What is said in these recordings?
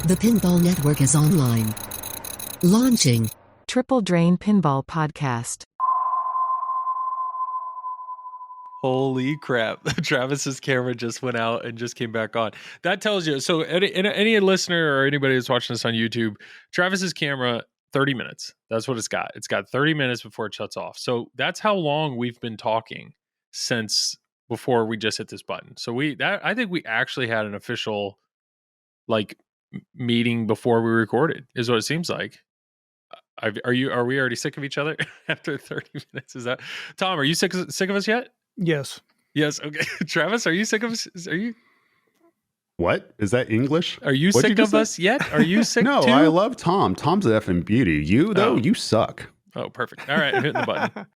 The Pinball Network is online. Launching. Triple Drain Pinball Podcast. Holy crap. Travis's camera just went out and just came back on. That tells you. So any listener or anybody who's watching this on YouTube, Travis's camera, 30 minutes. That's what it's got. It's got 30 minutes before it shuts off. So that's how long we've been talking since before we just hit this button. So I think we actually had an official meeting before we recorded, is what it seems like. Are we already sick of each other after 30 minutes? Is that Tom? Are you sick of us yet? Yes. Okay. Travis, are you sick of us? Are you? What is that English? Are you sick of us yet? Are you sick? No, too? I love Tom. Tom's an effing beauty. You though, you suck. Oh, perfect. All right, I'm hitting the button.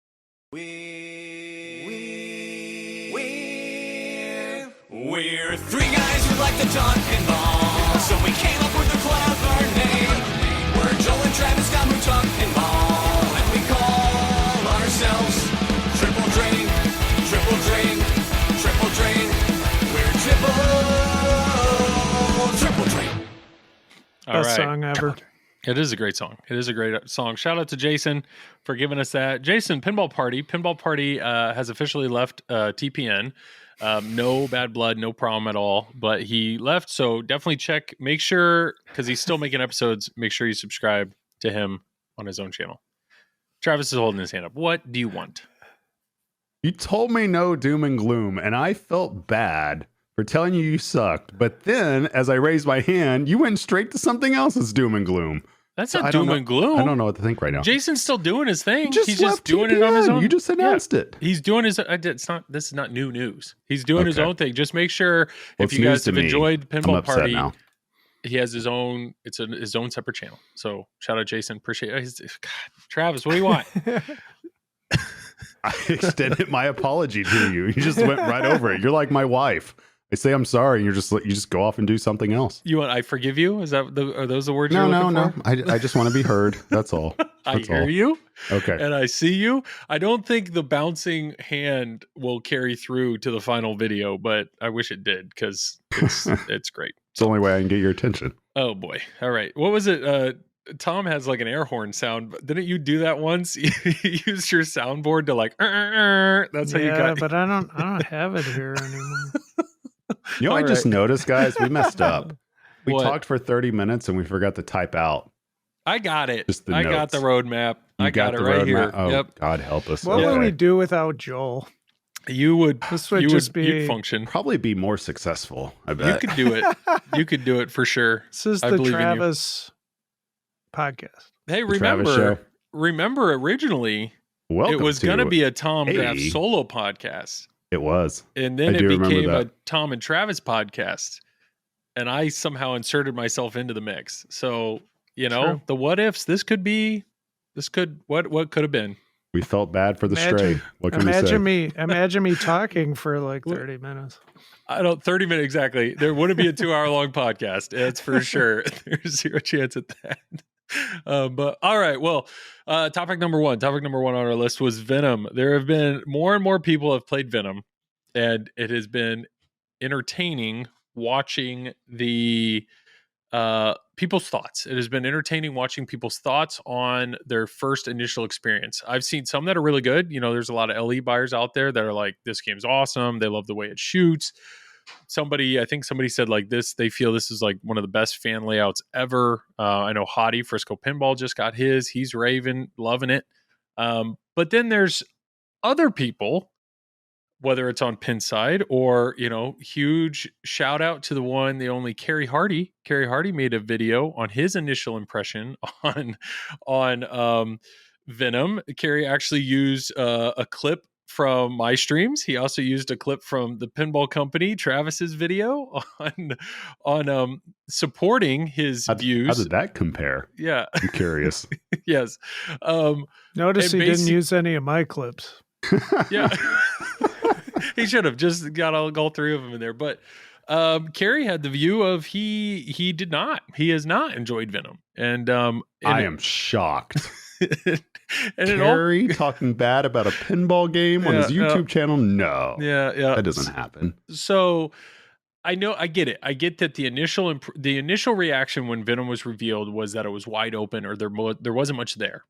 We're three guys who like to talk pinball, so we came up with a clever name. We're Joel and Travis got who talk pinball, and we call ourselves Triple Drain, Triple Drain, Triple Drain. We're Triple Drain. All Best right. song ever. It is a great song. It is a great song. Shout out to Jason for giving us that. Jason, Pinball Party. Pinball Party has officially left TPN. No bad blood, no problem at all. But he left, so definitely make sure, because he's still making episodes, make sure you subscribe to him on his own channel. Travis is holding his hand up. What do you want? You told me no doom and gloom, and I felt bad for telling you sucked. But then, as I raised my hand, you went straight to something else that's doom and gloom. That's not doom and gloom. I don't know what to think right now. Jason's still doing his thing. He's just doing it on his own. You just announced it. He's doing his. This is not new news. He's doing his own thing. Just make sure if you guys have enjoyed Pinball Party, he has his own. It's his own separate channel. So shout out Jason. Appreciate it. God, Travis, what do you want? I extended my apology to you. You just went right over it. You're like my wife. I say I'm sorry, and you just go off and do something else. You want I forgive you? Are those the words? No, you're looking for? I just want to be heard. That's all. I hear you. Okay. And I see you. I don't think the bouncing hand will carry through to the final video, but I wish it did, because it's great. It's the only way I can get your attention. Oh boy. All right. What was it? Tom has like an air horn sound. Didn't you do that once? You used your soundboard to that's how you got. But I don't have it here anymore. You know, I just noticed, guys, we messed up. We What? talked for 30 minutes and we forgot to type out. I got it. Just the I got notes. the roadmap. You I got it the right roadmap? here. Oh, Yep. God help us. What would we do without Joel? You would. This would just be you'd function. Probably be more successful, I You bet. could do it. You could do it for sure. This is I the believe in you. Travis podcast. Hey, The Travis remember originally Welcome it was to going to be a Tom Hey. Graf solo podcast. It was. And then I it do remember became a that. Tom and Travis podcast. And I somehow inserted myself into the mix. So, True. the what ifs, what could have been. We felt bad for the stray. What can we say? Imagine me talking for like 30 minutes. 30 minutes exactly. There wouldn't be a 2-hour long podcast. That's for sure. There's zero chance at that. But all right. Well, topic number one on our list was Venom. There have been more and more people have played Venom, and it has been entertaining watching the people's thoughts. It has been entertaining watching people's thoughts on their first initial experience. I've seen some that are really good. There's a lot of LE buyers out there that are like, this game's awesome. They love the way it shoots. I think somebody said like this, they feel this is like one of the best fan layouts ever. I know Hottie, Frisco Pinball, just got his. He's raving, loving it. But then there's other people, whether it's on Pinside or, huge shout out to the one, the only Kerry Hardy. Kerry Hardy made a video on his initial impression on Venom. Kerry actually used a clip from my streams. He also used a clip from the Pinball Company, Travis's video on supporting his views. How did that compare? Yeah. I'm curious. Yes. Notice he didn't use any of my clips. Yeah. He should have just got all three of them in there. But Kerry had the view of he has not enjoyed Venom. And I am shocked. And Kerry talking bad about a pinball game on his YouTube channel? No. Yeah. That doesn't happen. So I know, I get it. I get that the initial reaction when Venom was revealed was that it was wide open or there wasn't much there.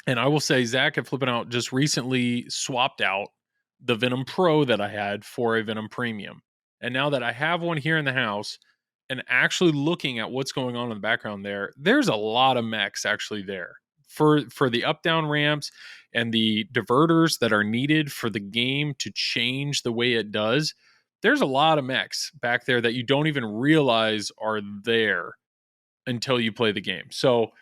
And I will say, Zach at Flipping Out just recently swapped out the Venom Pro that I had for a Venom Premium. And now that I have one here in the house and actually looking at what's going on in the background there's a lot of mechs actually there for the up-down ramps and the diverters that are needed for the game to change the way it does. There's a lot of mechs back there that you don't even realize are there until you play the game. So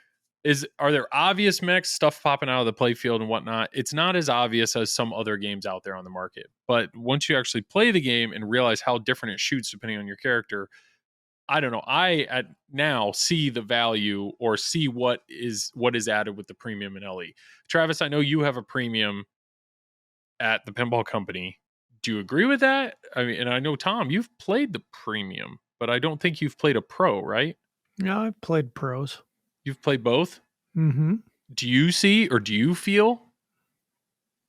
are there obvious mechs, stuff popping out of the playfield and whatnot? It's not as obvious as some other games out there on the market. But once you actually play the game and realize how different it shoots depending on your character, I don't know. I now see the value or see what is added with the premium in LE. Travis, I know you have a premium at the pinball company. Do you agree with that? I mean, and I know, Tom, you've played the premium, but I don't think you've played a pro, right? Yeah, I've played pros. You've played both? Mm-hmm. Do you see or do you feel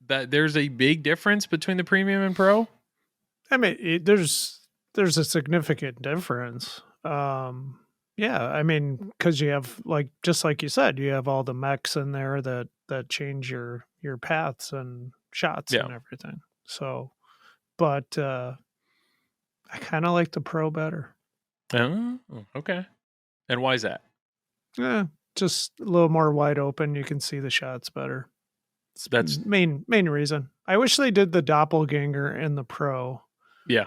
that there's a big difference between the premium and pro? I mean, there's a significant difference. Yeah, I mean, because you have, just like you said, you have all the mechs in there that change your paths and shots and everything. So, but I kind of like the pro better. Oh, okay. And why is that? Just a little more wide open. You can see the shots better. That's main reason. I wish they did the doppelganger in the pro. Yeah.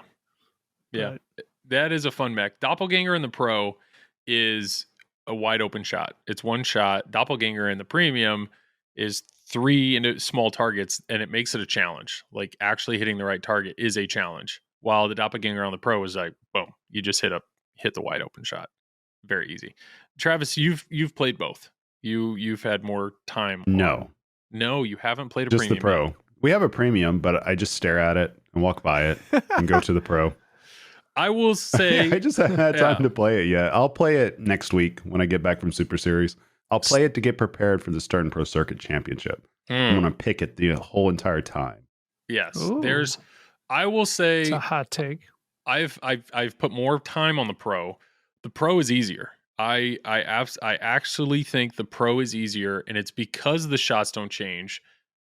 That is a fun mech. Doppelganger in the pro is a wide open shot. It's one shot. Doppelganger in the premium is 3 into small targets, and it makes it a challenge. Like actually hitting the right target is a challenge. While the doppelganger on the pro is like, boom, you just hit the wide open shot. Very easy. Travis, you've played both. You've had more time. No, you haven't played a just premium. the pro. Yet. We have a premium, but I just stare at it and walk by it and go to the pro. I will say, I just haven't had time to play it yet. I'll play it next week when I get back from Super Series. I'll play it to get prepared for the Start and Pro Circuit Championship. I'm going to pick it the whole entire time. Yes, Ooh. I will say, it's a hot take. I've put more time on the pro. The pro is easier. I actually think the pro is easier, and it's because the shots don't change.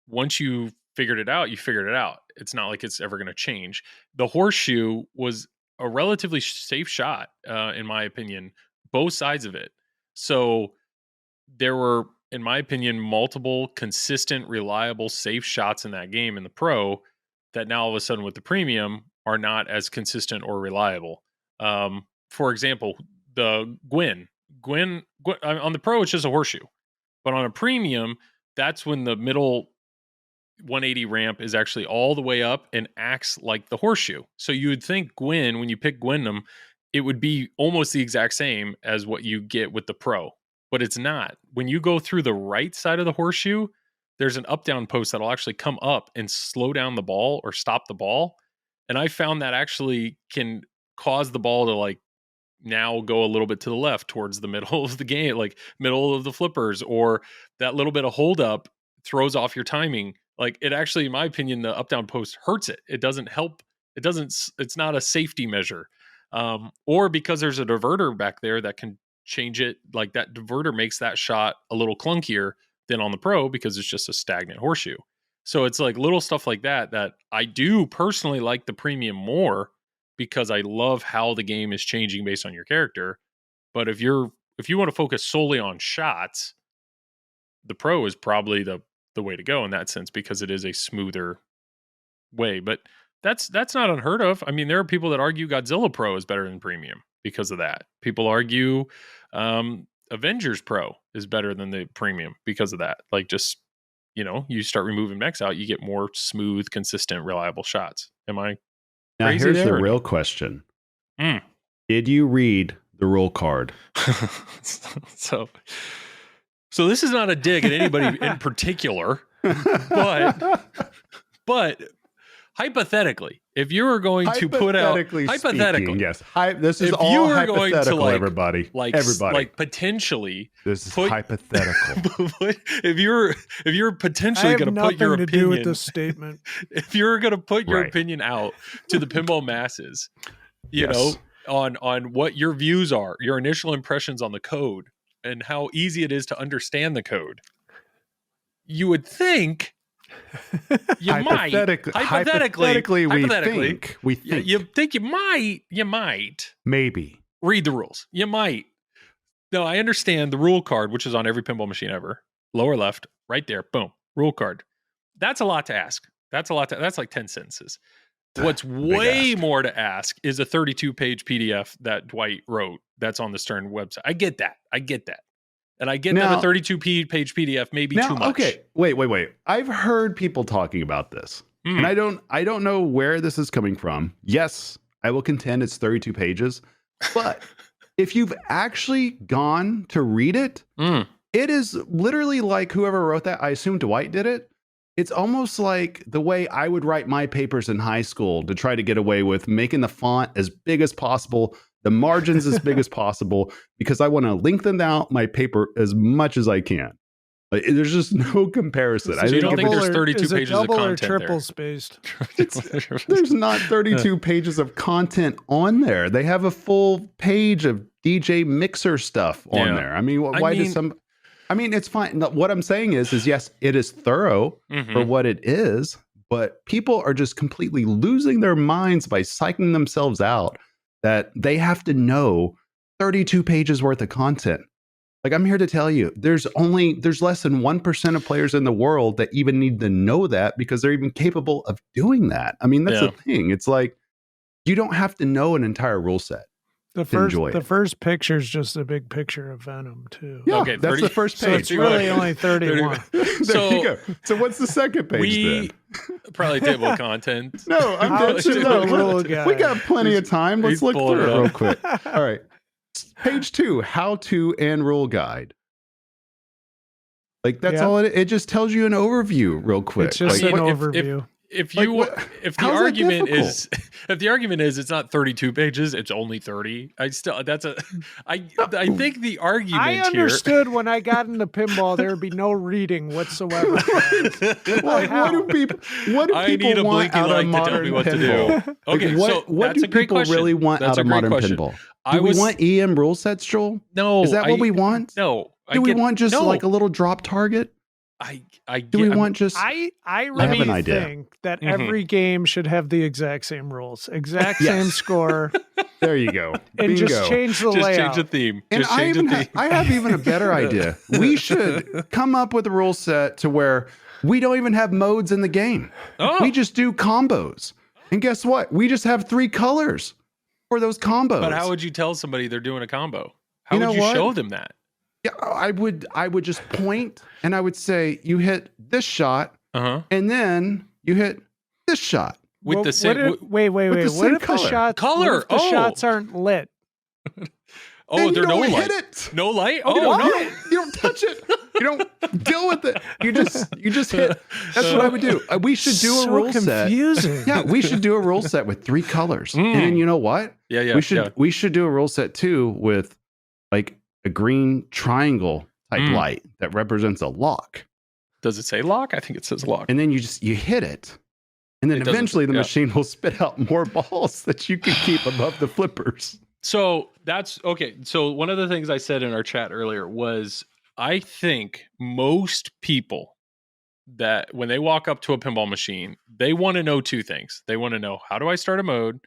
Once you figured it out, you figured it out. It's not like it's ever going to change. The horseshoe was a relatively safe shot, in my opinion, both sides of it. So there were, in my opinion, multiple consistent, reliable, safe shots in that game in the pro that now all of a sudden with the premium are not as consistent or reliable. For example, the Gwen on the pro, it's just a horseshoe, but on a premium, that's when the middle 180 ramp is actually all the way up and acts like the horseshoe. So you would think Gwen, when you pick Gwenum, it would be almost the exact same as what you get with the pro, but it's not. When you go through the right side of the horseshoe, there's an up-down post that'll actually come up and slow down the ball or stop the ball. And I found that actually can cause the ball to now go a little bit to the left towards the middle of the game, like middle of the flippers, or that little bit of hold up throws off your timing. It actually, in my opinion, the up down post hurts it. It doesn't help. It's not a safety measure. Or because there's a diverter back there that can change it. Like that diverter makes that shot a little clunkier than on the pro because it's just a stagnant horseshoe. So it's little stuff like that I do personally like the premium more because I love how the game is changing based on your character. But if you want to focus solely on shots, the pro is probably the way to go in that sense because it is a smoother way. But that's not unheard of. I mean, there are people that argue Godzilla Pro is better than premium because of that. People argue Avengers Pro is better than the premium because of that. You start removing mechs out, you get more smooth, consistent, reliable shots. Am I now crazy here's there, the real question. Did you read the rule card? So this is not a dig at anybody in particular, but hypothetically, if you were going to put out hypothetically, yes, this is all hypothetical. Everybody, everybody, potentially, this is hypothetical. if you're potentially going to put your opinion, do with this statement, if you're going to put your opinion out to the pinball masses, you Yes. know, on what your views are, your initial impressions on the code, and how easy it is to understand the code. You would think you might hypothetically, we think you think you might maybe. read the rules. You might. No, I understand the rule card, which is on every pinball machine ever. Lower left, right there, boom, rule card. That's a lot to ask. That's like 10 sentences. What's way more to ask is a 32-page PDF that Dwight wrote that's on the Stern website. I get that. And I get that a 32-page PDF may be too much. Okay, wait. I've heard people talking about this. And I don't know where this is coming from. Yes, I will contend it's 32 pages. But if you've actually gone to read it, it is literally like whoever wrote that, I assume Dwight did it. It's almost like the way I would write my papers in high school to try to get away with making the font as big as possible, the margins as big as possible, because I want to lengthen out my paper as much as I can. Like, there's just no comparison. So you don't think there's 32 pages of content or triple there? spaced? There's not 32 pages of content on there. They have a full page of DJ mixer stuff on there. I mean, it's fine. What I'm saying is yes, it is thorough for what it is, but people are just completely losing their minds by psyching themselves out that they have to know 32 pages worth of content. Like, I'm here to tell you, there's less than 1% of players in the world that even need to know that because they're even capable of doing that. I mean, that's the thing. It's like, you don't have to know an entire rule set. The first picture is just a big picture of Venom too. Yeah, okay, that's the first So page. it's really only 31. There you go. So what's the second page then? Probably table of contents. No, we got plenty of time. Let's look through it real quick. All right. Page 2, how to and rule guide. Like, that's all it just tells you an overview real quick. It's just like, an overview. If the argument is it's not 32 pages, it's only 30. I think the argument I understood when I got into pinball there would be no reading whatsoever. Like, what do people want out of modern pinball? Okay, what do people really want out of modern pinball? Do we want EM rule sets, Joel? No. Is that what we want? No. Do we want just like a little drop target? I really think that every game should have the exact same rules, exact same score. There you go. And just change the layout. Change the theme. And I have even a better idea. We should come up with a rule set to where we don't even have modes in the game. We just do combos. And guess what? We just have 3 colors for those combos. But how would you tell somebody they're doing a combo? How would you show them that? Yeah, I would just point and I would say, you hit this shot, and then you hit this shot. With the same wait. What if the shots aren't lit? Then they're no light. Hit it. No light? You don't touch it. You don't deal with it. You just hit. That's what I would do. We should do a rule set. Yeah, we should do a rule set with 3 colors. And then you know what? Yeah. We should do a rule set too with like a green triangle type light that represents a lock. Does it say lock? I think it says lock. And then you hit it. And then eventually the machine will spit out more balls that you can keep above the flippers. So that's okay. So one of the things I said in our chat earlier was I think most people that when they walk up to a pinball machine, they want to know 2 things. They want to know, how do I start a mode?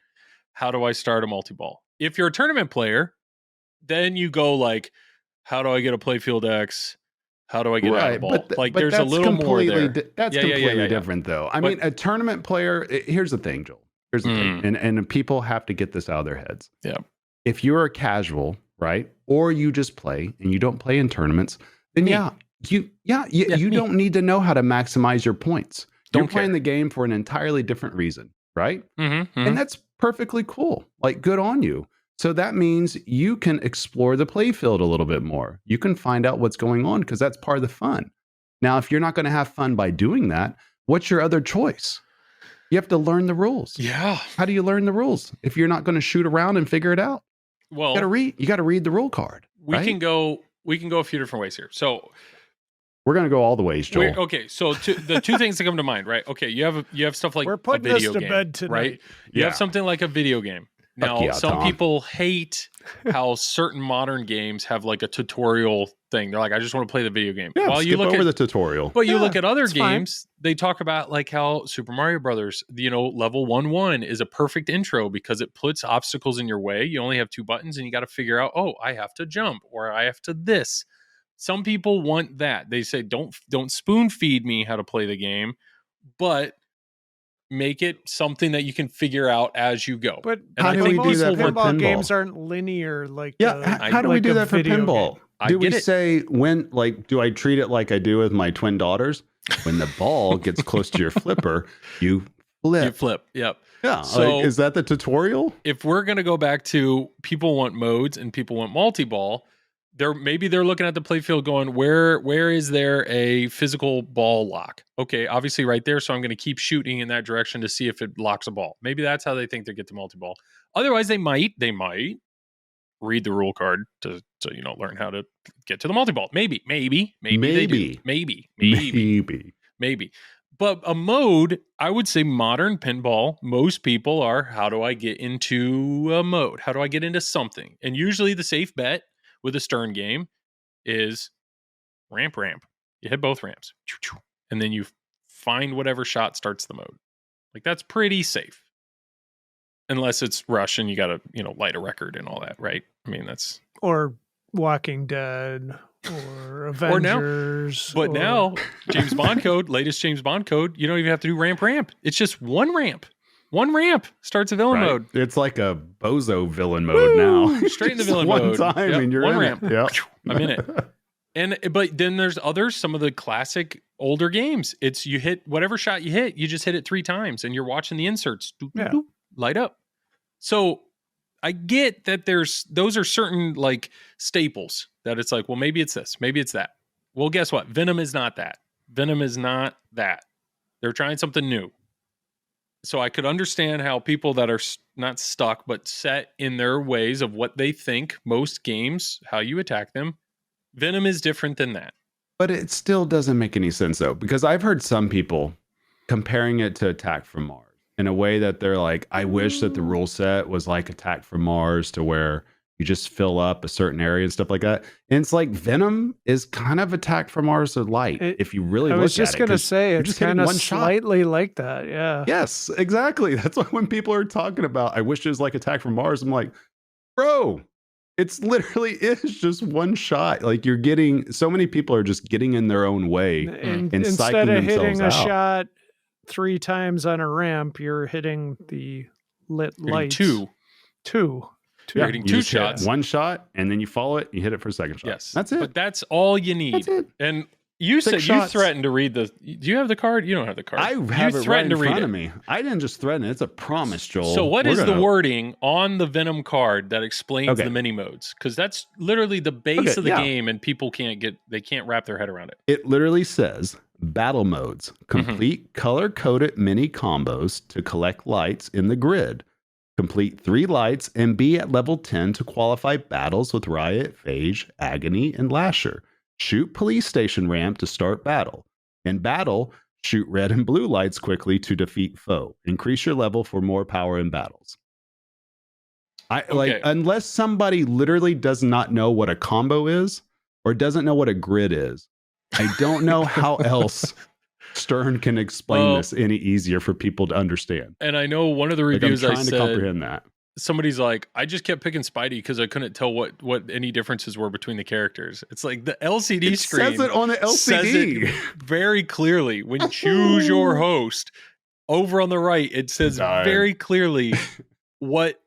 How do I start a multi-ball? If you're a tournament player, then you go like, how do I get a playfield X? How do I get out of the ball? But there's a little more there. That's completely different, though. I mean, a tournament player, here's the thing, Joel. Here's the thing. And people have to get this out of their heads. Yeah. If you're a casual, right? Or you just play and you don't play in tournaments, then you don't need to know how to maximize your points. You're playing the game for an entirely different reason, right? And that's perfectly cool. Like, good on you. So that means you can explore the playfield a little bit more. You can find out what's going on because that's part of the fun. Now, if you're not going to have fun by doing that, what's your other choice? You have to learn the rules. Yeah. How do you learn the rules if you're not going to shoot around and figure it out? Well, you got to read the rule card. We can go a few different ways here. So we're going to go all the ways, Joel. Okay, so the 2 things that come to mind, right? Okay, you have stuff like we're putting a video this to game, bed tonight. right? You have something like a video game. Now, yeah, some Tom. people hate how certain modern games have like a tutorial thing. They're like, I just want to play the video game. Yeah, While skip you look over at the tutorial. But you Yeah, look at other it's fine. games, they talk about like how Super Mario Brothers, level 1-1 is a perfect intro because it puts obstacles in your way. You only have 2 buttons and you got to figure out, oh, I have to jump or I have to this. Some people want that. They say, don't spoon feed me how to play the game, but make it something that you can figure out as you go. But How I do think we do that people for want- pinball pinball? games aren't linear like Yeah, how do we like do a that for video pinball? game. I Do we get it. say when, like, do I treat it like I do with my twin daughters? When the ball gets close to your flipper, you flip. You flip. Yep. Yeah. So- like, is that the tutorial? If we're going to go back to people want modes and people want multi-ball, maybe they're looking at the playfield going, where is there a physical ball lock? Okay, obviously right there, so I'm going to keep shooting in that direction to see if it locks a ball. Maybe that's how they think they get to multi-ball. Otherwise, they might read the rule card to learn how to get to the multi-ball. Maybe they do. Maybe. But a mode, I would say modern pinball, most people are, how do I get into a mode? How do I get into something? And usually the safe bet with a Stern game is ramp. You hit both ramps. And then you find whatever shot starts the mode. Like, that's pretty safe. Unless it's Rush and you got to, light a record and all that, right? I mean, that's... Or Walking Dead or Avengers. But now, James Bond code, latest James Bond code, you don't even have to do ramp. It's just one ramp. One ramp starts a villain Right. mode. It's like a bozo villain mode now. Straight in the Just villain one mode. time Yep, and you're one in ramp. it. Yep. I'm in it. But then there's others, some of the classic older games. It's you hit whatever shot you hit, you just hit it 3 times and you're watching the inserts light up. So I get that those are certain like staples that it's like, well, maybe it's this, maybe it's that. Well, guess what? Venom is not that. They're trying something new. So I could understand how people that are not stuck, but set in their ways of what they think most games, how you attack them. Venom is different than that. But it still doesn't make any sense, though, because I've heard some people comparing it to Attack from Mars in a way that they're like, I wish that the rule set was like Attack from Mars, to where you just fill up a certain area and stuff like that. And it's like Venom is kind of Attack from Mars or light, if you really look at it. I was just going to say, you're it's just hitting kind of one shot. slightly like that. Yeah. Yes, exactly. That's why when people are talking about, I wish it was like Attack from Mars, I'm like, bro, it's literally is just one shot. Like, you're getting, so many people are just getting in their own way And and instead psyching of hitting themselves a out. shot 3 times on a ramp, you're hitting the lit Hitting lights. two. Yeah. Hitting You 2 just hit shots. one shot, and then you follow it, you hit it for a second shot. Yes. That's it. But that's all you need. That's it. And you 6 said shots. you threatened to read the... Do you have the card? You don't have the card. I You have it right threatened in to read front it. of me. I didn't just threaten it. It's a promise, Joel. So what We're is the gonna- wording on the Venom card that explains Okay. the mini modes? Because that's literally the base Okay, of the yeah. game, and people can't wrap their head around it. It literally says battle modes, Mm-hmm. complete color-coded mini combos to collect lights in the grid. Complete 3 lights and be at level 10 to qualify battles with Riot, Phage, Agony, and Lasher. Shoot police station ramp to start battle. In battle, shoot red and blue lights quickly to defeat foe. Increase your level for more power in battles. Okay. Unless somebody literally does not know what a combo is or doesn't know what a grid is, I don't know how else Stern can explain this any easier for people to understand. And I know one of the Like, I'm reviews I trying to said, comprehend that. somebody's like, I just kept picking Spidey because I couldn't tell what any differences were between the characters. It's like the LCD It screen says it on the says LCD. it very clearly. When you choose your host, over on the right, it says Darn. very clearly what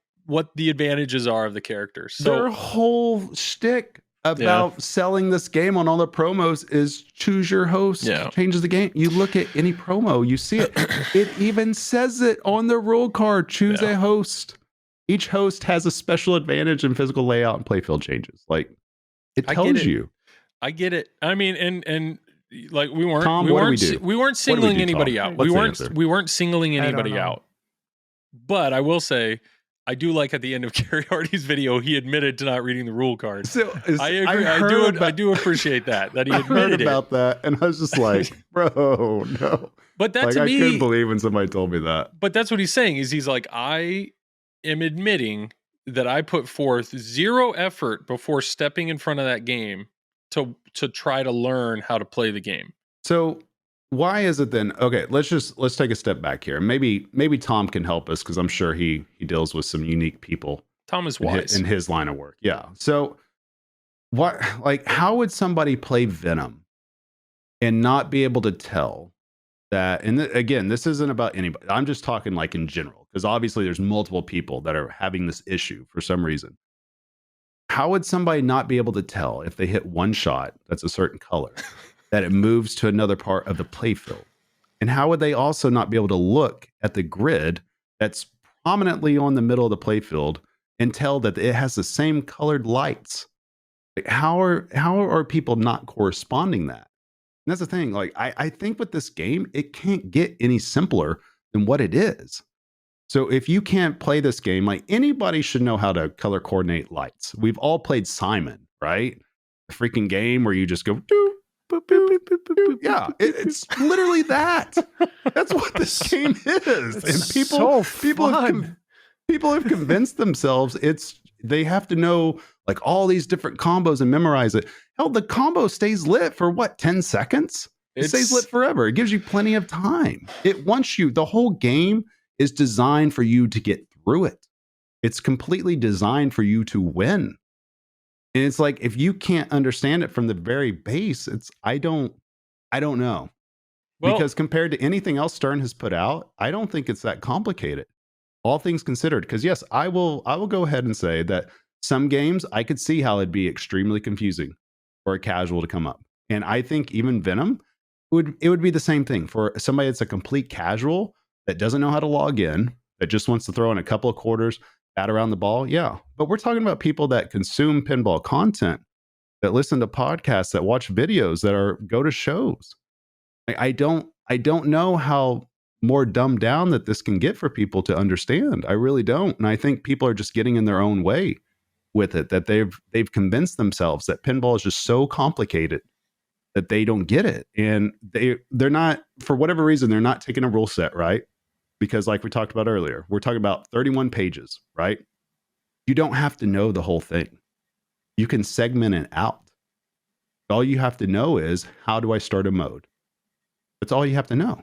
the advantages are of the characters. Their So whole shtick about selling this game on all the promos is choose your host, changes the game. You look at any promo, you see it. It even says it on the rule card, choose a host. Each host has a special advantage in physical layout and playfield changes. Like, it tells you. I get it. I mean, and like we weren't Tom, we what do weren't we do? we weren't singling anybody out. What's the answer? We weren't singling I don't anybody know. out. But I will say, I do like at the end of Gary Hardy's video, he admitted to not reading the rule card. So, I agree. I do appreciate that he I heard admitted about it. that, and I was just like, bro, no. But that Like, to I me, couldn't believe when somebody told me that. but that's what he's saying is he's like, I am admitting that I put forth zero effort before stepping in front of that game to try to learn how to play the game. So why is it then? Okay, let's take a step back here. Maybe Tom can help us because I'm sure he deals with some unique people. Tom is wise in his line of work. Yeah. So how would somebody play Venom and not be able to tell that? And again, this isn't about anybody. I'm just talking like in general, because obviously there's multiple people that are having this issue for some reason. How would somebody not be able to tell if they hit one shot that's a certain color that it moves to another part of the playfield? And how would they also not be able to look at the grid that's prominently on the middle of the playfield and tell that it has the same colored lights? Like how are people not corresponding that? And that's the thing. Like I think with this game, it can't get any simpler than what it is. So if you can't play this game, like anybody should know how to color coordinate lights. We've all played Simon, right? A freaking game where you just go, doo, boop, boop, boop, boop, boop, boop. Yeah, it's literally that. That's what this game is. It's and fun. People have convinced themselves they have to know like all these different combos and memorize it. Hell, the combo stays lit for what, 10 seconds? It stays lit forever. It gives you plenty of time. The whole game is designed for you to get through it. It's completely designed for you to win. And it's like, if you can't understand it from the very base, I don't know. Well, because compared to anything else Stern has put out, I don't think it's that complicated. All things considered. Because yes, I will go ahead and say that some games I could see how it'd be extremely confusing for a casual to come up. And I think even Venom it would be the same thing for somebody that's a complete casual that doesn't know how to log in, that just wants to throw in a couple of quarters, bat around the ball. Yeah. But we're talking about people that consume pinball content, that listen to podcasts, that watch videos, that go to shows. I don't know how more dumbed down that this can get for people to understand. I really don't. And I think people are just getting in their own way with it, that they've convinced themselves that pinball is just so complicated that they don't get it. And they're not, for whatever reason, they're not taking a rule set, right? Because like we talked about earlier, we're talking about 31 pages, right? You don't have to know the whole thing. You can segment it out. All you have to know is, how do I start a mode? That's all you have to know.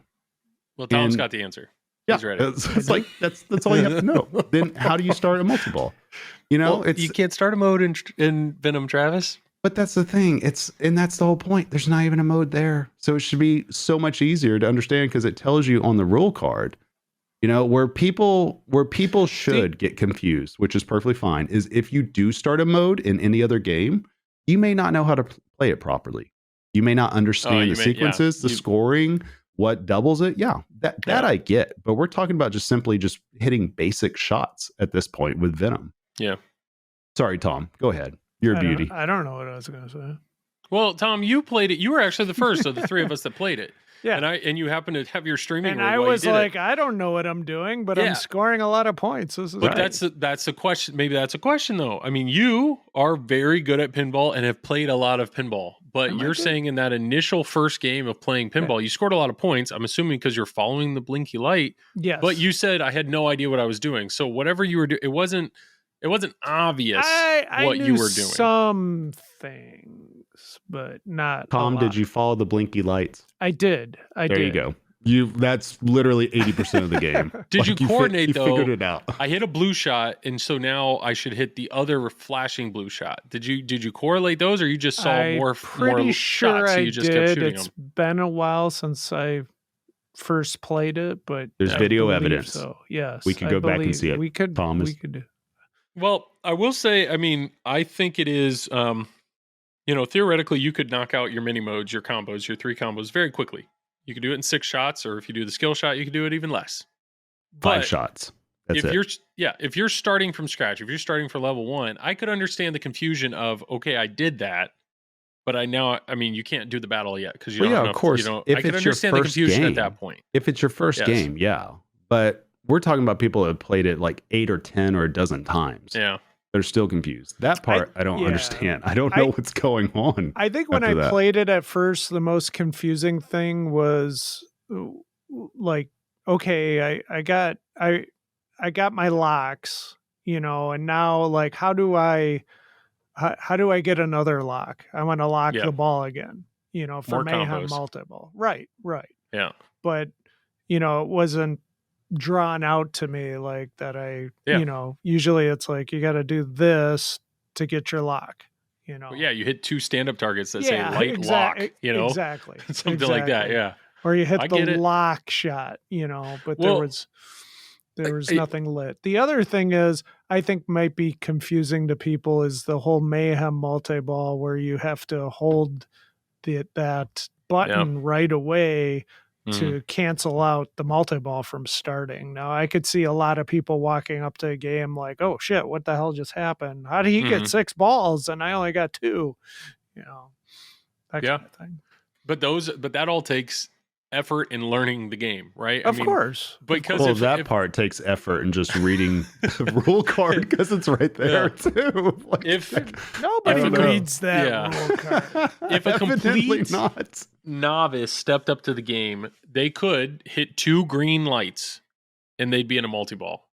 Well, Tom's got the answer. Yeah, He's ready. it's like that's all you have to know. Then how do you start a multi-ball? You can't start a mode in Venom, Travis. But that's the thing. And that's the whole point. There's not even a mode there. So it should be so much easier to understand because it tells you on the rule card. Where people should get confused, which is perfectly fine, is if you do start a mode in any other game, you may not know how to play it properly. You may not understand the sequences, the scoring, what doubles it. Yeah, that I get. But we're talking about just simply just hitting basic shots at this point with Venom. Yeah. Sorry, Tom. Go ahead. You're a beauty. I don't know what I was going to say. Well, Tom, you played it. You were actually the first of the three of us that played it. Yeah. And you happened to have your streaming. And I was like, I don't know what I'm doing, but I'm scoring a lot of points. This is but that's a question. Maybe that's a question, though. I mean, you are very good at pinball and have played a lot of pinball. But you're saying in that initial first game of playing pinball, you scored a lot of points. I'm assuming because you're following the blinky light. Yes. But you said I had no idea what I was doing. So whatever you were doing, it wasn't obvious what you were doing. Some things, but not. Tom, did you follow the blinky lights? I did. There you go. That's literally 80% of the game. Did you coordinate though? You figured it out. I hit a blue shot, and so now I should hit the other flashing blue shot. Did you correlate those, or you just saw more shots? So you just kept shooting It's been a while since I first played it, but there's video evidence. So yes, we could go back and see it. We could. Well, I will say, I mean, I think it is. Theoretically, you could knock out your mini modes, your combos, your 3 combos very quickly. You could do it in 6 shots, or if you do the skill shot, you could do it even less. 5 shots. That's if you're starting from scratch, if you're starting for level 1, I could understand the confusion of, okay, I did that, but you can't do the battle yet because you don't have enough, of course. I could understand the confusion at that point. If it's your first game, yeah. But we're talking about people that have played it like 8 or 10 or a dozen times. Yeah. They're still confused. That part I don't understand. I don't know what's going on. I think when I played it at first, the most confusing thing was like, okay, I I got my locks, and now like how do I get another lock? I want to lock Yeah. the ball again, for More Mayhem combos. multi-ball. Right. Yeah. But it wasn't drawn out to me like that. Usually it's like you got to do this to get your lock, Well, yeah, you hit 2 stand-up targets that say light lock, lock, exactly. something like that. Yeah. Or you hit I the get it. lock shot, but Well, there was nothing lit. The other thing is, I think might be confusing to people is the whole Mayhem multi-ball where you have to hold that button right away to cancel out the multi-ball from starting. Now, I could see a lot of people walking up to a game like, oh shit, what the hell just happened? How did he get 6 balls and I only got 2? That kind of thing. But that all takes effort in learning the game, right? Of course. Because that part takes effort in just reading the rule card because it's right there too. Like, nobody reads that rule card. If a complete novice stepped up to the game, they could hit 2 green lights and they'd be in a multi-ball.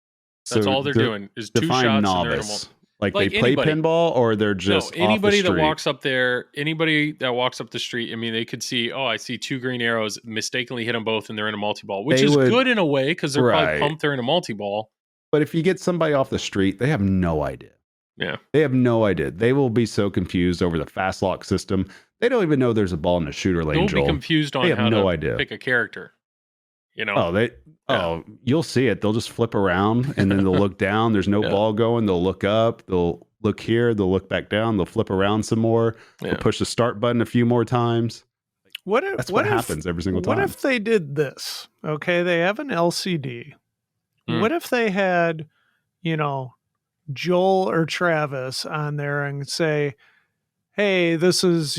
That's all they're doing is 2 shots novice. and they're in a multi. Like they play pinball, or they're just anybody that walks up there, anybody that walks up the street. I mean, they could see, I see 2 green arrows, mistakenly hit them both, and they're in a multi-ball, which is good in a way because they're probably pumped they're in a multi-ball. But if you get somebody off the street, they have no idea. Yeah, they have no idea. They will be so confused over the fast lock system. They don't even know there's a ball in the shooter lane. They'll be confused on how to pick a character. You'll see it. They'll just flip around and then they'll look down. There's no ball going. They'll look up. They'll look here. They'll look back down. They'll flip around some more. They'll push the start button a few more times. That's what happens every single time. What if they did this? Okay, they have an LCD. What if they had, Joel or Travis on there and say, hey, this is,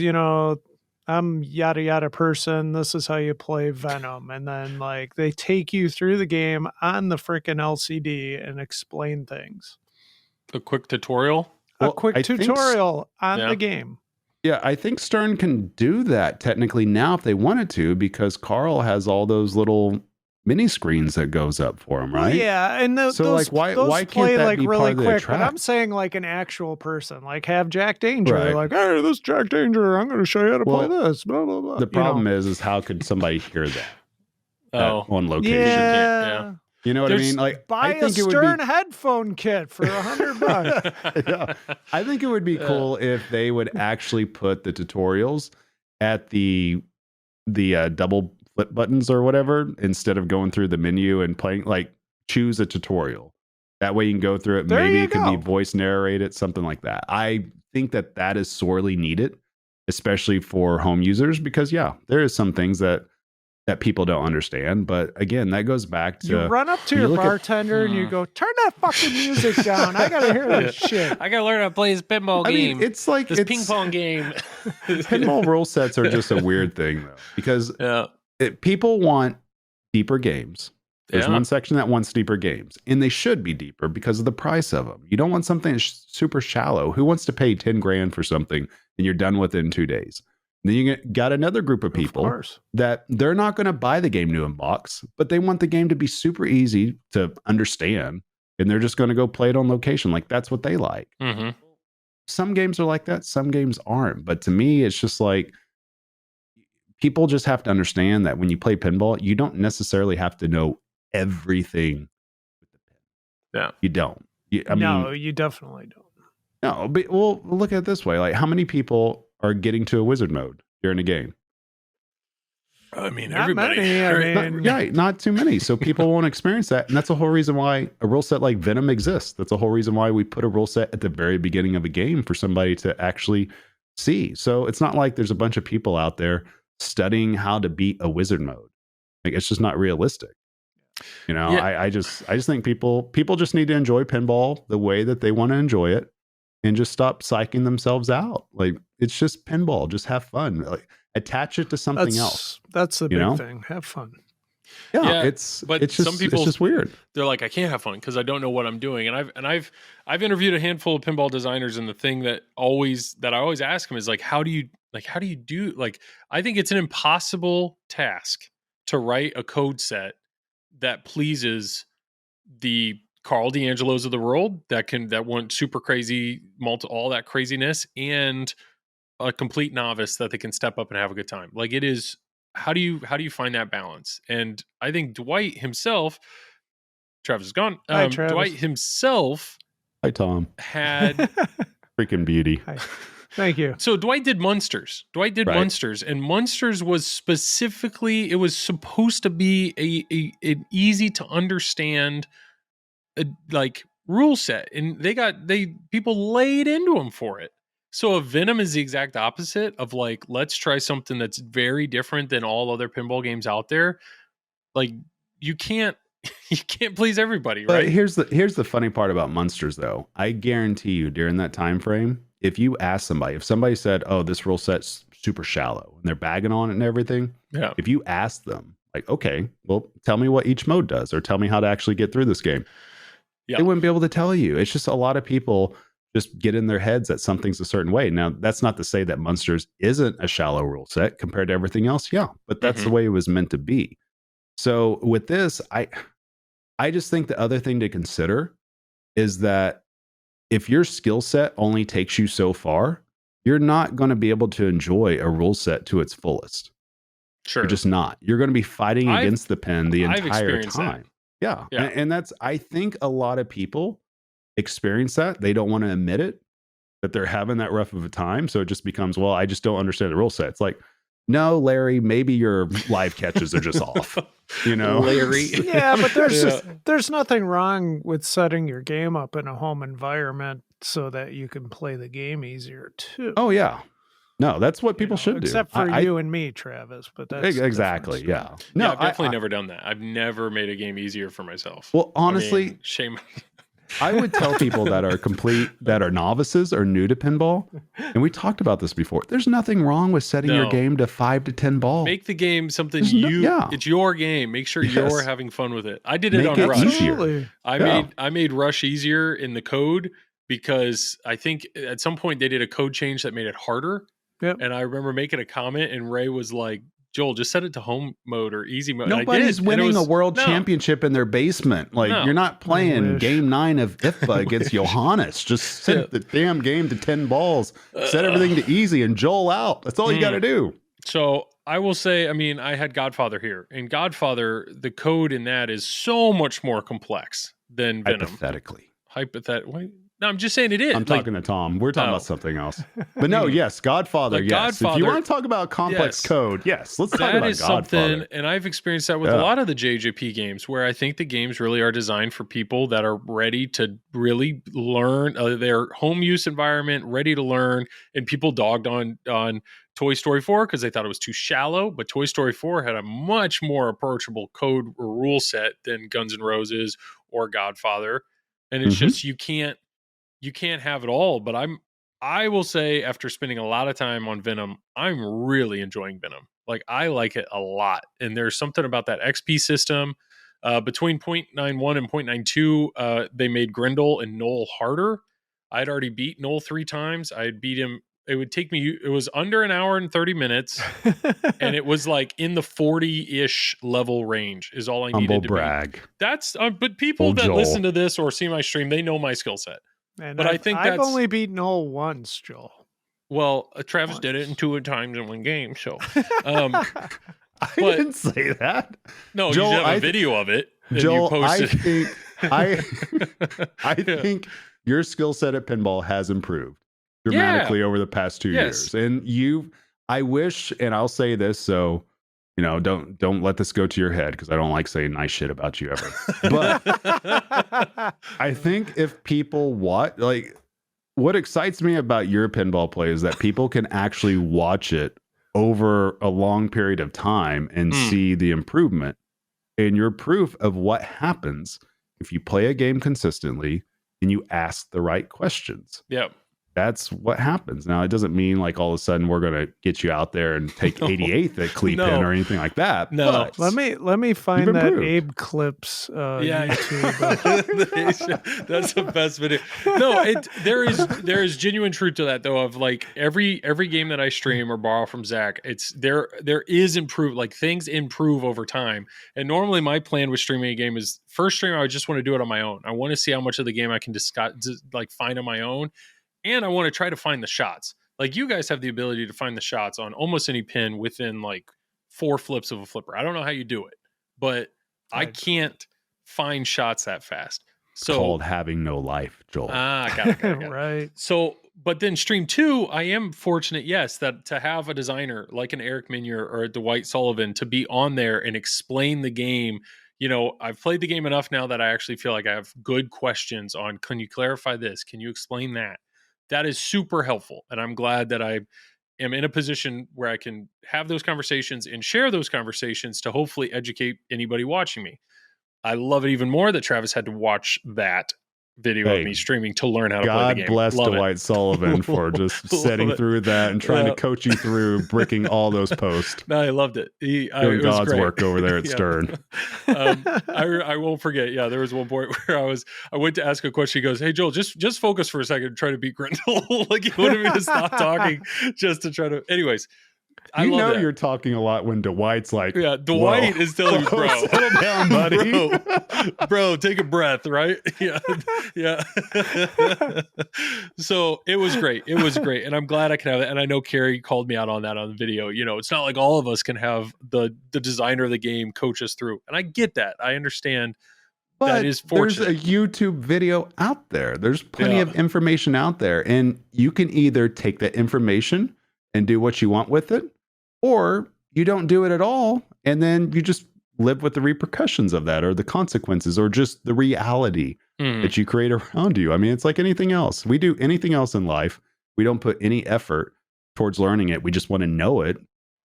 I'm yada yada person. This is how you play Venom. And then like they take you through the game on the freaking LCD and explain things. A quick tutorial? A quick tutorial on the game. Yeah, I think Stern can do that technically now if they wanted to, because Carl has all those little mini screens that goes up for him, right? Well, yeah, and those why play can't that like be really part of quick? the But I'm saying like an actual person, like have Jack Danger, Right. like, hey, this is Jack Danger. I'm going to show you how to play this. Blah blah blah. The problem is how could somebody hear that? On location? Yeah. You know what I mean? Like, buy I think a it would Stern be, headphone kit for $100. yeah. I think it would be cool if they would actually put the tutorials at the double flip buttons or whatever, instead of going through the menu and playing, like choose a tutorial. That way you can go through it. Maybe it can be voice narrated, something like that. I think that is sorely needed, especially for home users, because there is some things that people don't understand. But again, that goes back to, you run up to your bartender and you go, turn that fucking music down. I gotta hear this shit. I gotta learn how to play this pinball game. I mean, it's like this ping pong game. Pinball rule sets are just a weird thing though, because people want deeper games. There's one section that wants deeper games, and they should be deeper because of the price of them. You don't want something super shallow. Who wants to pay 10 grand for something and you're done with it in 2 days? Then you got another group of people that they're not going to buy the game new in box, but they want the game to be super easy to understand, and they're just going to go play it on location. Like, that's what they like. Mm-hmm. Some games are like that. Some games aren't. But to me, it's just like, people just have to understand that when you play pinball, you don't necessarily have to know everything with the pin. Yeah. You don't. No, you definitely don't. No, but well, look at it this way. Like, how many people are getting to a wizard mode during a game? I mean, Not everybody. many. Not too many. So people won't experience that. And that's the whole reason why a rule set like Venom exists. That's the whole reason why we put a rule set at the very beginning of a game for somebody to actually see. So it's not like there's a bunch of people out there studying how to beat a wizard mode. Like, it's just not realistic. You know, I just think people just need to enjoy pinball the way that they want to enjoy it, and just stop psyching themselves out. Like, it's just pinball. Just have fun. Like, attach it to something else. That's the big thing. Have fun. Yeah, it's just, some people, it's just weird. They're like, I can't have fun because I don't know what I'm doing. And I've interviewed a handful of pinball designers, and the thing that I always ask them is like, how do you do, like, I think it's an impossible task to write a code set that pleases the Carl D'Angelo's of the world that want super crazy, all that craziness, and a complete novice that they can step up and have a good time. Like it is, how do you find that balance? And I think Dwight himself, Travis is gone. Hi, Travis. Dwight himself, Hi, Tom. had Freaking beauty. Hi. Thank you. So Dwight did Munsters. Right. Munsters, and Munsters was specifically, it was supposed to be an easy to understand like rule set, and people laid into him for it. So a Venom is the exact opposite of like, let's try something that's very different than all other pinball games out there. Like you can't please everybody, right? But here's the funny part about Munsters, though. I guarantee you, during that time frame, if you ask somebody, if somebody said, "Oh, this rule set's super shallow," and they're bagging on it and everything, yeah. If you ask them, like, "Okay, well, tell me what each mode does, or tell me how to actually get through this game," they wouldn't be able to tell you. It's just a lot of people just get in their heads that something's a certain way. Now, that's not to say that Munsters isn't a shallow rule set compared to everything else. Yeah, but that's the way it was meant to be. So with this, I just think the other thing to consider is that if your skill set only takes you so far, you're not going to be able to enjoy a rule set to its fullest. Sure. You're just not. You're going to be fighting against the pen the entire time. That. Yeah. And that's, I think a lot of people experience that. They don't want to admit it, that they're having that rough of a time. So it just becomes, well, I just don't understand the rule set. It's like, no, Larry, maybe your live catches are just off. You know, Larry. Yeah, but there's nothing wrong with setting your game up in a home environment so that you can play the game easier too. Oh yeah. No, that's what people should do. Except for you and me, Travis. But that's exactly, yeah. No, I've definitely never done that. I've never made a game easier for myself. Well, honestly, I mean, shame. I would tell people that are novices or new to pinball, and we talked about this before. There's nothing wrong with setting your game to 5 to 10 balls. Make the game something it's your game. Make sure you're having fun with it. I did it on Rush. Easier. I made Rush easier in the code because I think at some point they did a code change that made it harder. Yep. And I remember making a comment, and Ray was like, "Joel, just set it to home mode or easy mode." Nobody's winning a world championship in their basement. Like you're not playing game 9 of IFBA against Johannes. Just set the damn game to 10 balls. Set everything to easy and Joel out. That's all you got to do. So I will say, I mean, I had Godfather here, and Godfather, the code in that is so much more complex than Venom. Hypothetically. No, I'm just saying it is. I'm talking to Tom. We're talking about something else. But no, yes, Godfather, yes. If you want to talk about complex code, yes, let's talk about Godfather. And I've experienced that with a lot of the JJP games, where I think the games really are designed for people that are ready to really learn their home use environment, ready to learn. And people dogged on Toy Story 4 because they thought it was too shallow. But Toy Story 4 had a much more approachable code or rule set than Guns N' Roses or Godfather. And it's just, you can't have it all, but I will say, after spending a lot of time on Venom, I'm really enjoying Venom. Like, I like it a lot. And there's something about that XP system. Between 0.91 and 0.92, they made Grendel and Noel harder. I'd already beat Noel 3 times. I had beat him. It was under an hour and 30 minutes. And it was like in the 40-ish level range is all I needed to brag. Be. That's, but people that listen to this or see my stream, they know my skill set. And but I think I've only beaten Noel once, Joel. Well, Travis did it in 2 times in one game, so. I didn't say that. No, Joel, you have a video of it. Joel, I think your skill set at pinball has improved dramatically over the past 2 years. And I wish, and I'll say this, so you know, don't let this go to your head, because I don't like saying nice shit about you ever. But I think if people what excites me about your pinball play is that people can actually watch it over a long period of time and see the improvement. And you're proof of what happens if you play a game consistently and you ask the right questions. Yep. that's what happens. Now, it doesn't mean like all of a sudden we're going to get you out there and take 88th at Cleepin or anything like that. No. But Let me find that improved. Abe Clips Yeah. YouTube. That's the best video. No, there is genuine truth to that though. Of like every game that I stream or borrow from Zach, it's there is improved. Like things improve over time. And normally my plan with streaming a game is first stream I just want to do it on my own. I want to see how much of the game I can find on my own. And I want to try to find the shots. Like you guys have the ability to find the shots on almost any pin within like 4 flips of a flipper. I don't know how you do it, but I can't find shots that fast. So called having no life, Joel. Got it. Right. So, but then stream 2, I am fortunate, yes, that to have a designer like an Eric Minier or a Dwight Sullivan to be on there and explain the game. You know, I've played the game enough now that I actually feel like I have good questions on, can you clarify this? Can you explain that? That is super helpful. And I'm glad that I am in a position where I can have those conversations and share those conversations to hopefully educate anybody watching me. I love it even more that Travis had to watch that video of me streaming to learn how to play the game. God bless Love Dwight Sullivan for just setting through that and trying to coach you through bricking all those posts. No, I loved it. Doing it was God's great. work over there at Stern. I won't forget. Yeah, there was one point where I went to ask a question. He goes, "Hey Joel, just focus for a second and try to beat Grendel." Like he wanted me to stop talking just to try to. Anyways, I You love know that. you're talking a lot when Dwight's like, Yeah, Dwight "Whoa, is telling me, bro, settle down, buddy." bro, take a breath, right? Yeah. So it was great. And I'm glad I can have it. And I know Carrie called me out on that on the video. You know, it's not like all of us can have the designer of the game coach us through. And I get that. I understand. But that is fortunate. there's a YouTube video out there. There's plenty of information out there. And you can either take that information and do what you want with it, or you don't do it at all. And then you just live with the repercussions of that, or the consequences, or just the reality that you create around you. I mean, it's like anything else. We do anything else in life. We don't put any effort towards learning it. We just want to know it.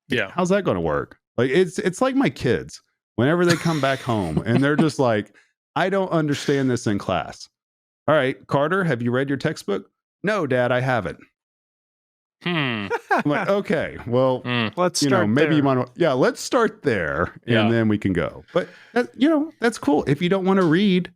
Yeah. How's that going to work? Like it's like my kids, whenever they come back home and they're just like, I don't understand this in class. All right, Carter, have you read your textbook? No, Dad, I haven't. I'm like, okay, well, Let's start maybe there. you want to, let's start there Yeah. and then we can go. But that's cool. If you don't want to read,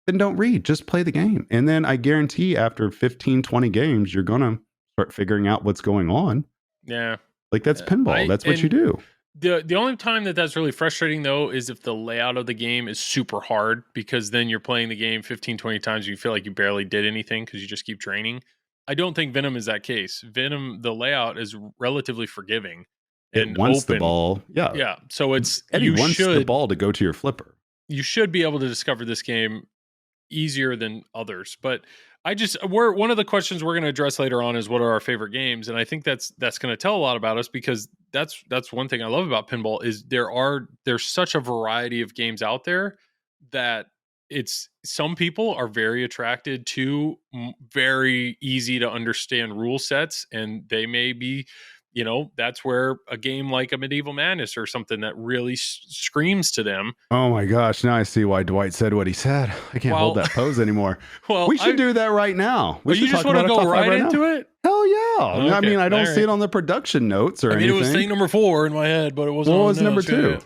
then don't read, just play the game. And then I guarantee after 15, 20 games, you're going to start figuring out what's going on. Yeah. Like that's pinball. That's what you do. The only time that's really frustrating though is if the layout of the game is super hard, because then you're playing the game 15, 20 times and you feel like you barely did anything because you just keep draining. I don't think Venom is that case. Venom, the layout is relatively forgiving. It And wants open. the ball. Yeah. Yeah. So it's Eddie wants the ball to go to your flipper. You should be able to discover this game easier than others. But one of the questions we're going to address later on is what are our favorite games, and I think that's going to tell a lot about us, because that's one thing I love about pinball is there's such a variety of games out there that some people are very attracted to very easy to understand rule sets, and they may be, that's where a game like a Medieval Madness or something that really screams to them. Oh my gosh. Now I see why Dwight said what he said. I can't hold that pose anymore. Well, we should do that right now. You just want to go right into it? Hell yeah. Okay, I mean, I don't all see right. it on the production notes or anything. It was thing number 4 in my head, but it wasn't. What was number 2?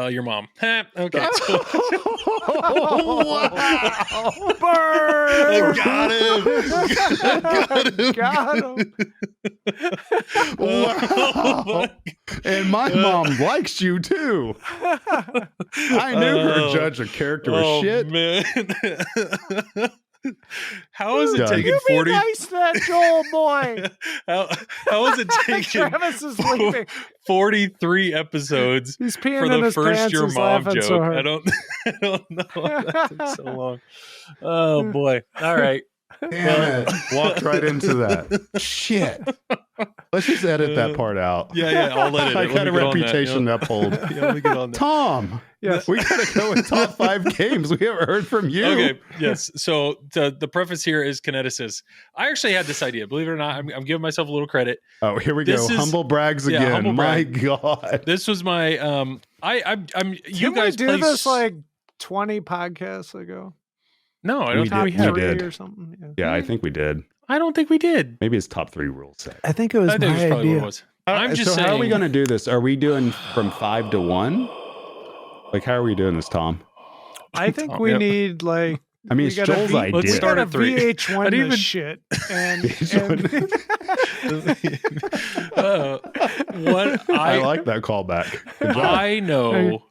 Your mom. Okay. So, Burn! Got him. Wow. And my mom likes you too. I knew her judge of character was shit. Man. How is it Done. taking You 40? be nice to that Joel boy. How is it taking Travis is leaving. 43 episodes He's peeing for in the his first pants. your He's mom laughing joke? so hard. I don't know how that took so long. Oh boy. All right. Damn it. Walked right into that. Shit. Let's just edit that part out. Yeah, I'll edit it. I Let got me a get on that, reputation to uphold. Yeah, let me get on that. Tom, Yes. we gotta go with top 5 games. We haven't heard from you. Okay, yes. So the preface here is Kineticist. I actually had this idea. Believe it or not, I'm giving myself a little credit. Oh, here we This go. is- Humble brags again. humble My brag. God. This was my I'm you Didn't guys we do play this like 20 podcasts ago? No, I don't We think we did. have. We did. Or something. Yeah, I think we did. I don't think we did. Maybe it's top 3 rule set. I think it was I think my it's probably idea. what it was. I'm just so saying. how are we going to do this? Are we doing from 5 to 1? Like, how are we doing this, Tom? I think Tom, we yep. need like. I mean, we it's gotta Joel's V- idea. Let's We start gotta at 3. VH1 I'd this even- shit, and What I like that callback. Good job. I know.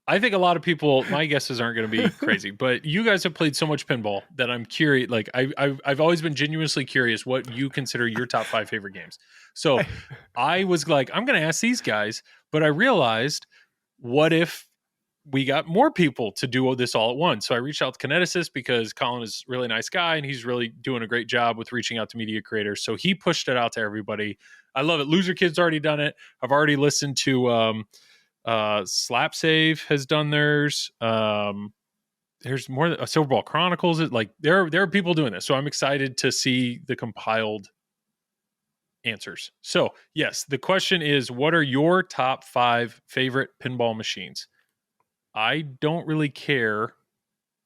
I think a lot of people, my guesses aren't going to be crazy, but you guys have played so much pinball that I'm curious. Like I've always been genuinely curious what you consider your top 5 favorite games. So I was like, I'm going to ask these guys, but I realized, what if we got more people to do this all at once? So I reached out to Kineticist because Colin is a really nice guy and he's really doing a great job with reaching out to media creators. So he pushed it out to everybody. I love it. Loser Kid's already done it. I've already listened to Slap Save has done theirs. There's more. Silver Ball Chronicles. Like there are people doing this. So I'm excited to see the compiled answers. So yes, the question is, what are your top 5 favorite pinball machines? I don't really care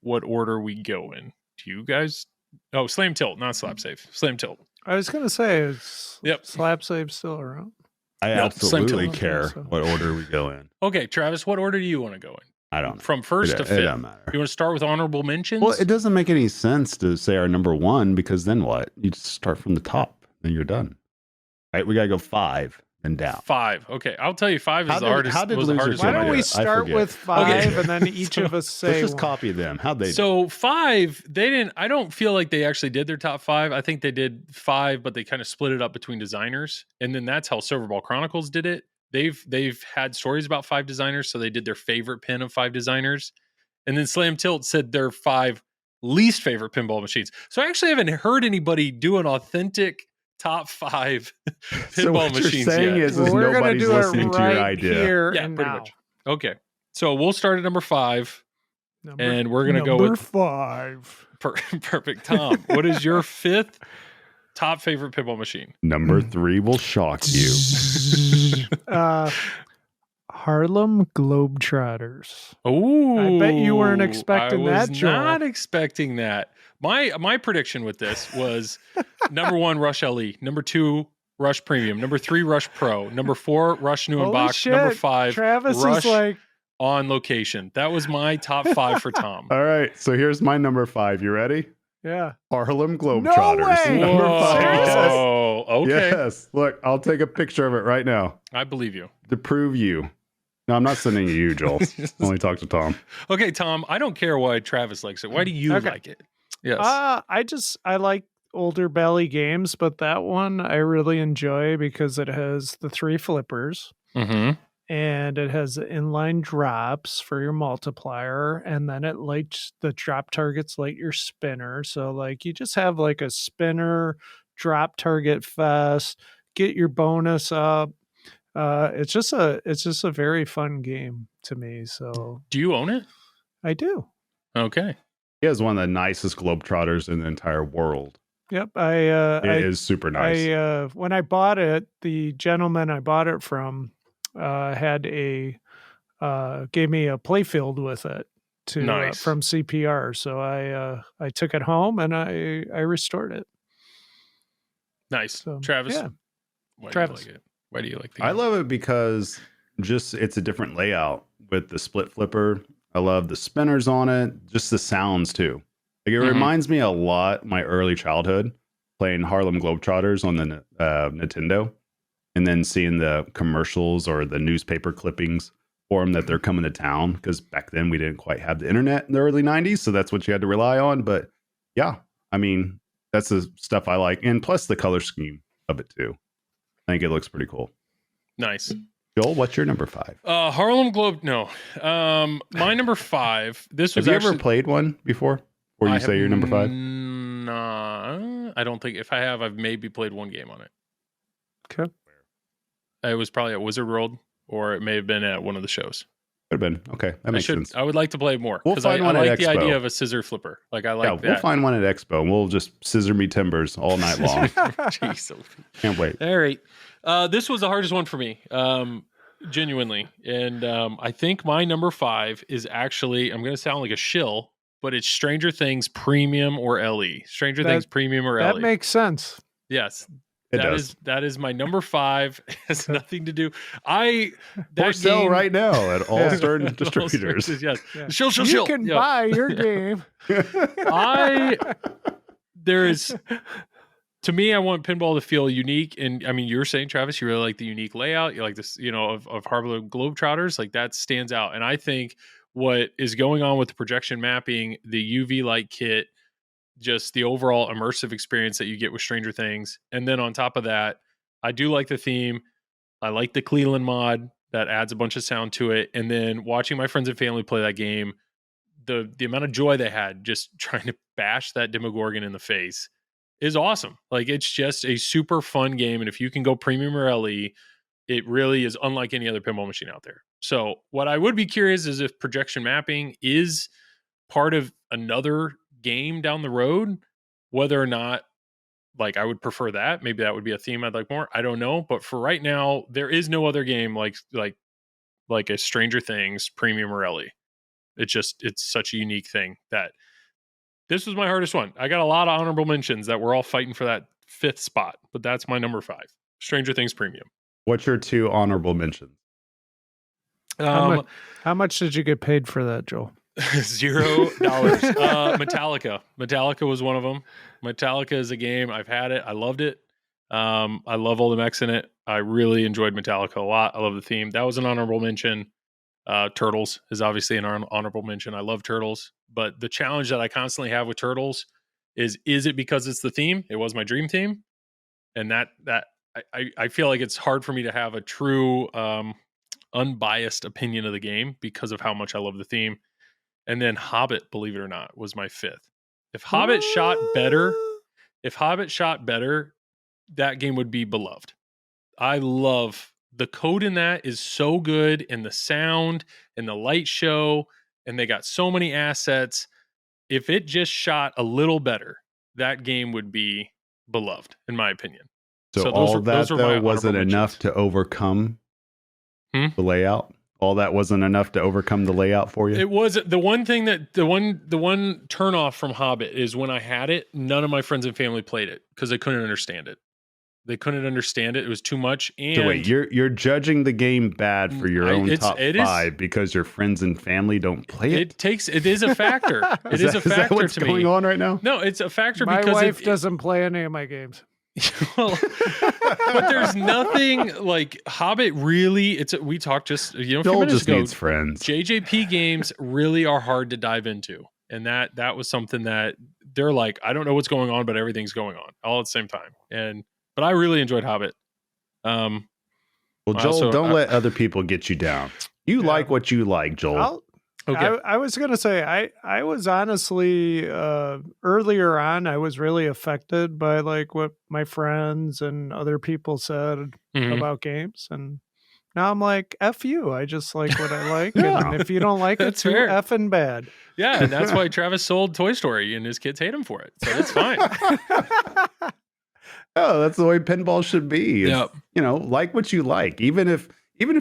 what order we go in. Do you guys? Oh, Slam Tilt, not Slap Save. Slam Tilt. I was gonna say, is Yep. Slap Save still around? I No, absolutely Slim care Tim. what order we go in. Okay, Travis, what order do you want to go in? I don't know. From first to It fifth. doesn't matter. You want to start with honorable mentions? Well, it doesn't make any sense to say our number 1 because then what? You just start from the top, then you're done. Right? We got to go 5 and down. 5. Okay, I'll tell you 5 is How the did- hardest. how did was the Loser hardest Kid Why one I don't do we did. it? I start forget. with 5 Okay. and then each of us say Let's just one? copy them. How'd they do? So 5, they didn't. I don't feel like they actually did their top 5. I think they did 5, but they kind of split it up between designers, and then that's how Silver Ball Chronicles did it. They've had stories about 5 designers, so they did their favorite pin of 5 designers, and then Slam Tilt said their 5 least favorite pinball machines. So I actually haven't heard anybody do an authentic top 5 pinball So what you're machines saying yet. is Well, we're gonna nobody's do it listening to your right idea. here Yeah, and pretty now. much. Okay, so we'll start at number 5, Number- and we're gonna go number with 5. perfect. Tom, what is your 5th top favorite pinball machine? Number 3 will shock you. Harlem Globetrotters. Oh, I bet you weren't expecting I was that, Joel. not expecting that. My prediction with this was number 1 Rush LE, number 2 Rush Premium, number 3 Rush Pro, number 4 Rush New in Holy Box, shit. number 5 Travis Rush is like, on Location. That was my top 5 for Tom. All right, so here's my number 5. You ready? yeah. Harlem Globetrotters. way! Number 5. Whoa, okay. Yes. Look, I'll take a picture of it right now I believe you. to prove you. No, I'm not sending it to you, Joel. Only talk to Tom. Okay, Tom, I don't care why Travis likes it. Why do you Okay. like it? Yes. I like older belly games, but that one I really enjoy because it has the 3 flippers Mm-hmm. and it has inline drops for your multiplier, and then it lights the drop targets light your spinner. So like you just have like a spinner drop target fest, get your bonus up. It's just a very fun game to me. So Do you own it? I do. Okay. He has one of the nicest Globetrotters in the entire world. Yep. It is super nice. When I bought it, the gentleman I bought it from had gave me a playfield with it to Nice. from CPR. So I took it home and I restored it. Nice. So, Travis. yeah. Why Travis. do you like it? Why do you like the I game? love it because just it's a different layout with the split flipper. I love the spinners on it, just the sounds too. Like it Mhm. reminds me a lot my early childhood playing Harlem Globetrotters on the Nintendo, and then seeing the commercials or the newspaper clippings for them that they're coming to town. Because back then we didn't quite have the internet in the early '90s, so that's what you had to rely on. But yeah, I mean that's the stuff I like, and plus the color scheme of it too. I think it looks pretty cool. Nice. Joel, what's your number 5? Harlem Globe. No. My number 5. This was Have you actually. ever played one before? Or you I say have you're number 5? Nah, I don't think. If I have, I've maybe played one game on it. Okay. It was probably at Wizard World, or it may have been at one of the shows. Could have been. Okay, that makes sense. I would like to play more We'll because I find one at like the Expo. idea of a scissor flipper. Like I like Yeah, that. we'll find one at Expo and we'll just scissor me timbers all night long. Jeez. Can't wait. All right. This was the hardest one for me, genuinely. And I think my number 5 is actually, I'm going to sound like a shill, but it's Stranger Things Premium or LE. Stranger Things Premium or LE. That makes sense. Yes. It does. That is my number 5. It has nothing to do. For sale right now at all Stern distributors. Yes. Yeah. Shill. You can buy your game. To me, I want pinball to feel unique. And I mean, you're saying, Travis, you really like the unique layout. You like this, of Harlem Globetrotters. Like that stands out. And I think what is going on with the projection mapping, the UV light kit, just the overall immersive experience that you get with Stranger Things. And then on top of that, I do like the theme. I like the Cleveland mod that adds a bunch of sound to it. And then watching my friends and family play that game, the amount of joy they had just trying to bash that Demogorgon in the face is awesome. Like it's just a super fun game. And if you can go premium or LE, it really is unlike any other pinball machine out there. So what I would be curious is if projection mapping is part of another game down the road, whether or not like I would prefer that. Maybe that would be a theme I'd like more. I don't know. But for right now, there is no other game like a Stranger Things Premium or LE. It's such a unique thing that this was my hardest one. I got a lot of honorable mentions that we're all fighting for that 5th spot, but that's my number 5. Stranger Things Premium. What's your 2 honorable mentions? How much did you get paid for that, Joel? $0. Metallica was one of them. Metallica is a game. I've had it. I loved it. I love all the mechs in it. I really enjoyed Metallica a lot. I love the theme. That was an honorable mention. Turtles is obviously an honorable mention. I love Turtles, but the challenge that I constantly have with Turtles is it because it's the theme? It was my dream theme. And that I feel like it's hard for me to have a true, unbiased opinion of the game because of how much I love the theme. And then Hobbit, believe it or not, was my 5th. If Hobbit shot better, that game would be beloved. I love the code in that is so good, and the sound and the light show, and they got so many assets. If it just shot a little better, that game would be beloved, in my opinion. So all that though wasn't enough to overcome the layout. All that wasn't enough to overcome the layout for you. It was the one thing that the one turnoff from Hobbit is when I had it, none of my friends and family played it because they couldn't understand it. They couldn't understand it. It was too much. And so wait, you're judging the game bad for your own top 5 because your friends and family don't play it? It is a factor. It is a factor. Is that what's going on right now? No, it's a factor my because my wife doesn't play any of my games. Well, but there's nothing like Hobbit really. We talked just a few minutes just ago. Needs friends. JJP games really are hard to dive into, and that was something that they're like, I don't know what's going on, but everything's going on all at the same time. But I really enjoyed Hobbit. Well, Joel, don't let other people get you down. You like what you like, Joel. Okay. I was going to say, I was honestly, earlier on, I was really affected by like what my friends and other people said about games. And now I'm like, F you. I just like what I like. And if you don't like it, it's fair. Effing bad. Yeah. And that's why Travis sold Toy Story and his kids hate him for it. So it's fine. Oh, that's the way pinball should be. Yep. Like what you like. Even if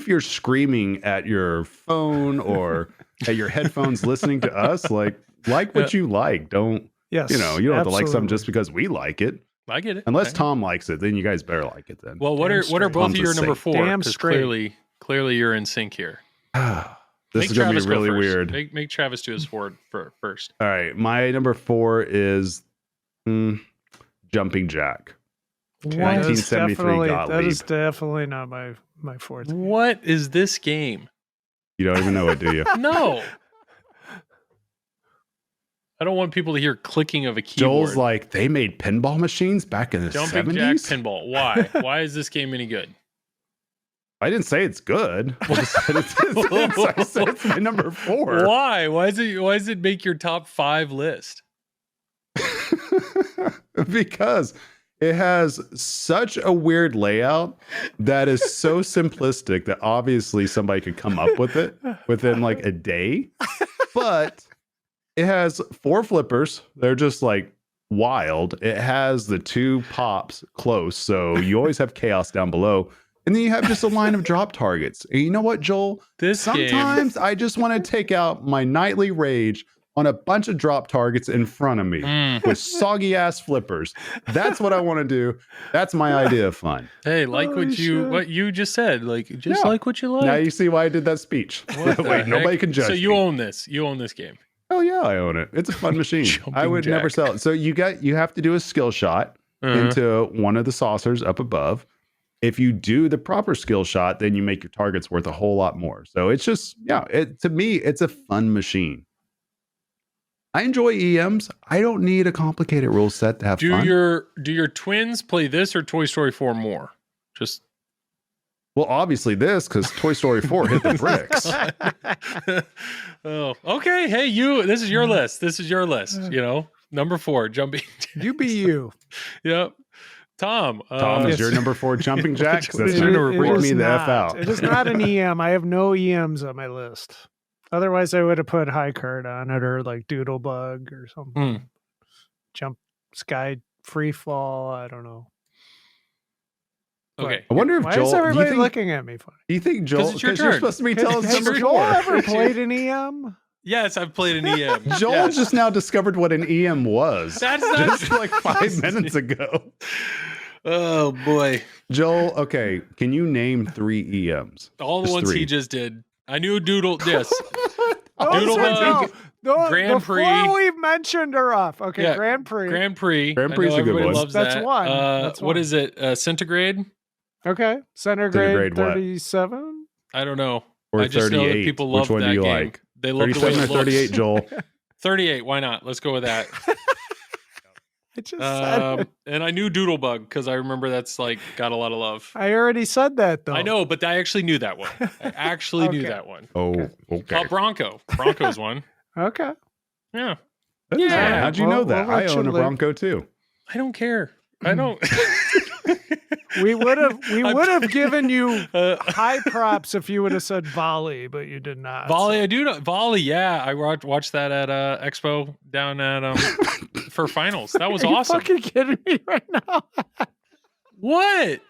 you're screaming at your phone or at your headphones listening to us, like what you like. Don't you don't have to like something just because we like it. I get it. Unless Tom likes it, then you guys better like it then. Well, what are both of your number 4? Damn straight. Clearly you're in sync here. This is going to be really weird. Make Travis do his forward first. All right. My number 4 is Jumping Jack. 1973 Gottlieb. That is definitely not my 4th. What is this game? You don't even know it, do you? No. I don't want people to hear clicking of a keyboard. Joel's like, they made pinball machines back in the 70s? Jumping Jack Pinball. Why? Why is this game any good? I didn't say it's good. I said it's my number 4. Why? Why does it make your top 5 list? Because it has such a weird layout that is so simplistic that obviously somebody could come up with it within like a day. But it has 4 flippers. They're just like wild. It has the 2 pops close. So you always have chaos down below. And then you have just a line of drop targets. And you know what, Joel? Sometimes I just want to take out my nightly rage on a bunch of drop targets in front of me with soggy ass flippers. That's what I want to do. That's my idea of fun. Hey, like Holy what you just said. Like, just Yeah. like what you like. Now you see why I did that speech. What the Wait, nobody heck? can judge So you me. own this. You own this game. Oh yeah, I own it. It's a fun machine. I would Jumping never jack. sell it. So you have to do a skill shot into one of the saucers up above. If you do the proper skill shot, then you make your targets worth a whole lot more. So it's just, to me, it's a fun machine. I enjoy EMs. I don't need a complicated rule set to have fun. Do your twins play this or Toy Story 4 more? Just Well, obviously this, because Toy Story 4 hit the bricks. oh, okay. Hey, this is your list. This is your list. You know, number 4, jumping. You be you. Yep. Tom. Tom, is yes. your number 4 jumping jack? 'Cause that's It going to is freak me the not. F out. It is not an EM. I have no EMs on my list. Otherwise, I would have put High Card on it or like Doodlebug or something. Jump Sky Free Fall. I don't know. Okay. I wonder if Why Joel. is everybody looking at me funny? Do you think Joel? 'Cause it's your Because you're turn. supposed to be telling us Has number Joel 4. ever played an EM? Yes, I've played an EM. Joel Yes. just now discovered what an EM was. That's not just like 5 minutes ago. Oh boy. Joel, okay, can you name 3 EMs? All the Just ones 3. he just did. I knew Doodle. Yes. Those Doodlebug, are- no, Grand the Prix. 4 we've mentioned are off. Okay, Yeah, Grand Prix. Grand Prix. Grand I Prix is know a good everybody one. Loves That's that. one. That's What one. is it? Centigrade? Okay, Center Centigrade Grade what? 37. I don't know. Or I just know that 38? people Which love one that do you game. like? They love the way 37 it or 38, looks. Joel? 38. Why not? Let's go with that. I just said it. And I knew Doodlebug because I remember that's like got a lot of love. I already said that though. I know, but I actually knew that one. I actually knew Okay. that one. Oh, okay. Bronco. Bronco's one. Okay. Yeah. That is Yeah. fun. How'd you know We'll that? I let own you a live. Bronco too. I don't care. I don't. We would have given you Uh, high props if you would have said volley, but you did not. Volley, I do know. Volley, yeah. I watched that at Expo down at for finals. That was Are you awesome. fucking kidding me right now? What?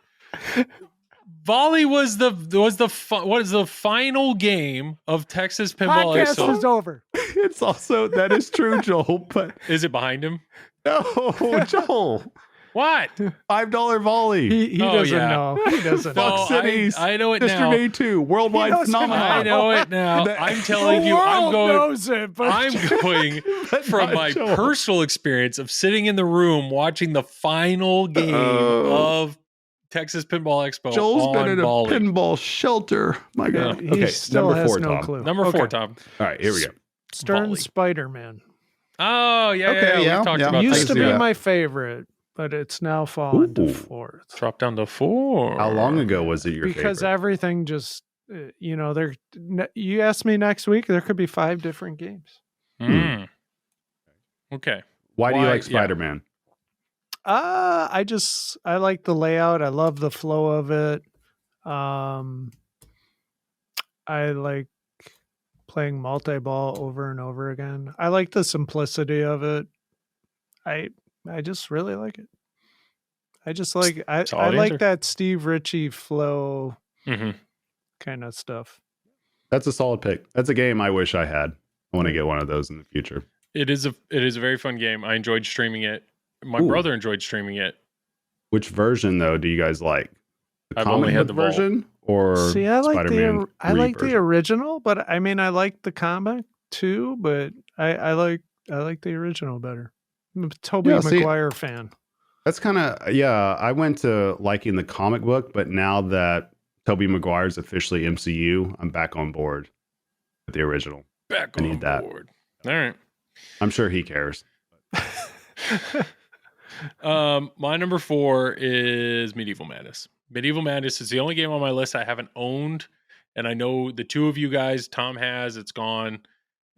Volley was the final game of Texas Pinball Podcast Expo. is over. It's also, that is true, Joel, but Is it behind him? no, Joel. What? $5 volley. He Oh, doesn't yeah. know. He doesn't No, know. Fox Cities. I know it District now. A2, worldwide He knows it phenomenon. I know it now. The- I'm The telling you, I'm world going. knows it, but I'm going But from not my Joel. personal experience of sitting in the room watching the final game Oh. of Texas Pinball Expo. Joel's on been in a Volley. pinball shelter. My God. he Okay, still number has 4, no Tom. clue. Number Okay. 4, Tom. All right, here we go. Stern Volley. Spider-Man. Oh yeah, Okay, yeah, We've talked yeah. about I Used can to see be that. my favorite, but it's now fallen to Ooh. 4th. Drop down to 4. How long ago was it your Because favorite? everything just, you ask me next week, there could be 5 different games. Okay. Why do you why- like yeah. Spider-Man? I like the layout. I love the flow of it. I like playing multi-ball over and over again. I like the simplicity of it. I just really like it. I just like I Solid like answer. that Steve Ritchie flow Mm-hmm. kind of stuff. That's a solid pick. That's a game I wish I had. I want to get one of those in the future. It is a very fun game. I enjoyed streaming it. My Ooh. brother enjoyed streaming it. Which version though do you guys like? The I've only comic had book the Vault. version or See, I like Spider-Man? the original, but I mean I like the comic too, but I like the original better. I'm a Tobey Yeah, see- Maguire fan. That's kind of I went to liking the comic book, but now that Tobey Maguire's officially MCU, I'm back on board with the original. Back I need on that. board. All right. I'm sure he cares. My number 4 is Medieval Madness. Medieval Madness is the only game on my list I haven't owned, and I know the 2 of you guys, Tom has, it's gone,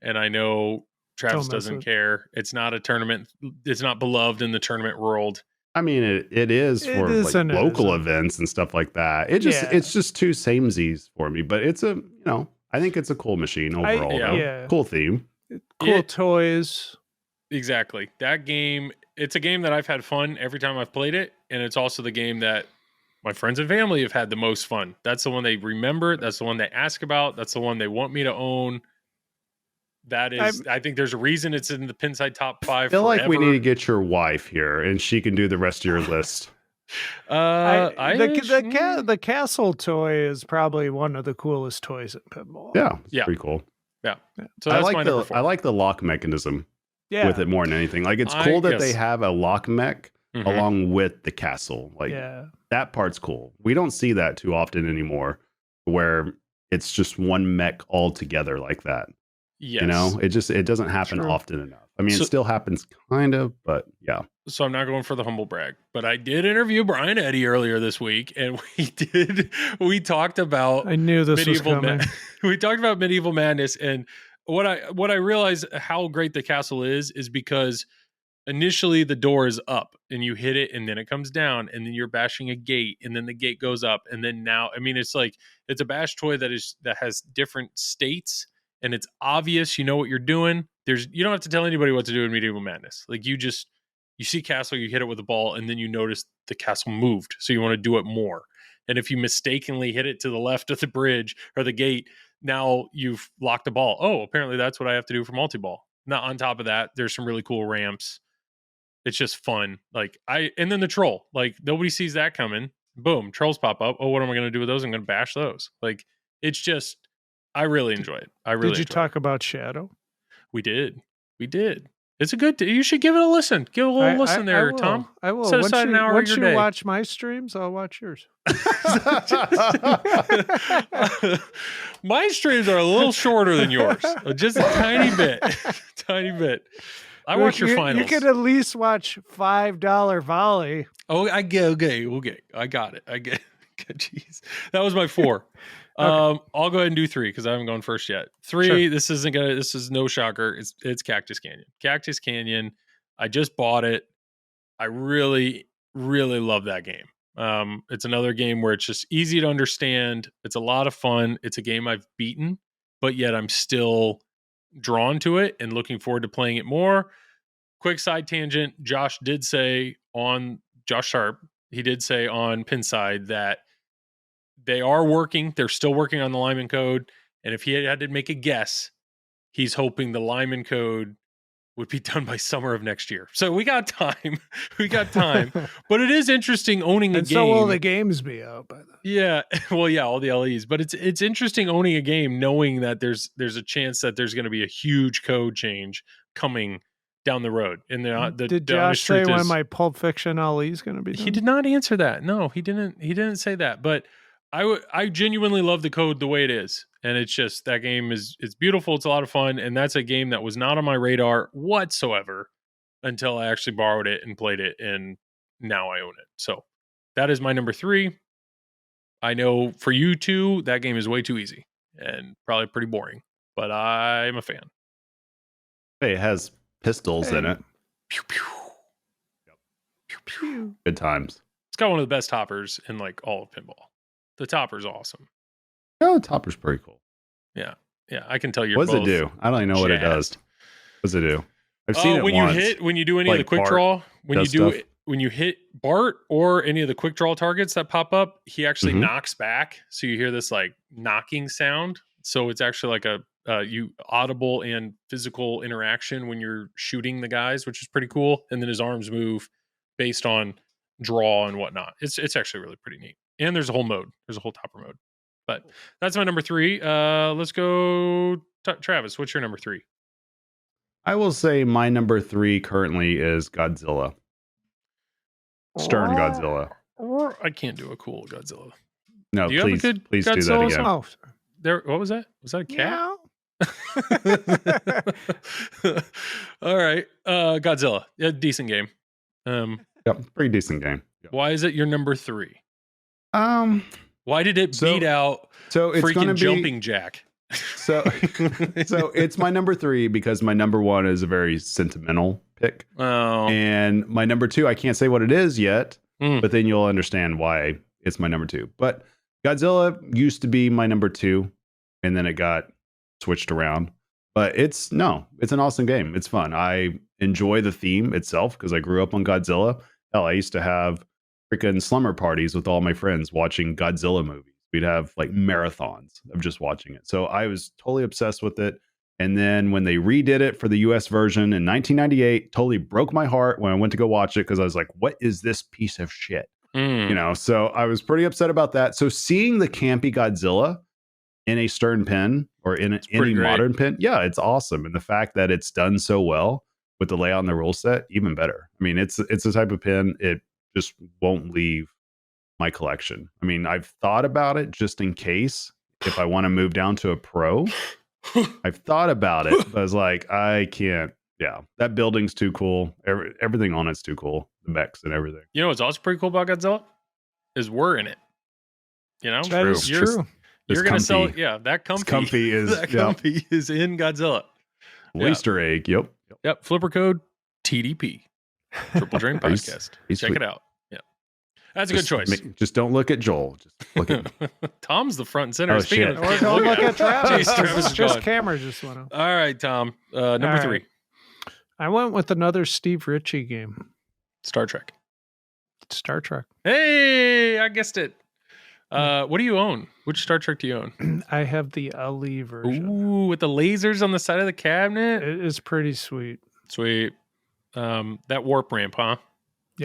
and I know Travis Don't mess doesn't with- care. It's not a tournament. It's not beloved in the tournament world. I mean, it is It for is like and it local isn't. events and stuff like that. Yeah. It's just too samesies for me, but it's I think it's a cool machine overall. yeah. though. Yeah. Cool theme. Cool It- toys. Exactly. That game, it's a game that I've had fun every time I've played it, and it's also the game that my friends and family have had the most fun. That's the one they remember. That's the one they ask about. That's the one they want me to own. that is, I think there's a reason it's in the Pinside top 5. I feel like we forever. need to get your wife here, and she can do the rest of your list. The castle toy is probably one of the coolest toys in pinball. Yeah, it's pretty cool. Yeah. So that's my number 4. I like the lock mechanism with it more than anything. Like, it's cool that they have a lock mech along with the castle. Like, that part's cool. We don't see that too often anymore, where it's just one mech all together like that. Yes. You know, it doesn't happen often enough. I mean, it still happens kind of, but yeah. So I'm not going for the humble brag, but I did interview Brian Eddy earlier this week, and we talked about I knew this was coming. We talked about Medieval Madness, and what I realized how great the castle is because initially the door is up and you hit it and then it comes down and then you're bashing a gate and then the gate goes up and then now, I mean, it's like, it's a bash toy that has different states and it's obvious, you know what you're doing. You don't have to tell anybody what to do in Medieval Madness. Like, you see castle, you hit it with a ball and then you notice the castle moved. So you want to do it more. And if you mistakenly hit it to the left of the bridge or the gate, now you've locked the ball. Oh, apparently that's what I have to do for multi-ball. Now, on top of that, there's some really cool ramps. It's just fun. And then the troll, like, nobody sees that coming. Boom, trolls pop up. Oh, what am I going to do with those? I'm going to bash those. Like, it's just, I really enjoy it. Did you talk about Shadow? We did. It's a good, you should give it a listen. Give it a little listen there, Tom. I will. Set aside an hour of your day. Once you watch my streams, I'll watch yours. My streams are a little shorter than yours. Just a tiny bit. Tiny bit. I watch your finals. You can at least watch $5 volley. Oh, okay. I got it. Jeez. That was my 4. Okay. I'll go ahead and do 3 because I haven't gone first yet. 3, sure. This is no shocker. It's Cactus Canyon. Cactus Canyon. I just bought it. I really, really love that game. It's another game where it's just easy to understand. It's a lot of fun. It's a game I've beaten, but yet I'm still drawn to it and looking forward to playing it more. Quick side tangent. Josh Sharp, he did say on Pinside that they're still working on the Lyman code. And if he had to make a guess, he's hoping the Lyman code would be done by summer of next year. So we got time. But it is interesting owning a game. So will the games be out by then? Yeah. Well, yeah, all the LEs. But it's interesting owning a game knowing that there's a chance that there's going to be a huge code change coming down the road. And did Josh say when my Pulp Fiction LE is going to be done? He did not answer that. No, he didn't say that. But I genuinely love the code the way it is. And it's just, that game it's beautiful. It's a lot of fun. And that's a game that was not on my radar whatsoever until I actually borrowed it and played it. And now I own it. So that is my number 3. I know for you two, that game is way too easy and probably pretty boring, but I'm a fan. Hey, it has pistols in it. Pew, pew. Yep. Pew, pew. Good times. It's got one of the best toppers in like all of pinball. The topper's awesome. Oh, the topper's pretty cool. Yeah. I can tell you're What does both it do? I don't even know what it does. What does it do? I've seen it when once. when you do any of the quick draw, when you hit Bart or any of the quick draw targets that pop up, he actually knocks back. So you hear this like knocking sound. So it's actually like a audible and physical interaction when you're shooting the guys, which is pretty cool. And then his arms move based on draw and whatnot. It's actually really pretty neat. And there's a whole mode. There's a whole topper mode. But that's my number 3. Let's go, Travis. What's your number 3? I will say my number 3 currently is Godzilla. Stern Godzilla. I can't do a cool Godzilla. No, do please do that again. Oh, there. What was that? Was that a cat? All right, Godzilla. Yeah, decent game. Yep, pretty decent game. Yep. Why is it your number 3? Why did it beat out it's freaking Jumping Jack? So it's my number 3 because my number 1 is a very sentimental pick. Oh. And my number 2, I can't say what it is yet, but then you'll understand why it's my number 2. But Godzilla used to be my number 2, and then it got switched around. But it's an awesome game. It's fun. I enjoy the theme itself because I grew up on Godzilla. Hell, I used to have freaking slumber parties with all my friends watching Godzilla movies. We'd have like marathons of just watching it. So I was totally obsessed with it. And then when they redid it for the US version in 1998, totally broke my heart when I went to go watch it because I was like, what is this piece of shit? You know, so I was pretty upset about that. So seeing the campy Godzilla in a Stern pin or in any modern pin, yeah, it's awesome. And the fact that it's done so well with the layout and the rule set, even better. I mean, it's a type of pin, it just won't leave my collection. I mean, I've thought about it just in case if I want to move down to a pro. I've thought about it, but I was like, I can't. Yeah, that building's too cool. Everything on it's too cool. The mechs and everything. You know what's also pretty cool about Godzilla is we're in it. You know, That is true. You're going to sell it. Yeah, that comfy is in Godzilla. Easter egg. Yep. Flipper code TDP. Triple Drain Podcast. Check it out. Yeah, that's a good choice. Just don't look at Joel. Just look at me. Tom's the front and center. Oh, Speaking shit. of, Or don't look at Travis. Jeez, Travis It's is just gone. camera just went up. All right, Tom. Number All 3, right. I went with another Steve Ritchie game. Star Trek. Star Trek. Hey, I guessed it. What do you own? Which Star Trek do you own? I have the LE version. Ooh, with the lasers on the side of the cabinet. It is pretty sweet. Sweet. That warp ramp, huh?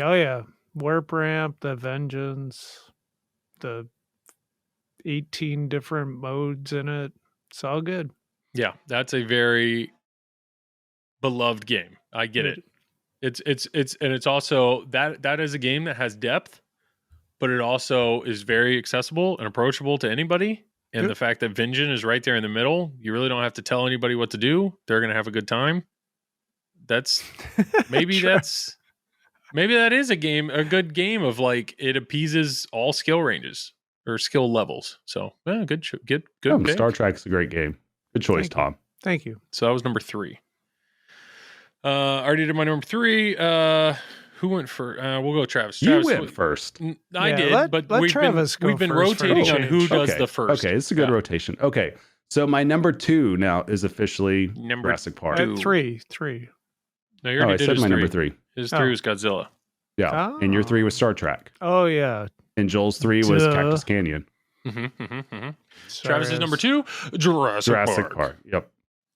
Oh yeah. Warp ramp, the Vengeance, the 18 different modes in it. It's all good. Yeah, that's a very beloved game. I get it. It's also that is a game that has depth, but it also is very accessible and approachable to anybody. And Yep. the fact that Vengeance is right there in the middle, you really don't have to tell anybody what to do. They're going to have a good time. That's maybe Sure. maybe that is a good game of like it appeases all skill ranges or skill levels. So good pick. Star Trek's a great game. Good choice, Thank you. Tom. Thank you. So that was number 3. I already did my number 3. Who went first? We'll go Travis. You Travis went first. I Yeah, did, but let we've Travis go been first for a rotating on who change. does Okay. the first. Okay, it's a good rotation. Okay, so my number 2 now is officially Number Jurassic Park. Three. No, you Oh, already I did said his my 3. number 3. His Oh. 3 was Godzilla. Yeah, and your 3 was Star Trek, Oh yeah. and Joel's 3 was Duh. Cactus Canyon. Travis is number 2. Jurassic Park. Yep.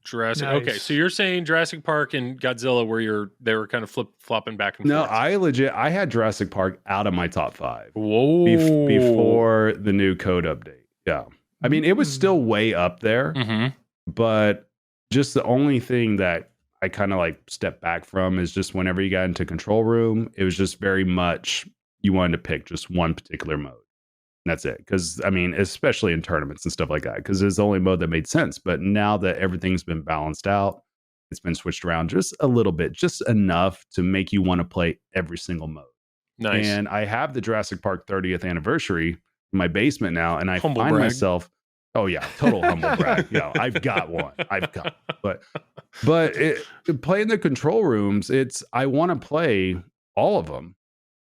Jurassic. Nice. Okay, so you're saying Jurassic Park and Godzilla, where they were kind of flip-flopping back and No, forth. I had Jurassic Park out of my top 5 Whoa. before the new code update. Yeah, I mean it was still way up there, Mhm. but just the only thing that I kind of like stepped back from is just whenever you got into control room, it was just very much you wanted to pick just one particular mode. And that's it. Because I mean, especially in tournaments and stuff like that, because it's the only mode that made sense. But now that everything's been balanced out, it's been switched around just a little bit, just enough to make you want to play every single mode. Nice. And I have the Jurassic Park 30th anniversary in my basement now, and I Humble find brag. myself, oh yeah, total humble brag. Yeah, I've got one. But playing the control rooms, I want to play all of them.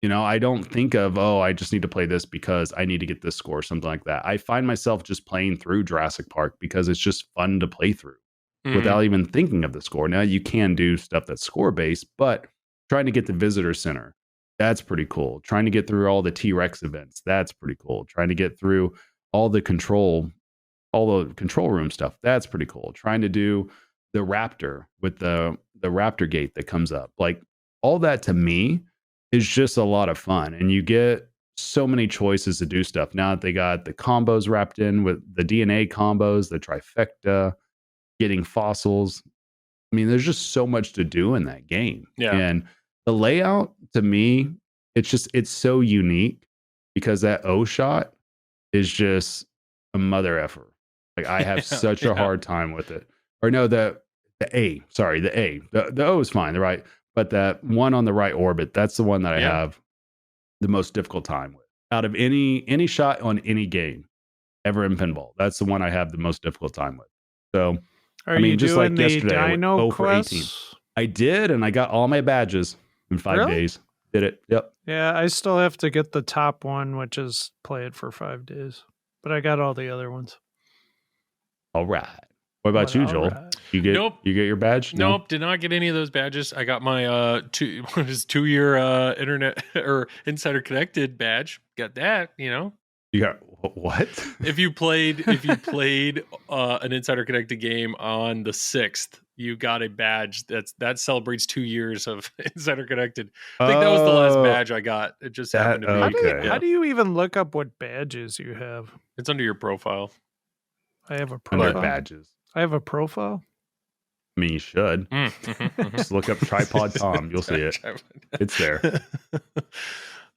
You know, I don't think of, I just need to play this because I need to get this score or something like that. I find myself just playing through Jurassic Park because it's just fun to play through without even thinking of the score. Now, you can do stuff that's score based, but trying to get the visitor center, that's pretty cool. Trying to get through all the T-Rex events, that's pretty cool. Trying to get through all the control room stuff, that's pretty cool. Trying to do the Raptor with the Raptor gate that comes up, like all that to me is just a lot of fun, and you get so many choices to do stuff. Now that they got the combos wrapped in with the DNA combos, the trifecta, getting fossils. I mean, there's just so much to do in that game. Yeah. And the layout to me, it's so unique because that O shot is just a mother effer. Like I have such a hard time with it. Or no, the A. Sorry, the A. The O is fine, right? But that one on the right orbit, that's the one that I have the most difficult time with. Out of any shot on any game ever in pinball, that's the one I have the most difficult time with. So, Are you just doing like the yesterday, I went Dino 0 for 18. quests? I did, and I got all my badges in 5 Really? days. Did it. Yep. Yeah, I still have to get the top one, which is play it for 5 days. But I got all the other ones. All right. What about you, Joel? Right. You get Nope. you get your badge? No? Nope, did not get any of those badges. I got my 2-year internet or Insider Connected badge. Got that, You got what? If you played an Insider Connected game on the 6th, you got a badge that celebrates 2 years of Insider Connected. I think that was the last badge I got. It just happened to be. Okay. How do you even look up what badges you have? It's under your profile. I have a Under profile. badges. I have a profile. I mean, you should. Just look up Tripod Tom. You'll see it. It's there.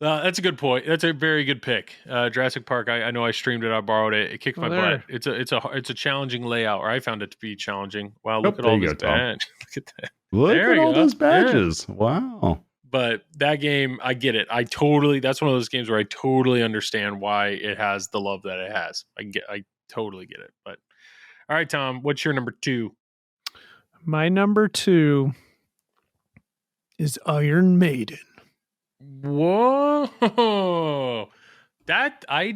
That's a good point. That's a very good pick. Jurassic Park. I know I streamed it. I borrowed it. It kicked my butt. It's a challenging layout, or I found it to be challenging. Wow, look at all this badge. Look at that. Look at all those badges. Yeah. Wow. But that game, I get it. That's one of those games where I totally understand why it has the love that it has. I totally get it. But all right, Tom, what's your number 2? My number 2 is Iron Maiden. Whoa. That I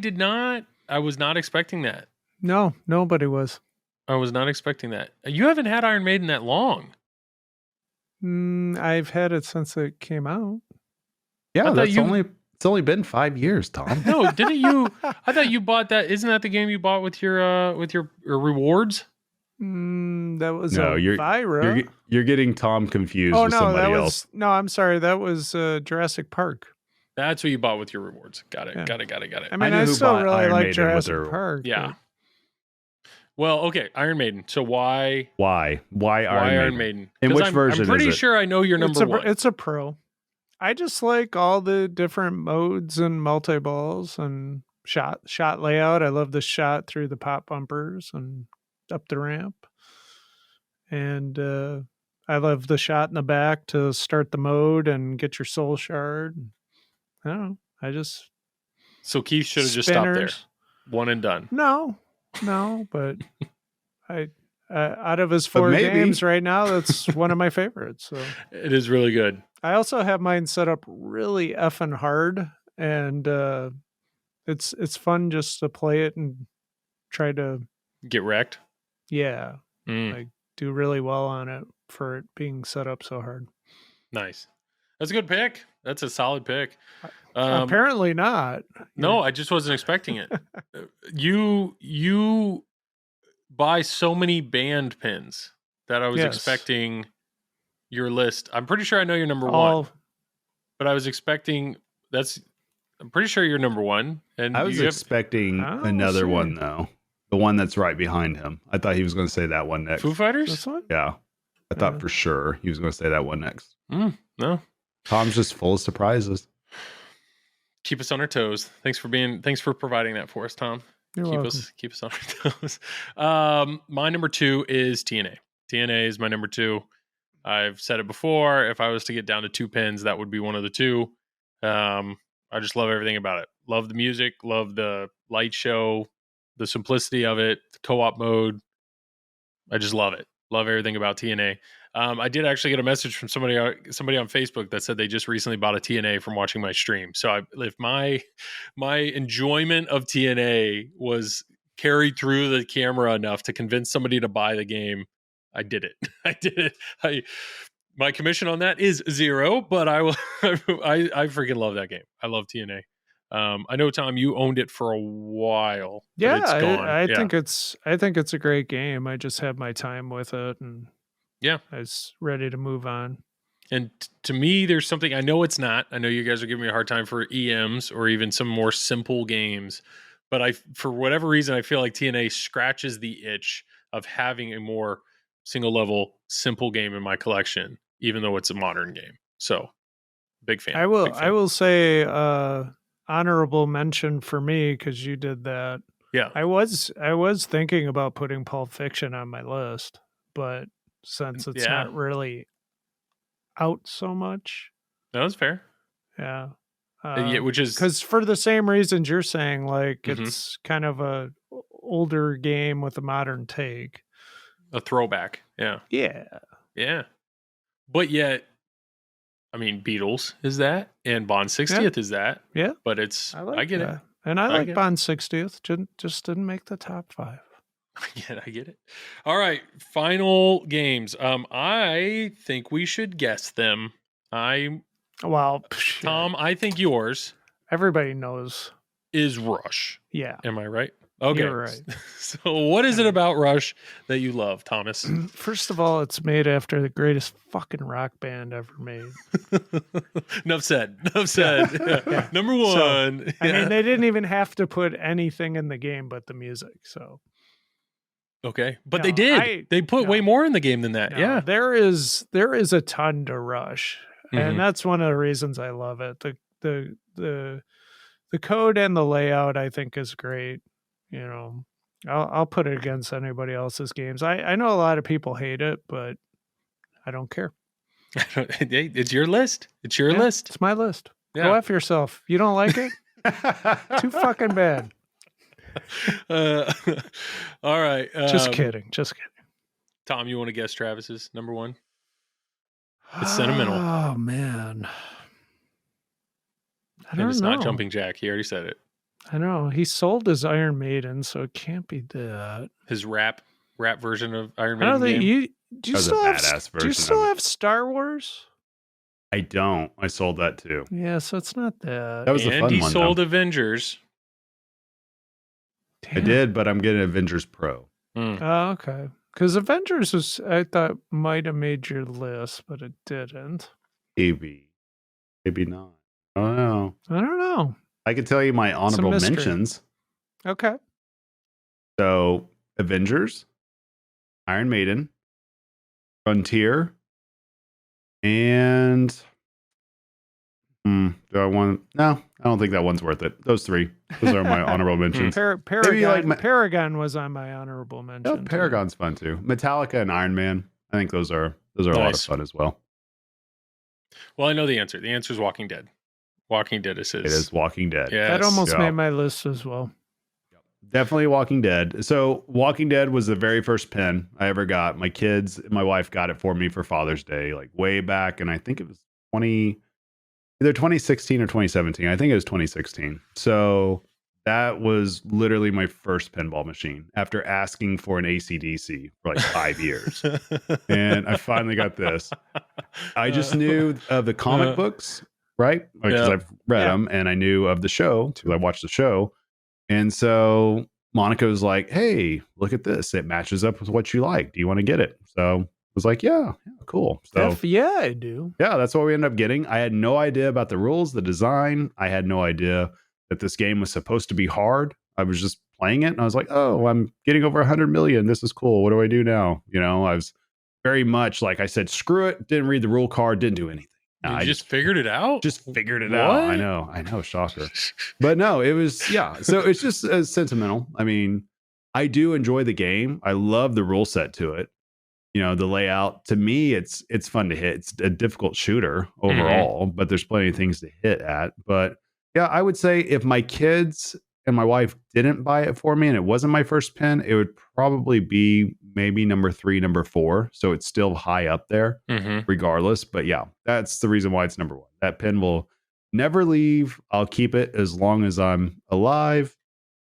was not expecting that. No, nobody was. I was not expecting that. You haven't had Iron Maiden that long. I've had it since it came out. Yeah, it's only been 5 years, Tom. No, didn't you? I thought you bought that. Isn't that the game you bought with your rewards? That was Elvira. You're getting Tom confused with somebody else. No, I'm sorry. That was Jurassic Park. That's what you bought with your rewards. Got it. Yeah. Got it. I mean, I still really like Jurassic Park. Yeah. But... Well, okay, Iron Maiden. So why Iron Maiden? In which version? I'm pretty is it? sure I know your number 1. It's a pro. I just like all the different modes and multi-balls and shot layout. I love the shot through the pop bumpers and up the ramp. And I love the shot in the back to start the mode and get your soul shard. I don't know. So Keith should have just stopped there. One and done. No, but I out of his 4 games right now, that's one of my favorites. So it is really good. I also have mine set up really effing hard, and it's fun just to play it and try to get wrecked. Yeah, I do really well on it for it being set up so hard. Nice. That's a good pick. That's a solid pick. Apparently not. No, I just wasn't expecting it. You buy so many band pins that I was expecting your list. I'm pretty sure I know your number 1, but I was expecting I'm pretty sure you're number 1. And I was expecting another one though. The one that's right behind him. I thought he was going to say that one next. Foo Fighters? This one? Yeah. I thought for sure he was going to say that one next. No. Tom's just full of surprises. Keep us on our toes. Thanks for providing that for us, Tom. You're welcome. Keep us on our toes. My number 2 is TNA. TNA is my number 2. I've said it before. If I was to get down to 2 pins, that would be one of the 2. I just love everything about it. Love the music. Love the light show. The simplicity of it. The co-op mode. I just love it. Love everything about TNA. I did actually get a message from somebody on Facebook that said they just recently bought a TNA from watching my stream. So if my enjoyment of TNA was carried through the camera enough to convince somebody to buy the game, I did it. I did it. My commission on that is 0, but I freaking love that game. I love TNA. I know, Tom, you owned it for a while. Yeah, it's gone. I think it's a great game. I just had my time with it, and I was ready to move on. And to me, there's something, I know it's not. I know you guys are giving me a hard time for EMs or even some more simple games, but for whatever reason, I feel like TNA scratches the itch of having a more single level, simple game in my collection, even though it's a modern game. So, big fan. I will say, honorable mention for me because you did that. Yeah, I was thinking about putting Pulp Fiction on my list, but since it's not really out so much, that was fair. Yeah, which is because for the same reasons you're saying, like it's kind of a older game with a modern take, a throwback. Yeah. But yet, I mean, Beatles is that, and Bond 60th is that. Yeah. But I get it. And I like Bond 60th. Just didn't make the top 5. Yeah, I get it. All right. Final games. I think we should guess them. Tom, I think yours. Everybody knows. is Rush. Yeah. Am I right? Okay. You're right. So what is it about Rush that you love, Thomas? First of all, it's made after the greatest fucking rock band ever made. Enough said. Yeah. Number one. So, I mean, they didn't even have to put anything in the game but the music. So Okay. But No, they did. They put way more in the game than that. no, Yeah. there is a ton to Rush, Mhm. and that's one of the reasons I love it. The code and the layout I think is great. You know, I'll put it against anybody else's games. I know a lot of people hate it, but I don't care. Hey, it's your list. It's your Yeah, list. It's my list. Yeah. Go F yourself. You don't like it? Too fucking bad. All right. Just kidding. Just kidding. Tom, you want to guess Travis's number one? It's sentimental. Oh man. I And don't it's know. not Jumping Jack. He already said it. I know. He sold his Iron Maiden, so it can't be that. His rap version of Iron I don't Maiden think game. do you That was a still have badass do you version still of it. have Star Wars? I don't. I sold that too. Yeah, so it's not that. That was a And fun he one. sold Though. Avengers. I did, but I'm getting Avengers Pro. Mm. Oh, okay. Because Avengers was I thought might have made your list, but it didn't. Maybe not. I don't know. I don't know. I could tell you my honorable mystery. mentions. Okay. So Avengers, Iron Maiden, Frontier, and do I want? No, I don't think that one's worth it. Those three. Those are my honorable mentions. Paragon, like Paragon was on my honorable mention. Oh, too. Paragon's fun too. Metallica and Iron Man. I think those are a lot of Nice. fun as well. Well, I know the answer. The answer is Walking Dead. Walking Dead is his. It is Walking Dead. Yes. That almost Yeah. made my list as well. Definitely Walking Dead. So Walking Dead was the very first pen I ever got. My kids, my wife got it for me for Father's Day, like way back, and I think it was either 2016 or 2017. I think it was 2016. So that was literally my first pinball machine after asking for an AC/DC for like 5 years. And I finally got this. I just knew of the comic books, right? Because Yeah. I've read them, and I knew of the show because I watched the show. And so Monica was like, "Hey, look at this. It matches up with what you like. Do you want to get it?" So I was like, yeah, cool. So Yeah, I do. yeah, that's what we ended up getting. I had no idea about the rules, the design. I had no idea that this game was supposed to be hard. I was just playing it, and I was like, "Oh, I'm getting over 100 million. This is cool. What do I do now?" You know, I was very much like I said, "Screw it." Didn't read the rule card. Didn't do anything. You I just figured it out? just figured it out. I know, shocker. But no, it was So it's just sentimental. I mean, I do enjoy the game. I love the rule set to it. You know, the layout. To me, it's fun to hit. It's a difficult shooter overall, but there's plenty of things to hit at. But yeah, I would say if my kids and my wife didn't buy it for me and it wasn't my first pen, it would probably be maybe number 3, number 4. So it's still high up there regardless. But yeah, that's the reason why it's number 1. That pen will never leave. I'll keep it as long as I'm alive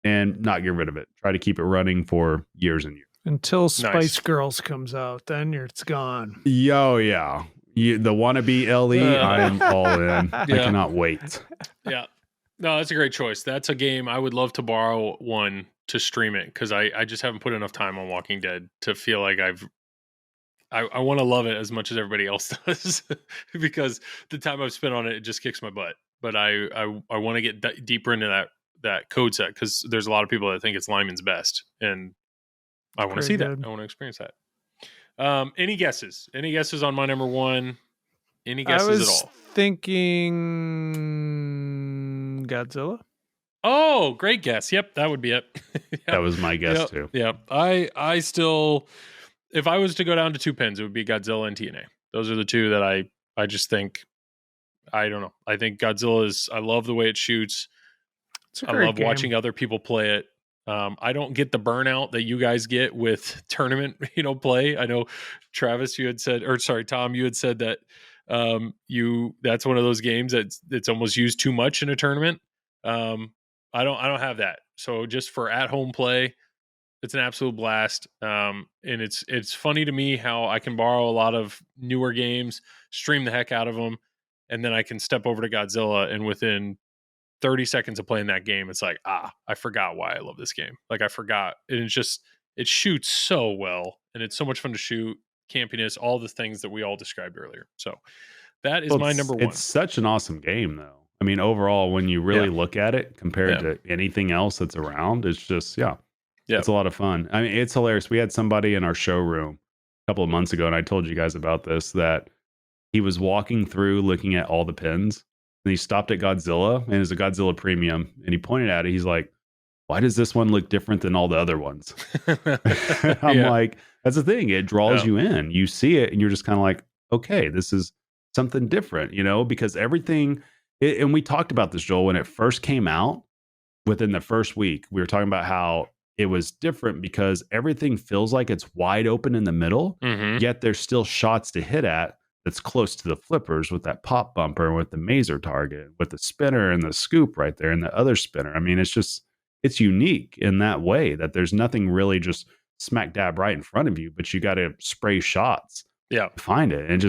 and not get rid of it. Try to keep it running for years and years. Until Spice Nice. Girls comes out, then it's gone. Yo, yeah. The wannabe LE, I'm all in. I Yeah. cannot wait. Yeah. No, that's a great choice. That's a game I would love to borrow one to stream it because I just haven't put enough time on Walking Dead to feel like I want to love it as much as everybody else does because the time I've spent on it just kicks my butt. But I want to get deeper into that code set because there's a lot of people that think it's Lyman's best, and I want to see Pretty good. that. I want to experience that. Any guesses? Any guesses on my number 1? Any I guesses was at all? thinking Godzilla. Oh, great guess. Yep, that would be it. Yep. That was my guess too. Yeah. I still, if I was to go down to 2 pens, it would be Godzilla and TNA. Those are the two that I just think, I don't know. I think Godzilla I love the way it shoots. It's a I great love game. watching other people play it. I don't get the burnout that you guys get with tournament, play. I know Travis, Tom, you had said that that's one of those games that's almost used too much in a tournament. I don't have that. So just for at home play, it's an absolute blast. And it's funny to me how I can borrow a lot of newer games, stream the heck out of them, and then I can step over to Godzilla and within 30 seconds of playing that game, it's like, I forgot why I love this game. Like I forgot. And it's just, it shoots so well and it's so much fun to shoot, campiness, all the things that we all described earlier. So that is my number one. It's such an awesome game though. I mean, overall, when you really look at it compared to anything else that's around, it's just, it's a lot of fun. I mean, it's hilarious. We had somebody in our showroom a couple of months ago, and I told you guys about this, that he was walking through looking at all the pins, and he stopped at Godzilla, and it's a Godzilla Premium, and he pointed at it. He's like, why does this one look different than all the other ones? I'm like, that's the thing. It draws you in. You see it, and you're just kind of like, okay, this is something different, because everything, and we talked about this, Joel, when it first came out, within the first week, we were talking about how it was different because everything feels like it's wide open in the middle, yet there's still shots to hit at that's close to the flippers with that pop bumper, with the mazer target, with the spinner and the scoop right there and the other spinner. I mean, it's unique in that way that there's nothing really just smack dab right in front of you, but you got to spray shots to find it. And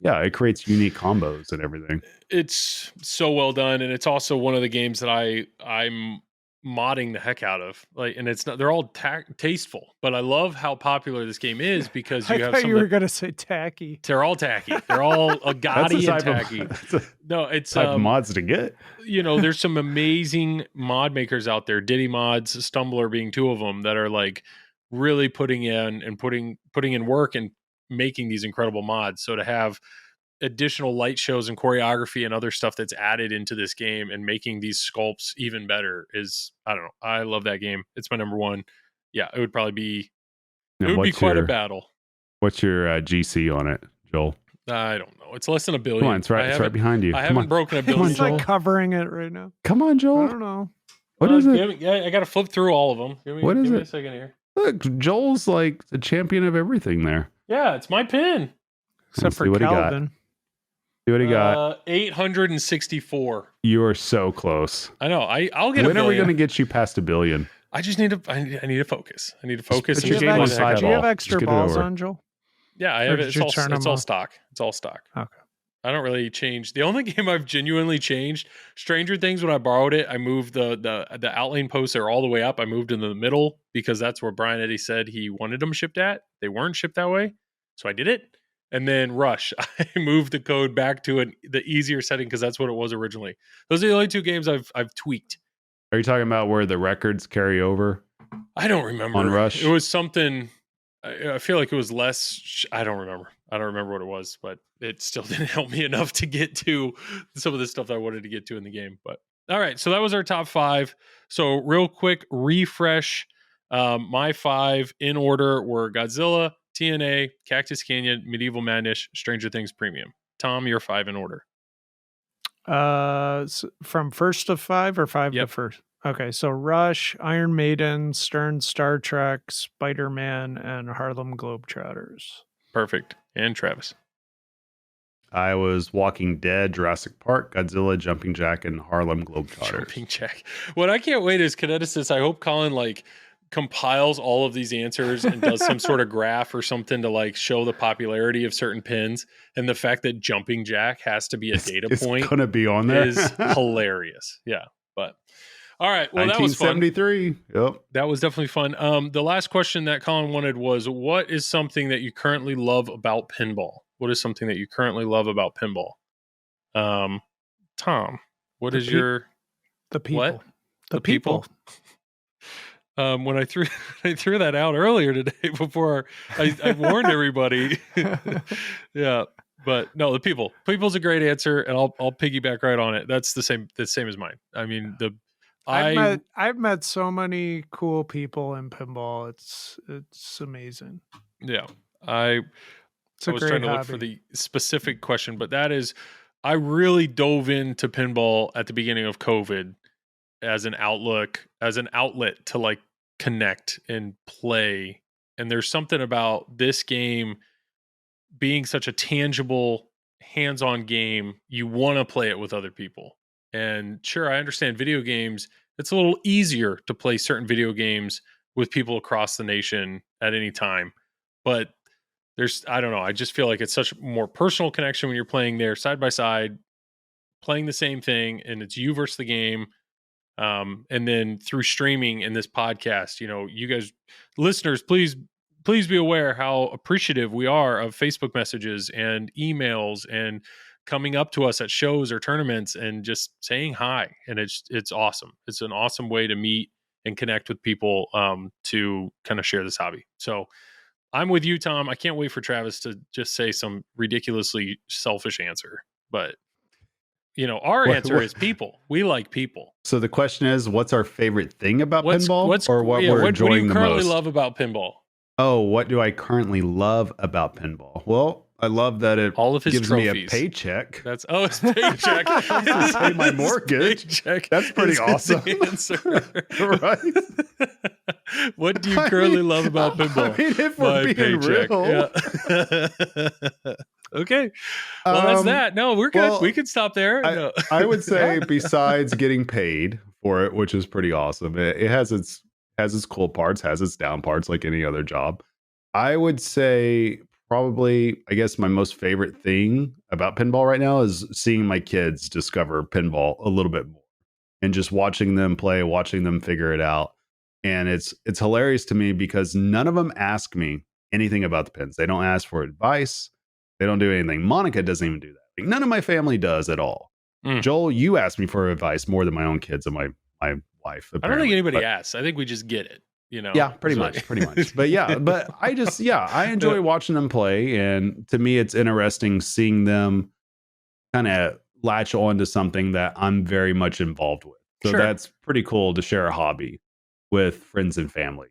it creates unique combos and everything. It's so well done. And it's also one of the games that I'm modding the heck out of, like, and it's not, they're all tasteful, but I love how popular this game is because you have you were gonna say tacky. They're all tacky. They're all gaudy and tacky. No, it's type of mods to get. There's some amazing mod makers out there, Diddy Mods, Stumbler being two of them, that are like really putting in work and making these incredible mods. So to have additional light shows and choreography and other stuff that's added into this game and making these sculpts even better is, I don't know. I love that game. It's my number one. Yeah, it would probably be, quite a battle. What's your GC on it, Joel? I don't know. It's less than $1 billion. Come on, it's right behind you. I haven't broken $1 billion. He's like covering it right now. Come on, Joel. I don't know. What is it? I got to flip through all of them. Give me a second here. Look, Joel's like the champion of everything there. Yeah, it's my pin. Except for Calvin. See what he got. 864. You are so close. I know. I'll get. When are we going to get you past $1 billion? I just need to. I need to focus. I need to focus. Do you have extra balls on, Joel? Yeah, I have it. It's all stock. It's all stock. Okay. I don't really change. The only game I've genuinely changed, Stranger Things, when I borrowed it, I moved the outlane posts are all the way up. I moved in the middle because that's where Brian Eddy said he wanted them shipped at. They weren't shipped that way, so I did it. And then Rush, I moved the code back to the easier setting because that's what it was originally. Those are the only two games I've tweaked. Are you talking about where the records carry over? I don't remember. On Rush? It was something, I feel like it was less, I don't remember. I don't remember what it was, but it still didn't help me enough to get to some of the stuff that I wanted to get to in the game. But all right, so that was our top 5. So real quick refresh. My 5 in order were Godzilla, TNA, Cactus Canyon, Medieval Madness, Stranger Things Premium. Tom, your 5 in order. From first to 5 or 5 to first? Okay, so Rush, Iron Maiden, Stern Star Trek, Spider-Man, and Harlem Globetrotters. Perfect. And Travis? I was Walking Dead, Jurassic Park, Godzilla, Jumping Jack, and Harlem Globetrotters. Jumping Jack. What I can't wait is Kineticist. I hope Colin compiles all of these answers and does some sort of graph or something to show the popularity of certain pins, and the fact that Jumping Jack has to be a data point. It's gonna be on there. Is hilarious. Yeah, but all right. Well, that was fun. 1973. Yep, that was definitely fun. The last question that Colin wanted was, what is something that you currently love about pinball? What is something that you currently love about pinball? Tom, what is your the people? What? The people. When I threw that out earlier today before I warned everybody. Yeah, but no, the people. People's a great answer, and I'll piggyback right on it. That's the same as mine. I mean, I've met so many cool people in pinball. It's amazing. Yeah, I was trying to look for the specific question, but that is, I really dove into pinball at the beginning of COVID as an outlet to connect and play. And there's something about this game being such a tangible, hands-on game. You want to play it with other people. And sure, I understand video games. It's a little easier to play certain video games with people across the nation at any time. But I don't know. I just feel like it's such a more personal connection when you're playing there side by side, playing the same thing, and it's you versus the game. And then through streaming and this podcast, you guys, listeners, please be aware how appreciative we are of Facebook messages and emails and coming up to us at shows or tournaments and just saying hi. And it's awesome. It's an awesome way to meet and connect with people, to kind of share this hobby. So I'm with you, Tom. I can't wait for Travis to just say some ridiculously selfish answer, but our answer is people. We like people. So the question is, what's our favorite thing about pinball, or what we're we're enjoying the most? What do you currently love about pinball? Oh, what do I currently love about pinball? Well, I love that it all of his gives trophies. Me a paycheck. His paycheck. To pay my mortgage. That's pretty awesome. Right? What do you currently love about pinball? I mean, if we're being real. Yeah. Okay. Well, that's that. No, we're good. Well, we could stop there. I would say besides getting paid for it, which is pretty awesome, it has its cool parts, has its down parts like any other job. I would say probably, I guess my most favorite thing about pinball right now is seeing my kids discover pinball a little bit more and just watching them play, watching them figure it out. And it's hilarious to me because none of them ask me anything about the pins. They don't ask for advice. They don't do anything. Monica doesn't even do that. Like, none of my family does at all. Joel, you asked me for advice more than my own kids and my wife. Apparently. I don't think anybody asks. I think we just get it. Yeah, pretty much. But I enjoy watching them play, and to me, it's interesting seeing them kind of latch on to something that I'm very much involved with. So that's pretty cool to share a hobby with friends and family,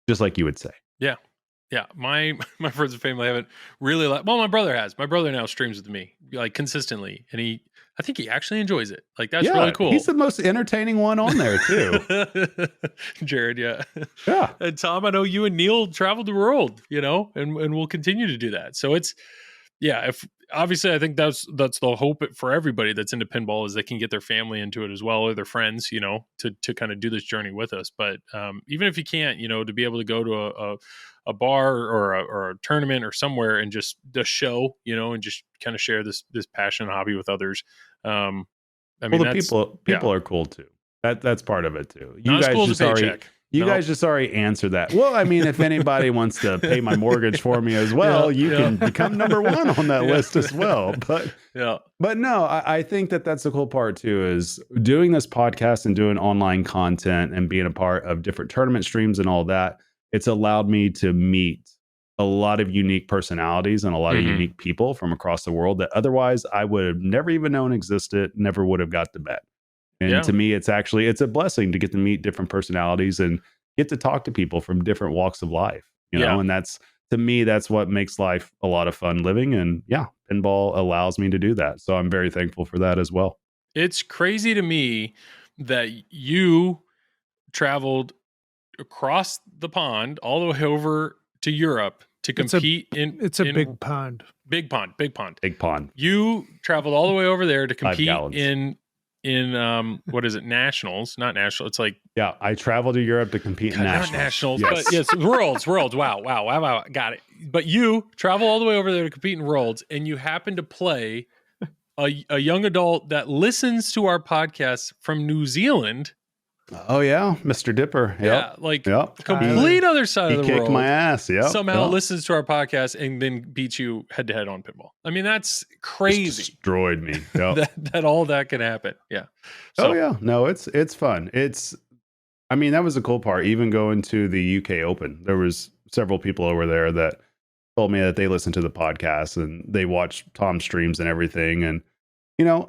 just like you would say. Yeah, my friends and family haven't really my brother has. My brother now streams with me like consistently, and I think he actually enjoys it. Like, that's really cool. He's the most entertaining one on there too. Jared, yeah. And Tom, I know you and Neil traveled the world, and we'll continue to do that. So if obviously I think that's the hope for everybody that's into pinball is they can get their family into it as well, or their friends, to kind of do this journey with us. But even if you can't, to be able to go to a bar or a tournament or somewhere and just the show, and just kind of share this passion and hobby with others. People are cool too. That's part of it too. You guys just already answered that. Well, I mean, if anybody wants to pay my mortgage for me as well, you can become number one on that list as well. But no, I think that's the cool part too, is doing this podcast and doing online content and being a part of different tournament streams and all that. It's allowed me to meet a lot of unique personalities and a lot of unique people from across the world that otherwise I would have never even known existed, never would have got to bet. And to me, it's a blessing to get to meet different personalities and get to talk to people from different walks of life, know, and to me, that's what makes life a lot of fun living. And pinball allows me to do that. So I'm very thankful for that as well. It's crazy to me that you traveled across the pond all the way over to Europe to compete it's a big pond. Big pond. You traveled all the way over there to compete in what is it? Nationals, not national. It's like, I traveled to Europe to compete in nationals. Not nationals, but yes, worlds. Wow. Got it. But you travel all the way over there to compete in worlds, and you happen to play a young adult that listens to our podcast from New Zealand. Oh yeah, Mr. Dipper. Complete other side of the world. He kicked my ass. Somehow listens to our podcast and then beats you head to head on pinball. I mean, that's crazy. Just destroyed me. that all that can happen. Yeah. So, no, it's fun. I mean, that was the cool part. Even going to the UK Open, there was several people over there that told me that they listened to the podcast and they watched Tom's streams and everything. And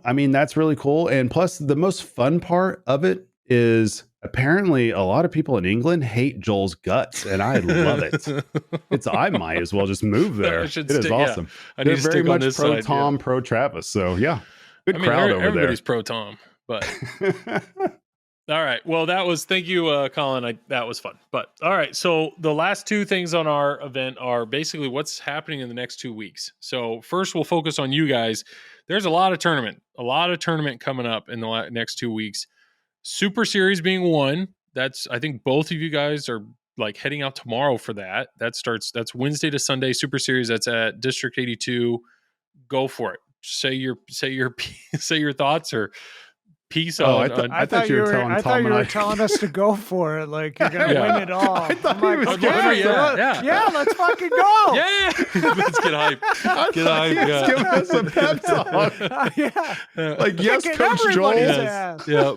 I mean, that's really cool. And plus, the most fun part of it is apparently a lot of people in England hate Joel's guts, and I love it. I might as well just move there. It is awesome. They're very much pro Tom, pro Travis. So good crowd over there. Everybody's pro Tom, but all right. Well, thank you, Colin. That was fun. But all right. So the last two things on our event are basically what's happening in the next 2 weeks. So first, we'll focus on you guys. There's a lot of tournament coming up in the next 2 weeks. Super Series being one. I think both of you guys are like heading out tomorrow for that. That's Wednesday to Sunday Super Series. That's at District 82. Go for it. say your say your thoughts or piece Oh, on. I thought you were telling I Tom thought you and were I. telling us to go for it. Like you're gonna Yeah. win it all. I thought I'm he was like, giving okay, us yeah, let's fucking go. Yeah, let's get hype. I Get thought he hype. was Yeah. giving us a pep talk. Yeah. Like, yes, Kicking Coach Joel. everybody's Yes. ass. Yeah.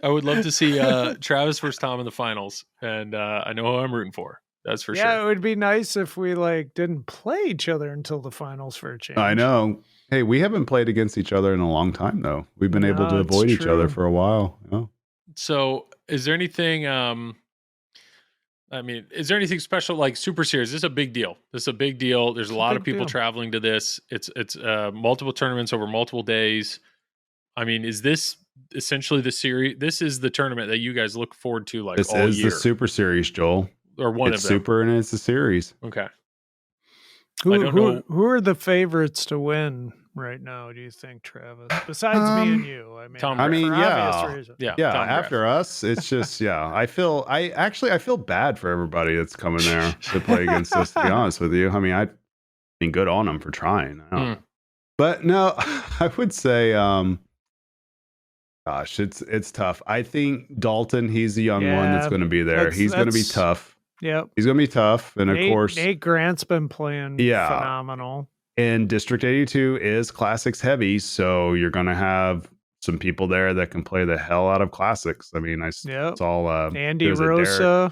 I would love to see Travis versus Tom in the finals, and I know who I'm rooting for. That's for Yeah, sure. it would be nice if we like didn't play each other until the finals for a change. I know. Hey, we haven't played against each other in a long time, though. We've been able to No, it's avoid each other true. for a while. Yeah. So, is there anything? I mean, is there anything special like Super Series? This is a big deal. This is a big deal. There's a lot of big people deal. traveling to this. It's multiple tournaments over multiple days. I mean, is this essentially the series? This is the tournament that you guys look forward to like This all is year, the Super Series, Joel. or one It's of them. Super and it's a series. Okay. Who, I don't know. who are the favorites to win right now, do you think, Travis? Besides me and you. I mean, Tom I Graf. mean, for yeah. obvious reasons. Yeah. Yeah, Tom Graf. after us, it's just I feel bad for everybody that's coming there to play against us. To be honest with you, I mean, good on them for trying. I don't know. But no, I would say, gosh, it's tough. I think Dalton, he's the young one that's Yeah, going to be there. He's going to be tough. Yep. He's going to be tough, and of course, Nate Grant's been playing phenomenal. and District 82 is classics heavy, so you're going to have some people there that can play the hell out of classics. I mean, Yep. it's all Andy there's a Derek. Rosa,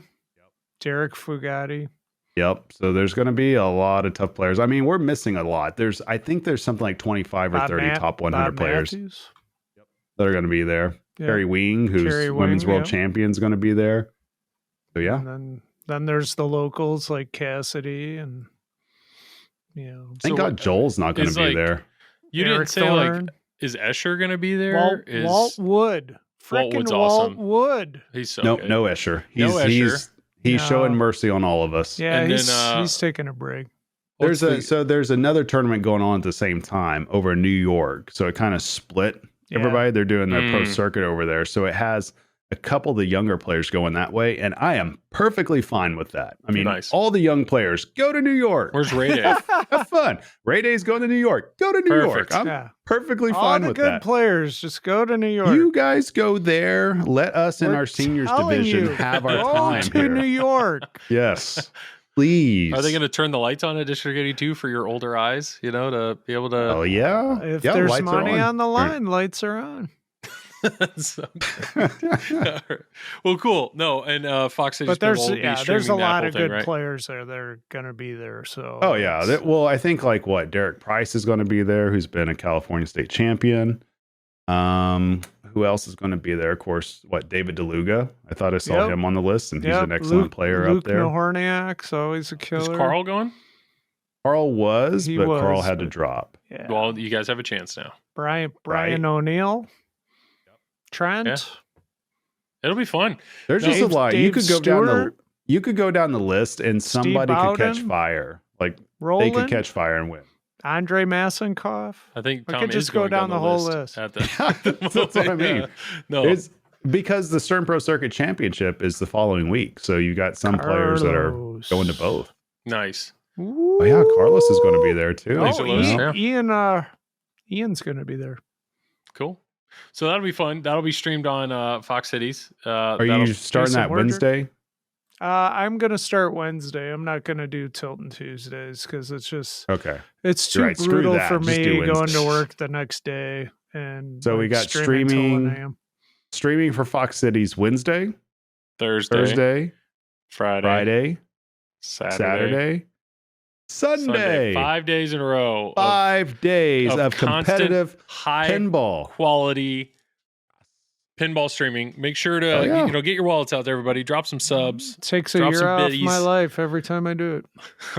Derek Fugatti. Yep. So there's going to be a lot of tough players. I mean, we're missing a lot. I think there's something like 25 or 30 top 100 Bob players Matthews. that are going to be there. Yeah. Terry Wing, who's Terry women's Wing, world yeah. champion, is going to be there. So yeah, And then there's the locals like Cassidy and thank God Joel's not going to is, be like, there. You Eric didn't say like, Thorne. is Escher going to be there? Walt Wood. Walt Freaking Wood's Walt awesome. Wood. He's so No, good. no Escher. No Escher. He's No. showing mercy on all of us. Yeah, And he's then, he's taking a break. What's There's another tournament going on at the same time over in New York. So it kind of split Yeah. everybody. They're doing their pro Mm. circuit over there. So it has a couple of the younger players going that way, and I am perfectly fine with that. I mean, Nice. all the young players go to New York. Where's Ray Day? Have fun. Ray Day's going to New York. Go to New Perfect. York. I'm Yeah. perfectly All fine the with good that. players just go to New York. You guys go there. Let us in We're our seniors telling division you, have our go time to here. New York. Yes, please. Are they going to turn the lights on at District 82 for your older eyes? You know, to be able to. Oh yeah. If Yeah, there's lights are money on the line, lights are on. So- All right. Well, cool. No, and Fox City But there's will be there's a streaming the lot Apple of thing, good right? players there that are going to be there. So Oh yeah. Well, I think like Derek Price is going to be there, who's been a California state champion. Who else is going to be there? Of course, David DeLuga. I thought I saw Yep. him on the list, and he's an excellent player Luke up there. Nahorniak's always a killer. Is Carl going? Carl was, He but Carl was, had to but- drop. Yeah. Well, you guys have a chance now. Brian Right. O'Neill, Trent. Yeah. It'll be fun. There's just a Dave- lot. You Dave could go down Stewart, the list, and somebody could catch Bowden, fire. Like they Roland, could catch fire and win. Andre Massenkoff. I think We Tom could is just go going down the whole list. list. At the That's what I mean. Yeah. No, It's because the Stern Pro Circuit Championship is the following week, so you got some players that are Carlos. going to both. nice. Oh yeah, Carlos is going to be there too. Thanks, Oh, Carlos. Ian, Yeah. Ian's going to be there. Cool. So that'll be fun. That'll be streamed on Fox Cities. Are you starting some that order. Wednesday? I'm going to start Wednesday. I'm not going to do Tilton Tuesdays because it's just Okay. it's You're too right. Screw brutal that. for Just me do going to Wednesday. work the next day. And So we like, got till streaming 1 a.m. Streaming for Fox Cities Wednesday, Thursday, Friday, Saturday, Sunday. 5 days in a row. 5 days of constant competitive high pinball. quality pinball streaming. Make sure to Oh, yeah. get your wallets out there, everybody. Drop some subs It takes a Drop year some off biddies. my life every time I do it.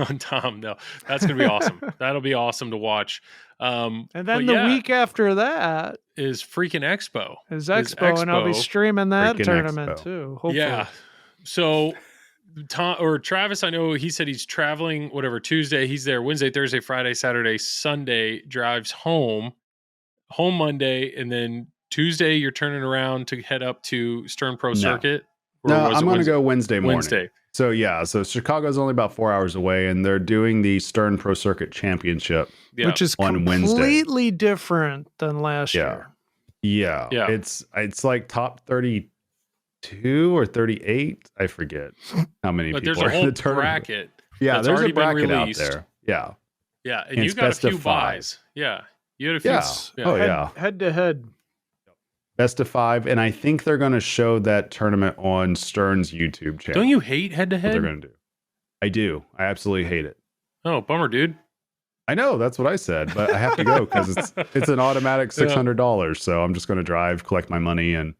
on Tom. No, that's gonna be awesome. That'll be awesome to watch. And but then the yeah, week after that is freaking Expo. is Expo, and I'll be Expo. streaming that Freaking tournament Expo. too. Hopefully. Yeah. So Tom or Travis, I know he said he's traveling whatever Tuesday. He's there Wednesday, Thursday, Friday, Saturday, Sunday, drives home Monday, and then Tuesday you're turning around to head up to Stern Pro No. Circuit. Or No, was I'm it going to Wednesday? go Wednesday morning. Wednesday. So Chicago's only about 4 hours away, and they're doing the Stern Pro Circuit Championship. Yeah. Which is on completely different than last year. Yeah. It's like top 32 or 38. I forget how many But people there's a are in whole the tournament. bracket. Yeah, that's there's a already been bracket out released. there. Yeah. Yeah, and And you it's got a best of few 5. buys. Yeah, you had a few. Yeah. Oh, yeah. Head to head. Best of 5, and I think they're going to show that tournament on Stern's YouTube channel. Don't you hate head to What they're head? going to do. I do. I absolutely hate it. Oh, bummer, dude. I know, that's what I said, but I have to go because it's an automatic $600. So I'm just going to drive, collect my money, and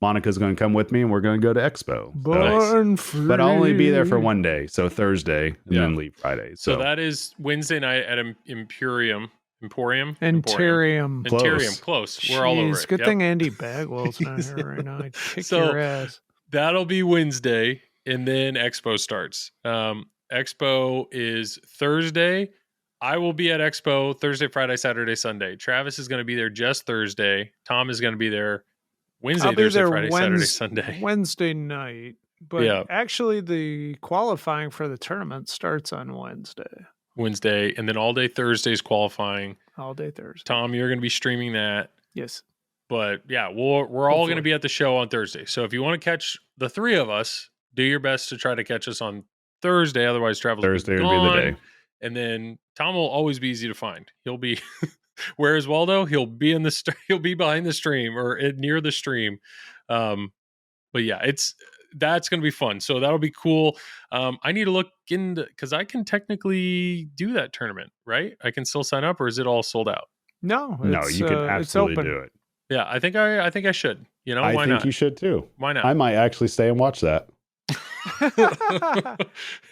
Monica's going to come with me, and we're going to go to Expo. Born free. But I'll only be there for one day, so Thursday, and then leave Friday. So that is Wednesday night at Emporium. Close. Close. We're all over it. Good thing Andy Bagwell's not here right now. I'd kick your ass. That'll be Wednesday, and then Expo starts. Expo is Thursday. I will be at Expo Thursday, Friday, Saturday, Sunday. Travis is going to be there just Thursday. Tom is going to be there Wednesday, Thursday, Friday, Saturday, Sunday. Wednesday night. But actually, the qualifying for the tournament starts on Wednesday, and then all day Thursday's qualifying. All day Thursday. Tom, you're going to be streaming that. Yes. But yeah, we're all going to be at the show on Thursday. So if you want to catch the three of us, do your best to try to catch us on Thursday. Otherwise, Thursday will be the day. And then Tom will always be easy to find. He'll be where is Waldo? He'll be he'll be behind the stream or near the stream. But yeah, that's going to be fun. So that'll be cool. I need to look into because I can technically do that tournament, right? I can still sign up, or is it all sold out? No, you can absolutely do it. Yeah, I think I should. You know, why not? I think you should too. Why not? I might actually stay and watch that.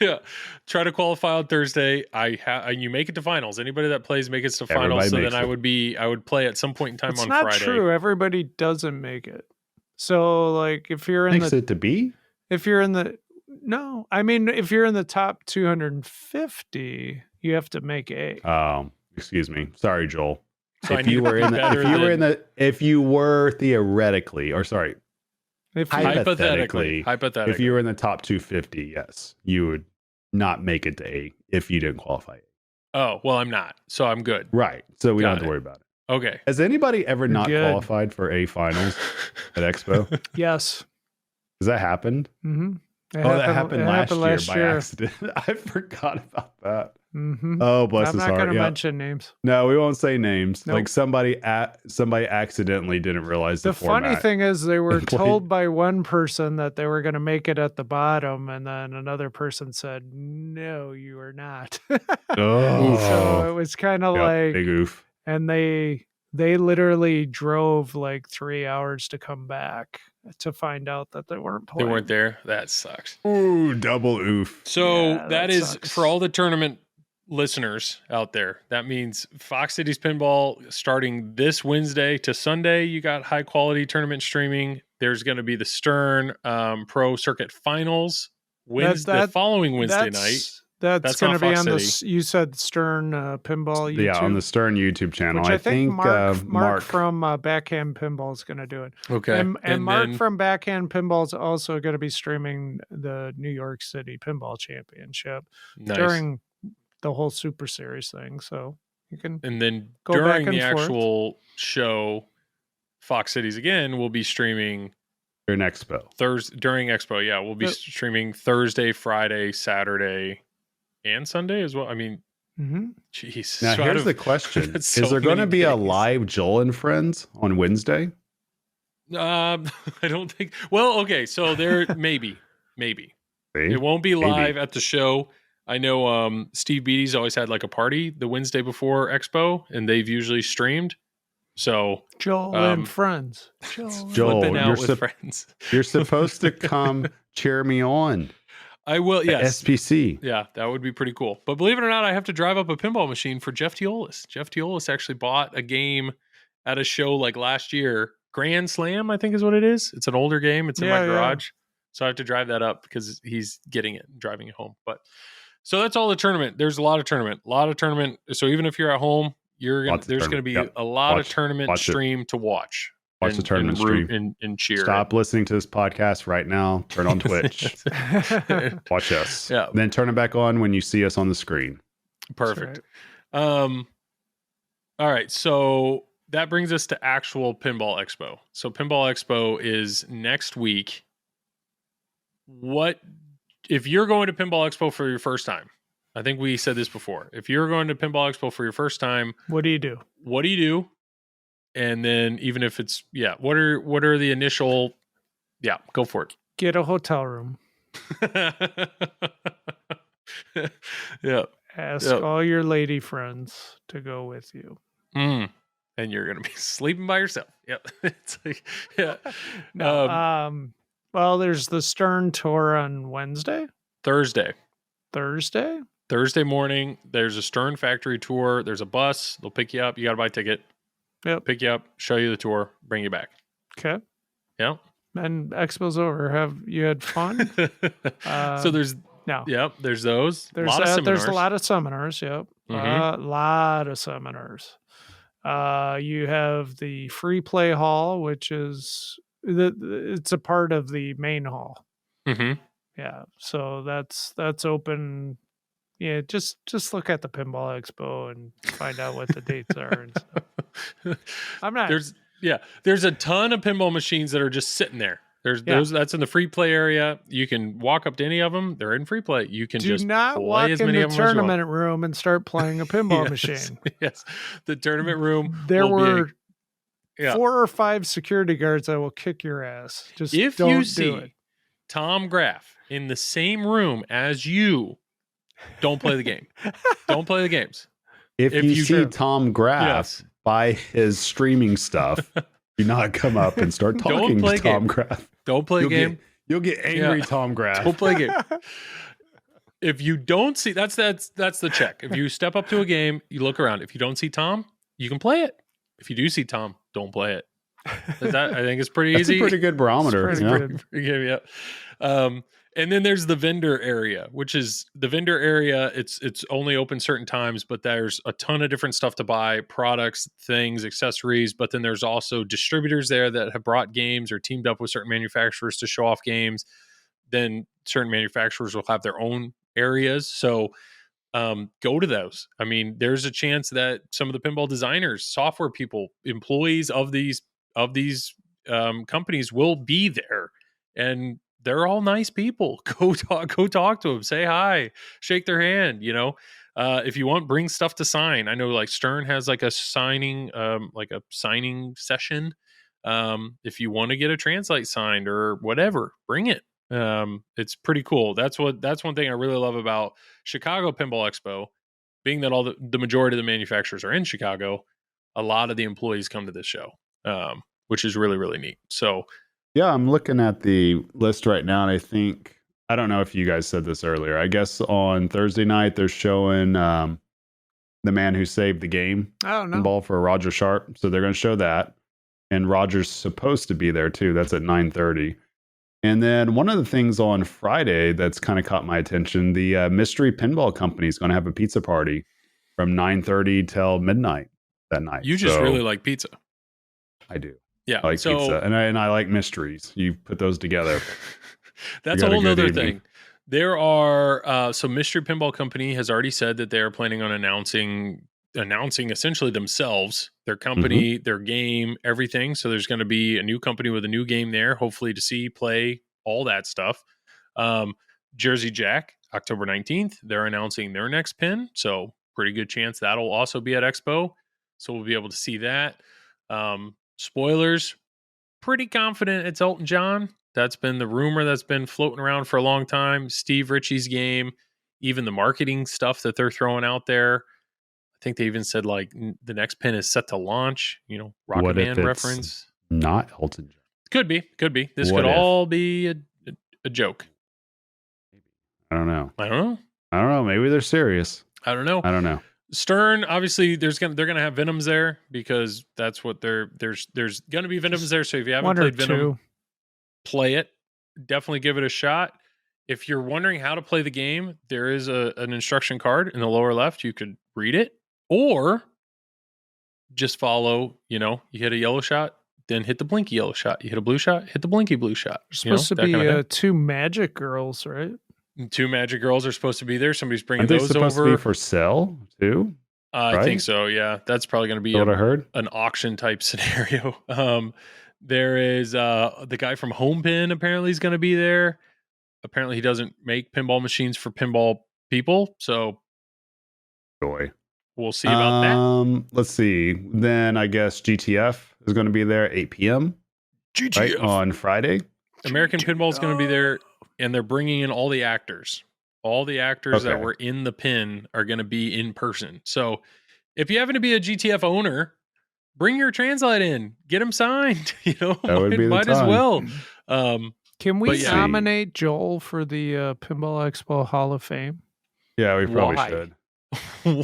Yeah, try to qualify on Thursday. You make it to finals. Anybody that plays make it to finals. So then I would play at some point in time on Friday. It's not true. Everybody doesn't make it. So like if you're in if you're in the if you're in the top 250, you have to make A. Excuse me. Sorry, Joel. So if you were theoretically, or sorry, hypothetically, if you were in the top 250, yes, you would not make it to A if you didn't qualify. Oh, well, I'm not, so I'm good. Right. So we don't have to worry about it. Okay. Has anybody ever not qualified for A finals at Expo? Yes. Has that happened? Mm-hmm. That happened last year by accident. I forgot about that. Mm-hmm. Oh, bless his heart. I'm not going to mention names. No, we won't say names. Nope. Like somebody accidentally didn't realize the format. Funny thing is they were told by one person that they were going to make it at the bottom, and then another person said, no, you are not. So it was kind of like big oof. And they literally drove like 3 hours to come back to find out that they weren't playing. They weren't there. That sucks. Ooh, double oof. So that is sucks. For all the tournament listeners out there. That means Fox Cities Pinball starting this Wednesday to Sunday. You got high quality tournament streaming. There's going to be the Stern Pro Circuit Finals the following Wednesday night. That's going to be on you said Stern Pinball YouTube? Yeah, on the Stern YouTube channel. Which I think Mark from Backhand Pinball is going to do it. Okay. And Mark from Backhand Pinball is also going to be streaming the New York City Pinball Championship during the whole Super Series thing. So you can And then go during back and the forth. actual show, Fox Cities again will be streaming during Expo. During Expo, yeah. We'll be streaming Thursday, Friday, Saturday, and Sunday as well. I mean, jeez. Now, here's the question. Is there going to be a live Joel and Friends on Wednesday? I don't think. Well, okay. So there, maybe. It won't be live at the show. I know Steve Beatty's always had like a party the Wednesday before Expo, and they've usually streamed. So Joel and Friends. Joel, with friends. You're supposed to come cheer me on. I will, yes. SPC. Yeah, that would be pretty cool. But believe it or not, I have to drive up a pinball machine for Jeff Teolis. Jeff Teolis actually bought a game at a show like last year. Grand Slam, I think is what it is. It's an older game. It's in my garage. So I have to drive that up because he's getting it and driving it home. But so that's all the tournament. There's a lot of tournament. So even if you're at home, there's going to be a lot of tournament stream to watch. Watch the tournament root stream and cheer. Stop listening to this podcast right now. Turn on Twitch. Watch us. Yeah. Then turn it back on when you see us on the screen. Perfect. All right. So that brings us to actual Pinball Expo. So Pinball Expo is next week. What if you're going to Pinball Expo for your first time? I think we said this before. If you're going to Pinball Expo for your first time, What do you do? what do you do? And then even if it's what are the initial go for it. Get a hotel room. Yeah. Ask all your lady friends to go with you. And you're gonna be sleeping by yourself. Yep. It's like, yeah. No. Well, there's the Stern tour on Wednesday. Thursday morning. There's a Stern factory tour. There's a bus. They'll pick you up. You got to buy a ticket. Yep. Pick you up, show you the tour, bring you back. Okay. Yeah. And Expo's over. Have you had fun? So there's no. Yep. There's those. There's a lot of seminars. Yep. Mhm. A lot of seminars. You have the free play hall, which is it's a part of the main hall. Mm-hmm. Yeah. So that's open. Yeah, just look at the Pinball Expo and find out what the dates are and stuff. I'm not. There's a ton of pinball machines that are just sitting there. There's those that's in the free play area. You can walk up to any of them. They're in free play. You can Do just not play walk as in many the of them as you want. tournament room and start playing a pinball machine. Yes, the tournament room. There will were be 4 or 5 security guards that will kick your ass. Just if don't you do see it. Tom Graf in the same room as you, don't play the game. Don't play the games. If you see do- Tom Graf Yes. buy his streaming stuff, do not come up and start talking play to Tom game. Graf. Don't play a game. You'll get angry, Yeah. Tom Graf. Don't play a game. If you don't see that's the check. If you step up to a game, you look around. If you don't see Tom, you can play it. If you do see Tom, don't play it. That I think is pretty That's easy. a pretty good barometer. It's you pretty know? good. Yeah. And then there's the vendor area, which is the vendor area. It's only open certain times, but there's a ton of different stuff to buy, products, things, accessories. But then there's also distributors there that have brought games or teamed up with certain manufacturers to show off games. Then certain manufacturers will have their own areas. So go to those. I mean, there's a chance that some of the pinball designers, software people, employees of these companies will be there, and they're all nice people. Go talk to them, say hi, shake their hand. If you want, bring stuff to sign. I know like Stern has like a signing session. If you want to get a translate signed or whatever, bring it. It's pretty cool. That's one thing I really love about Chicago Pinball Expo, being that all the majority of the manufacturers are in Chicago. A lot of the employees come to this show, which is really, really neat. So Yeah, I'm looking at the list right now, and I don't know if you guys said this earlier. I guess on Thursday night they're showing The Man Who Saved the Game I don't know. pinball for Roger Sharp, so they're going to show that, and Roger's supposed to be there too. That's at 9:30. And then one of the things on Friday that's kind of caught my attention: the Mystery Pinball Company is going to have a pizza party from 9:30 till midnight that night. you just really like pizza. I do. Yeah. I like pizza, and I like mysteries. You put those together. That's You a got a whole good nother evening. thing. There are so Mystery Pinball Company has already said that they are planning on announcing essentially themselves, their company, their game, everything. So there's going to be a new company with a new game there, hopefully to see, play, all that stuff. Jersey Jack, October 19th, they're announcing their next pin. So pretty good chance that'll also be at Expo. So we'll be able to see that. Spoilers, pretty confident it's Elton John. That's been the rumor that's been floating around for a long time. Steve Ritchie's game, even the marketing stuff that they're throwing out there. I think they even said like the next pin is set to launch, Rocket What if Man it's reference. not Elton John? Could be. This What could if? all be a joke. I don't know. I don't I don't know. Maybe they're serious. know. I don't know. Stern, obviously, they're gonna have Venoms there because that's what there's gonna be Venoms there. So if you haven't 1 or played Venom, 2. play it. Definitely give it a shot. If you're wondering how to play the game, there is an instruction card in the lower left. You could read it or just follow. You hit a yellow shot, then hit the blinky yellow shot. You hit a blue shot, hit the blinky blue shot. There's supposed to that be kind of thing. 2 magic girls, right? 2 magic girls are supposed to be there. Somebody's bringing Aren't they those supposed over. to be for sale too? I think right? so. Yeah, that's probably going to be What I heard. an auction type scenario. There is the guy from Home Pin apparently is going to be there. Apparently he doesn't make pinball machines for pinball people, so Joy. we'll see about that. Let's see. Then I guess GTF is going to be there 8 p.m. GTF. right on Friday. American Pinball is going to be there, and they're bringing in all the actors. All the actors that Okay. were in the pin are going to be in person. So if you happen to be a GTF owner, bring your translate in, get them signed. That would be the might as time. well. Can we But yeah. nominate Joel for the Pinball Expo Hall of Fame? Yeah, we probably Why? should.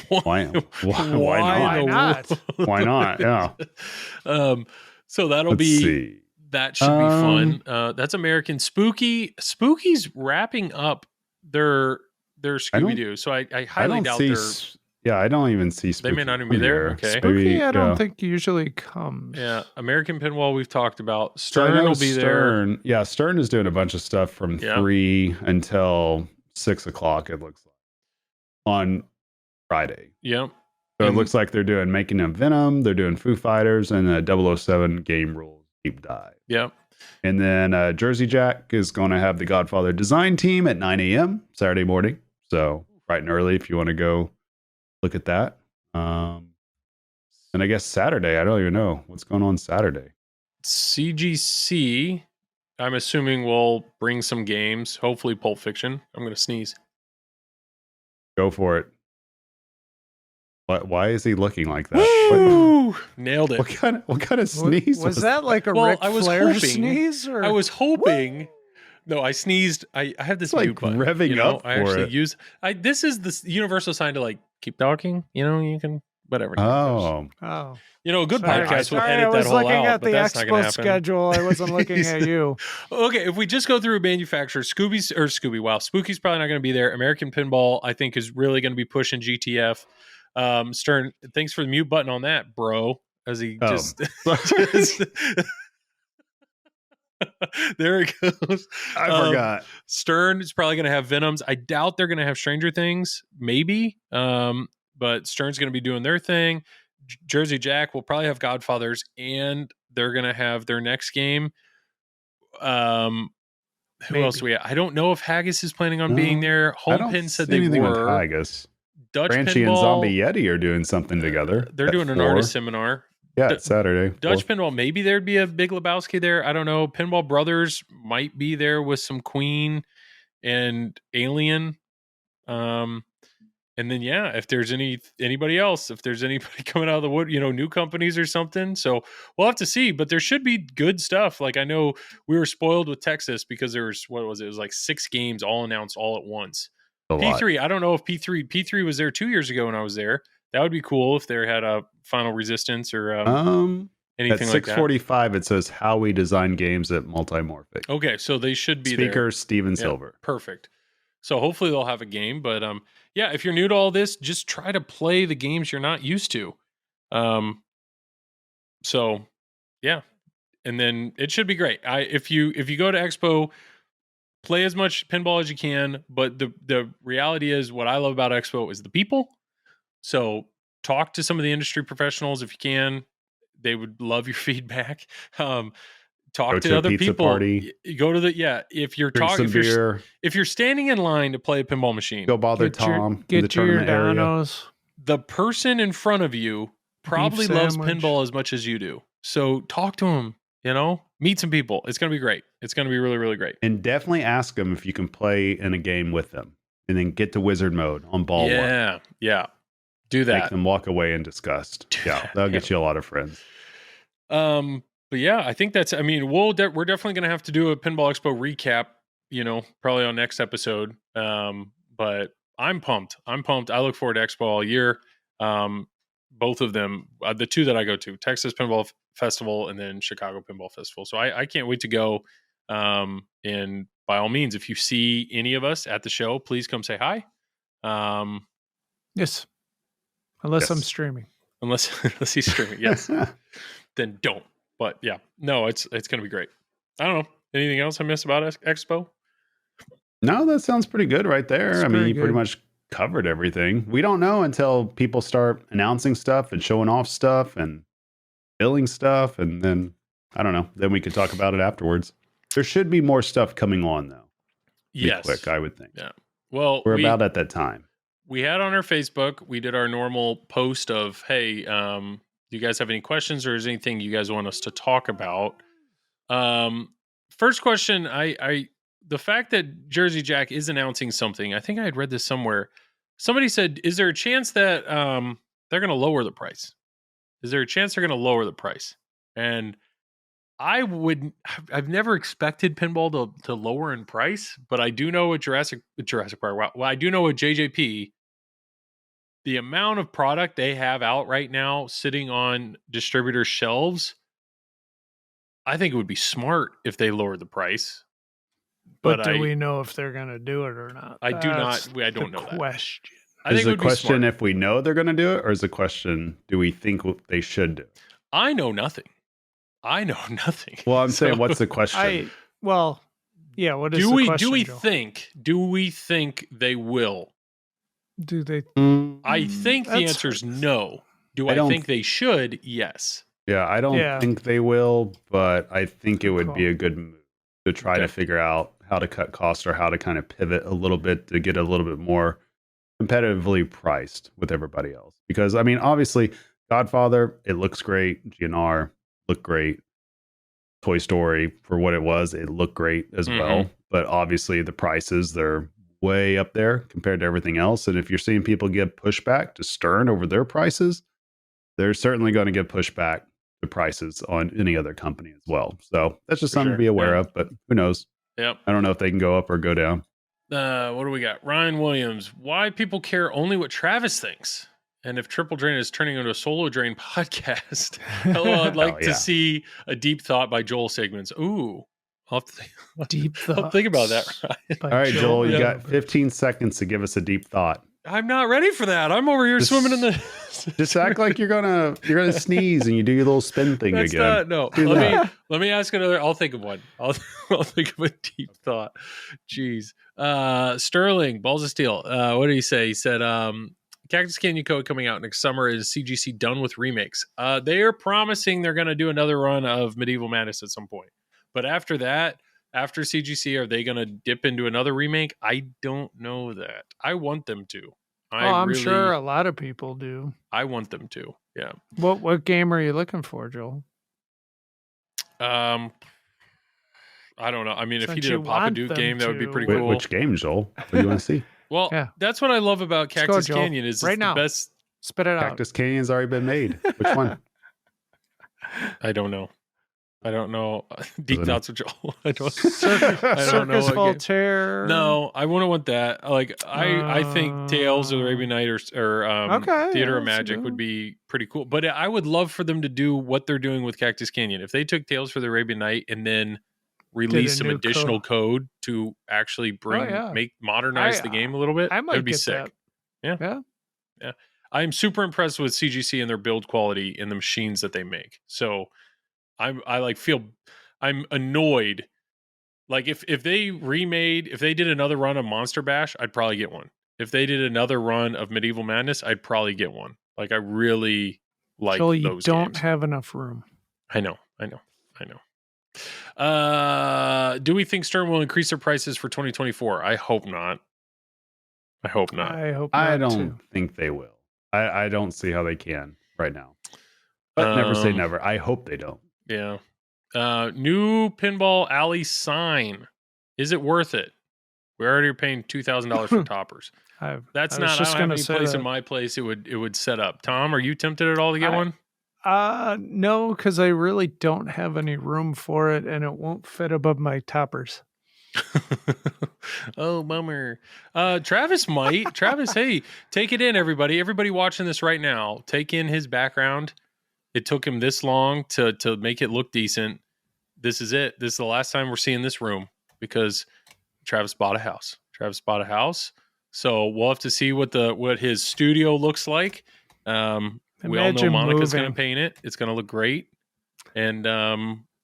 Why? Why not? Why not? Yeah. So that'll Let's be see. that should be fun. That's American Spooky. Spooky's wrapping up their Scooby Doo. So I I highly don't doubt see. they're. Yeah, I don't even see. They may Spooky not even be on there. here. Okay. Spooky, I don't yeah. think usually comes. Yeah, American Pinball we've talked about. So I Stern know will be there. Stern. Yeah, Stern is doing a bunch of stuff from Yeah. 3 until 6 o'clock. It looks like on Friday. Yep. So it And- looks like they're making a Venom. They're doing Foo Fighters and a 007 game rules deep dive. Yep. And then Jersey Jack is going to have the Godfather design team at 9 a.m. Saturday morning. So bright and early if you want to go look at that. And I guess Saturday, I don't even know what's going on Saturday. CGC, I'm assuming will bring some games. Hopefully Pulp Fiction. I'm going to sneeze. Go for it. Why is he looking like that? Woo! Nailed it. What kind of sneeze Was that like a Ric I was Flair hoping- sneeze? Or? I was hoping. No, I sneezed. I have this It's like mute button. revving you know? up I for actually it. use. This is the universal sign to like keep talking. You know, you can whatever. Oh, Oh, You know, a good sorry. podcast would Sorry, edit I that was whole looking out, at but the that's not going to expo happen. schedule. I wasn't looking at you. Okay, if we just go through manufacturers, Spooky's probably not going to be there. American Pinball, I think, is really going to be pushing GTF. Stern, thanks for the mute button on that, bro. As he just there it goes. I forgot. Stern is probably going to have Venoms. I doubt they're going to have Stranger Things, maybe. But Stern's going to be doing their thing. Jersey Jack will probably have Godfathers, and they're going to have their next game. Who Maybe. else do we have? I don't know if Haggis is planning on being No, there. I Home don't Pin said see they anything with were. Haggis. Dutch Franchi and Pinball, Zombie Yeti are doing something together. They're at doing an 4. artist seminar. Yeah, D- it's Saturday. Dutch Pinball, maybe there'd be a Big Lebowski there. I don't know. Pinball Brothers might be there with some Queen and Alien. And then if there's anybody else, if there's anybody coming out of the wood, new companies or something. So we'll have to see. But there should be good stuff. Like I know we were spoiled with Texas because there was it was like 6 games all announced all at once. A lot. P3, I don't know if P3 was there 2 years ago when I was there. That would be cool if they had a Final Resistance or At anything like that. 6:45, it says how we design games at Multimorphic. Okay, so they should be there. Speaker Steven Yeah, Silver. Perfect. So hopefully they'll have a game. But if you're new to all this, just try to play the games you're not used to. So yeah, and then it should be great. If you go to Expo, play as much pinball as you can. But the reality is, what I love about Expo is the people. So talk to some of the industry professionals if you can. They would love your feedback. Talk Go to to a other pizza people. party. You go to the if you're Drink talking some beer. if you're standing in line to play a pinball machine, Go bother Get your- Tom in the Get your tournament area. donos. the person in front of you probably loves sandwich. pinball as much as you do. So talk to him, meet some people. It's going to be great. It's going to be really, really great. And definitely ask them if you can play in a game with them. And then get to wizard mode on ball 1. Yeah. Do Make that. them walk away in disgust. Do Yeah, that, that'll get you a lot of friends. But yeah, I think that's, we're definitely going to have to do a Pinball Expo recap, probably on next episode. But I'm pumped. I look forward to Expo all year. Both of them, the 2 that I go to, Texas Pinball Festival and then Chicago Pinball Festival. So I can't wait to go. And by all means, if you see any of us at the show, please come say hi. Yes. Unless I'm Yes. streaming. Unless he's streaming. Yes. Then don't. But yeah, no, it's going to be great. I don't know. Anything else I missed about Expo? No, that sounds pretty good right there. It's I mean, pretty you pretty good. much covered everything. We don't know until people start announcing stuff and showing off stuff and billing stuff. And then, I don't know, then we could talk about it afterwards. There should be more stuff coming on, though. Be Yes. quick, I would think. Yeah. Well, We're about at that time. We had on our Facebook, we did our normal post of, hey, do you guys have any questions or is there anything you guys want us to talk about? First question, the fact that Jersey Jack is announcing something, I think I had read this somewhere. Somebody said, is there a chance that they're going to lower the price? Is there a chance they're going to lower the price? And I've never expected pinball to lower in price, but I do know with Jurassic Park, well, I do know with JJP, the amount of product they have out right now sitting on distributor shelves, I think it would be smart if they lowered the price. But do we know if they're going to do it or not? I do not. I don't know that. Question. I think Is it the would be question smart. if we know they're going to do it, or is the question, do we think they should do it? I know nothing. Well, I'm saying, what's the question? What is the question, do we Joel? think they will? Do they? I think the That's answer is hard to no. Do I I don't- think they should? Yes. Yeah, I don't think they will, but I think it would Cool. be a good move to try to figure out how to cut costs or how to kind of pivot a little bit to get a little bit more competitively priced with everybody else. Because, I mean, obviously, Godfather, it looks great. GNR looked great. Toy Story, for what it was, it looked great as well. But obviously, the prices, they're way up there compared to everything else. And if you're seeing people give pushback to Stern over their prices, they're certainly going to give pushback to prices on any other company as well. So that's just something to be aware of, but who knows? Yep. I don't know if they can go up or go down. What do we got? Ryan Williams. Why people care only what Travis thinks? And if Triple Drain is turning into a solo drain podcast. Hello, I'd like to see a deep thought by Joel Sigmans. Ooh. I'll have to Deep I'll think about that, Ryan. All right, Joel, you got 15 seconds to give us a deep thought. I'm not ready for that. I'm over here swimming in the Just act like you're gonna sneeze and you do your little spin thing That's again. not, no. Do that. Let me ask another. I'll think of one. I'll think of a deep thought. Jeez. Sterling, Balls of Steel. What did he say? He said, Cactus Canyon Code coming out next summer. Is CGC done with remakes? They are promising they're going to do another run of Medieval Madness at some point. But after that, after CGC, are they going to dip into another remake? I don't know that. I want them to. I'm sure a lot of people do. I want them to. Yeah. What game are you looking for, Joel? I don't know. I mean, if he Since did a you Papa want Duke them game, that would be to. pretty Wait, cool. which game, Joel? What do you want to see? Well, Yeah. that's what I love about Let's go, Cactus Joel. Canyon is Right it's now. the best. Spit it out. Cactus Canyon's already been made. Which one? I don't know. Deep thoughts with Joel. I don't know. Circus what game. Voltaire. No, I wouldn't want that. Like I think Tales of the Arabian Night or Okay, Theater of that's Magic good. would be pretty cool. But I would love for them to do what they're doing with Cactus Canyon. If they took Tales for the Arabian Night and then release some new additional code to actually modernize the game a little bit, I might that'd be get sick. that. Yeah. I'm super impressed with CGC and their build quality and the machines that they make. So I'm annoyed. Like if they did another run of Monster Bash, I'd probably get one. If they did another run of Medieval Madness, I'd probably get one. Like I really like Joel, you those don't games. have enough room. I know. Do we think Stern will increase their prices for 2024? I hope not. I hope not. I don't too. think they will. I don't see how they can right now. But never say never. I hope they don't. Yeah. New Pinball Alley sign. Is it worth it? We already are paying $2,000 for toppers. That's I was not. just I don't have gonna any say place that. in my place. It would set up. Tom, are you tempted at all to get one? No, because I really don't have any room for it, and it won't fit above my toppers. Oh, bummer. Travis might. Travis, hey, take it in, everybody. Everybody watching this right now, take in his background. It took him this long to make it look decent. This is it. This is the last time we're seeing this room because Travis bought a house. So we'll have to see what his studio looks like. We all know Imagine Monica's going moving. to paint it. It's going to look great. and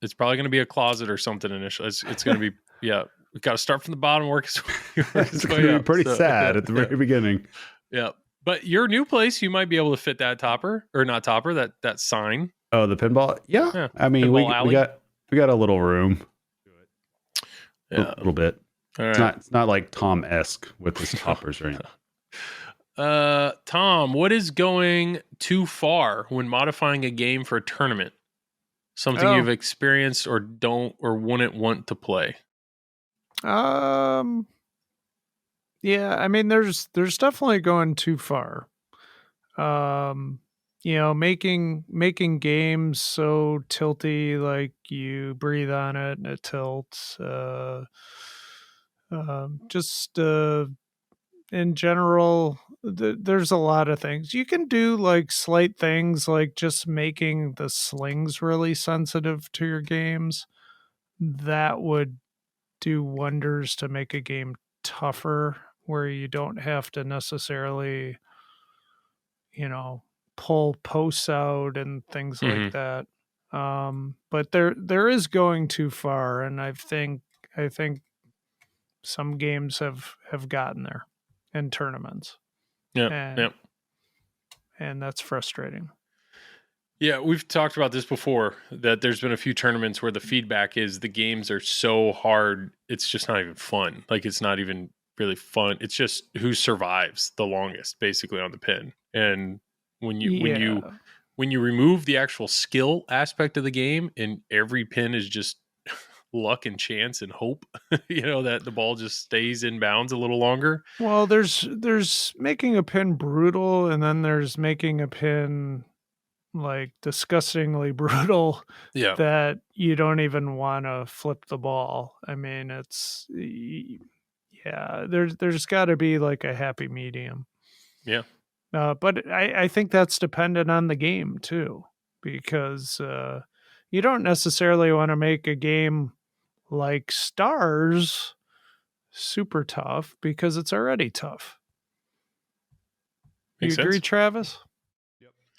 it's probably going to be a closet or something initially. It's going to be we got to start from the bottom, work its It's way going to up. be pretty sad at the very beginning. Yeah, but your new place, you might be able to fit that topper or not topper, that sign. Oh, the pinball. Yeah. I mean, we got a little room. Yeah, A little bit. All right. It's not like Tom-esque with his toppers or anything. Tom, what is going too far when modifying a game for a tournament? Something you've experienced or don't or wouldn't want to play? Yeah, I mean, there's definitely going too far. Making games so tilty, like you breathe on it and it tilts. In general, there's a lot of things you can do, like slight things, like just making the slings really sensitive to your games. That would do wonders to make a game tougher, where you don't have to necessarily, pull posts out and things like that. But there is going too far, and I think some games have gotten there in tournaments. And that's frustrating. Yeah, we've talked about this before, that there's been a few tournaments where the feedback is the games are so hard, it's just not even fun. Like, it's not even really fun. It's just who survives the longest, basically, on the pin. And when you remove the actual skill aspect of the game, and every pin is just luck and chance and hope, that the ball just stays in bounds a little longer. Well, there's making a pin brutal, and then there's making a pin like disgustingly brutal that you don't even want to flip the ball. I mean, there's got to be like a happy medium. Yeah. But I think that's dependent on the game too, because you don't necessarily want to make a game like Stars super tough, because it's already tough. You agree, Travis?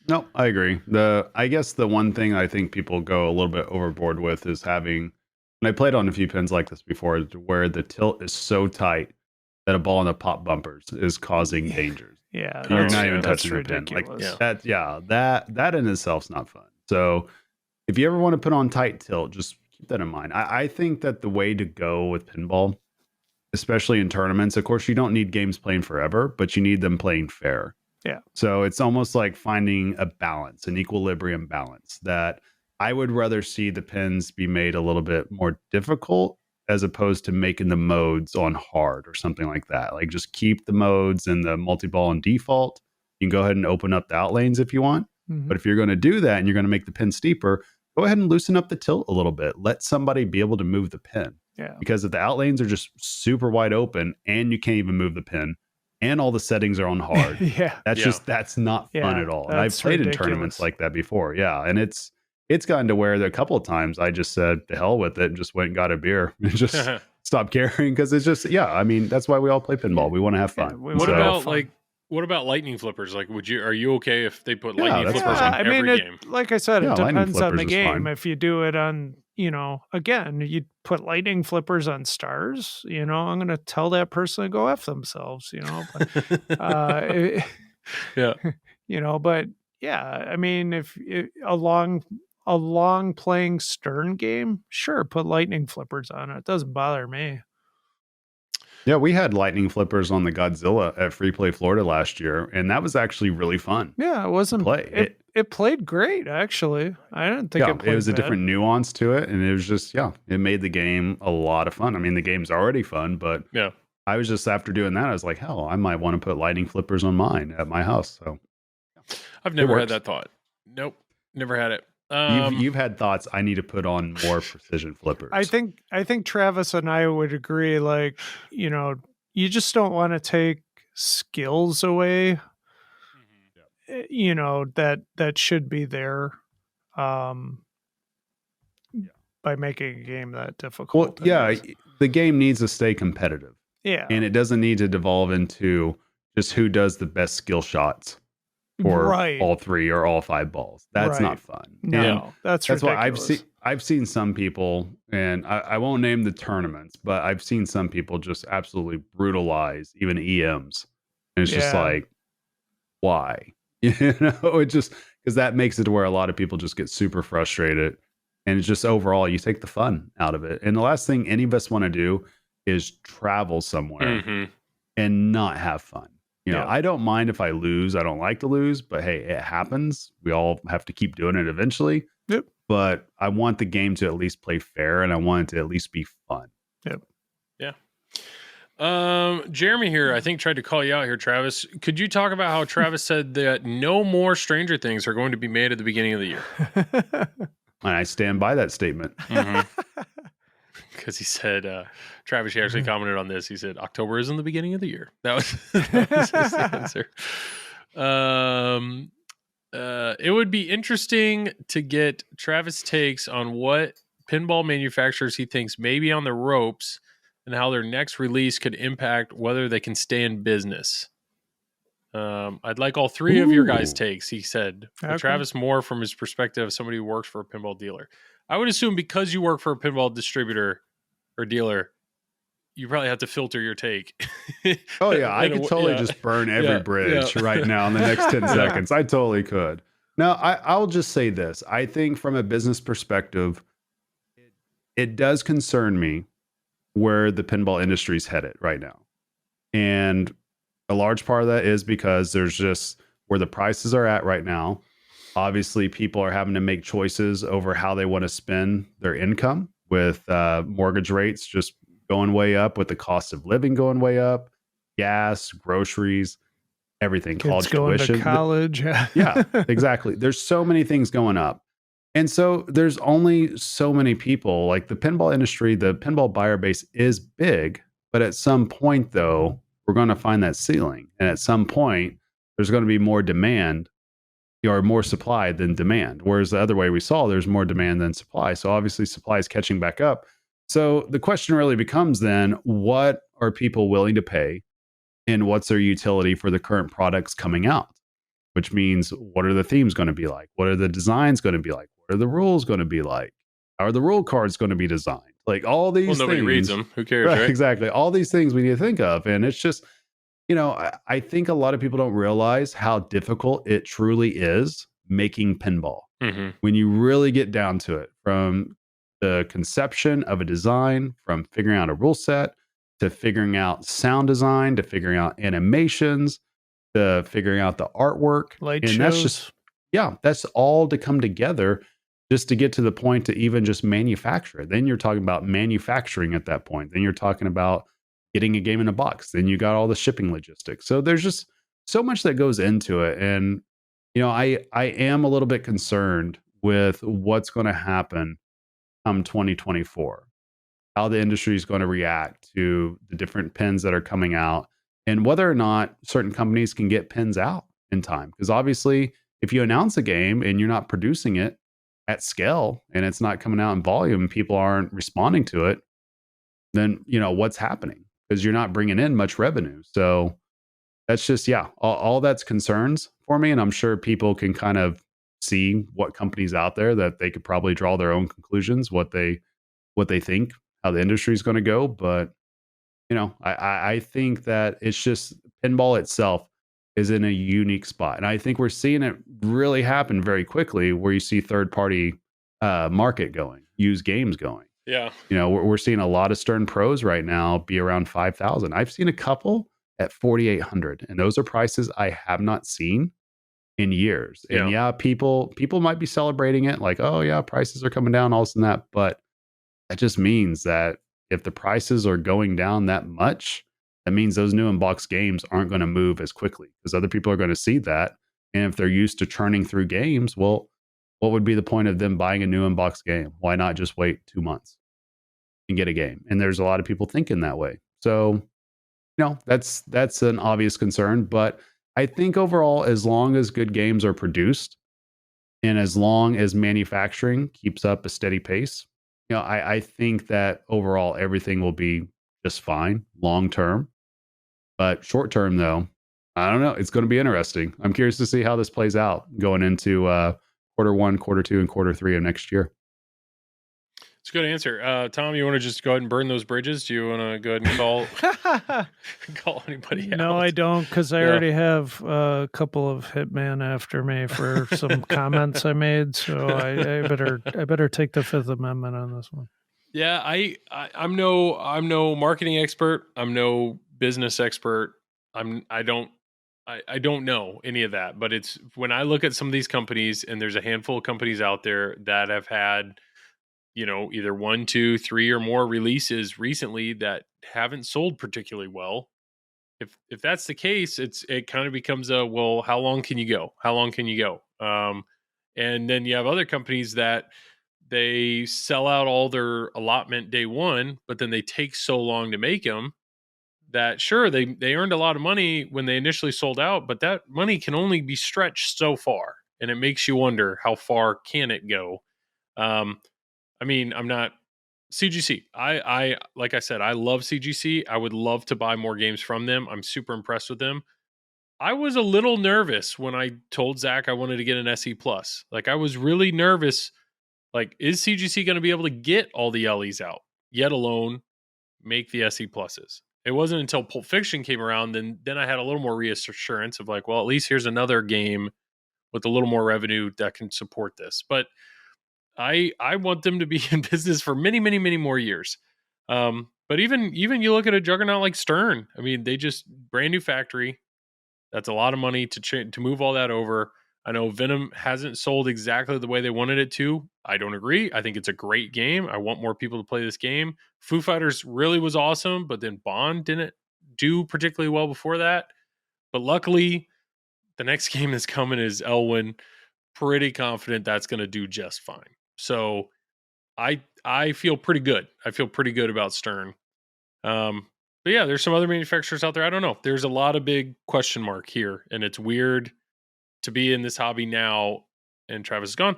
No, I agree. I guess the one thing I think people go a little bit overboard with is having, and I played on a few pins like this before, where the tilt is so tight that a ball in the pop bumpers is causing dangers. Yeah, you're not even touching the pin. Like that. Yeah, that in itself is not fun. So if you ever want to put on tight tilt, just keep that in mind. I think that the way to go with pinball, especially in tournaments, of course, you don't need games playing forever, but you need them playing fair. Yeah. So it's almost like finding a balance, an equilibrium balance, that I would rather see the pins be made a little bit more difficult as opposed to making the modes on hard or something like that. Like, just keep the modes and the multi-ball on default. You can go ahead and open up the out lanes if you want. Mm-hmm. But if you're going to do that and you're going to make the pin steeper, go ahead and loosen up the tilt a little bit. Let somebody be able to move the pin. Yeah. Because if the out lanes are just super wide open and you can't even move the pin, and all the settings are on hard. That's not fun at all. And I've played in tournaments like that before. Yeah. And it's gotten to where a couple of times I just said to hell with it and just went and got a beer and just stopped caring, because it's just, I mean, that's why we all play pinball. We want to have fun. What about lightning flippers? Like, are you okay if they put lightning flippers on every game? Like I said, it depends on the game. If you do it on, again, you put lightning flippers on Stars, I'm going to tell that person to go F themselves, but, but I mean, if a long playing Stern game, sure, put lightning flippers on it. It doesn't bother me. Yeah, we had lightning flippers on the Godzilla at Free Play Florida last year, and that was actually really fun. Yeah, it wasn't play. It played great, actually. I didn't think it played it was bad. A different nuance to it, and it was just it made the game a lot of fun. I mean, the game's already fun, but I was just, after doing that, I was like, hell, I might want to put lightning flippers on mine at my house. So I've never had that thought. Nope, never had it. You've had thoughts. I need to put on more precision flippers. I think Travis and I would agree. Like, you just don't want to take skills away. That should be there. By making a game that difficult. Well, the game needs to stay competitive. Yeah, and it doesn't need to devolve into just who does the best skill shots. for Right. all 3 or all 5 balls. That's not Right. fun. No, And that's why ridiculous. I've seen some people, and I won't name the tournaments, but I've seen some people just absolutely brutalize even EMs. And it's just Yeah. like, why? It just, because that makes it to where a lot of people just get super frustrated. And it's just overall, you take the fun out of it. And the last thing any of us want to do is travel somewhere Mhm. and not have fun. Yeah. I don't mind if I lose. I don't like to lose, but hey, it happens. We all have to keep doing it eventually. Yep. But I want the game to at least play fair, and I want it to at least be fun. Yep. Jeremy here, I think, tried to call you out here, Travis. Could you talk about how Travis said that no more Stranger Things are going to be made at the beginning of the year? And I stand by that statement. Because he said, Travis, he actually commented on this. He said, October isn't the beginning of the year. That was his answer. It would be interesting to get Travis' takes on what pinball manufacturers he thinks may be on the ropes and how their next release could impact whether they can stay in business. I'd like all 3 of your guys' takes, he said. But Okay. Travis more from his perspective of somebody who works for a pinball dealer. I would assume because you work for a pinball distributor or dealer, you probably have to filter your take. Oh, yeah. I could totally just burn every bridge right now in the next 10 seconds. I totally could. Now, I'll just say this. I think from a business perspective, it does concern me where the pinball industry is headed right now. And a large part of that is because there's just where the prices are at right now. Obviously, people are having to make choices over how they want to spend their income with mortgage rates just going way up, with the cost of living going way up, gas, groceries, everything, Kids college going tuition. to college. Yeah, exactly. There's so many things going up. And so there's only so many people. Like the pinball industry, the pinball buyer base is big, but at some point, though, we're going to find that ceiling. And at some point, there's going to be more demand or more supply than demand. Whereas the other way we saw, there's more demand than supply. So obviously, supply is catching back up. So the question really becomes then, what are people willing to pay? And what's their utility for the current products coming out? Which means, what are the themes going to be like? What are the designs going to be like? What are the rules going to be like? How are the rule cards going to be designed? Like all these things. Nobody reads them. Who cares, right? Exactly. All these things we need to think of. And it's just, I think a lot of people don't realize how difficult it truly is making pinball. Mm-hmm. When you really get down to it, from the conception of a design, from figuring out a rule set, to figuring out sound design, to figuring out animations, to figuring out the artwork. Light and shows. that's just, that's all to come together just to get to the point to even just manufacture it. Then you're talking about manufacturing at that point. Then you're talking about getting a game in a box. Then you got all the shipping logistics. So there's just so much that goes into it. And, I am a little bit concerned with what's going to happen come 2024, how the industry is going to react to the different pins that are coming out, and whether or not certain companies can get pins out in time. Because obviously, if you announce a game and you're not producing it at scale and it's not coming out in volume and people aren't responding to it, then, what's happening? Because you're not bringing in much revenue. So that's just, all that's concerns for me. And I'm sure people can kind of see what companies out there that they could probably draw their own conclusions, what they think, how the industry is going to go. But, I think that it's just pinball itself is in a unique spot. And I think we're seeing it really happen very quickly, where you see third-party market going, used games going. Yeah. We're seeing a lot of Stern Pros right now be around 5,000. I've seen a couple at 4,800, and those are prices I have not seen in years. And people might be celebrating it like, oh yeah, prices are coming down, all this and that. But that just means that if the prices are going down that much, that means those new in-box games aren't going to move as quickly, because other people are going to see that. And if they're used to churning through games, well, what would be the point of them buying a new in-box game? Why not just wait 2 months and get a game? And there's a lot of people thinking that way. So, that's an obvious concern. But I think overall, as long as good games are produced and as long as manufacturing keeps up a steady pace, I think that overall everything will be just fine long term. But short term, though, I don't know. It's going to be interesting. I'm curious to see how this plays out going into quarter 1, quarter 2, and quarter 3 of next year. It's a good answer. Tom, you want to just go ahead and burn those bridges? Do you want to go ahead and call anybody out? No, I don't, because I already have a couple of hitmen after me for some comments I made. So I better take the Fifth Amendment on this one. Yeah, I'm no marketing expert. I'm no business expert. I don't know any of that. But it's when I look at some of these companies, and there's a handful of companies out there that have had, either 1, 2, 3 or more releases recently that haven't sold particularly well. If that's the case, it kind of becomes how long can you go? How long can you go? And then you have other companies that they sell out all their allotment day one, but then they take so long to make them that sure, they earned a lot of money when they initially sold out, but that money can only be stretched so far. And it makes you wonder, how far can it go? I'm not CGC. I like I said, I love CGC. I would love to buy more games from them. I'm super impressed with them. I was a little nervous when I told Zach I wanted to get an SE Plus. Like, I was really nervous. Like, is CGC going to be able to get all the LEs out, yet alone make the SE Pluses? It wasn't until Pulp Fiction came around, then I had a little more reassurance of like, well, at least here's another game with a little more revenue that can support this. But I want them to be in business for many, many, many more years. But even you look at a juggernaut like Stern. I mean, they just brand new factory. That's a lot of money to move all that over. I know Venom hasn't sold exactly the way they wanted it to. I don't agree. I think it's a great game. I want more people to play this game. Foo Fighters really was awesome, but then Bond didn't do particularly well before that. But luckily, the next game that's coming is Elwyn. Pretty confident that's going to do just fine. So I feel pretty good. I feel pretty good about Stern. But yeah, there's some other manufacturers out there. I don't know. There's a lot of big question mark here, and it's weird to be in this hobby now. And Travis is gone.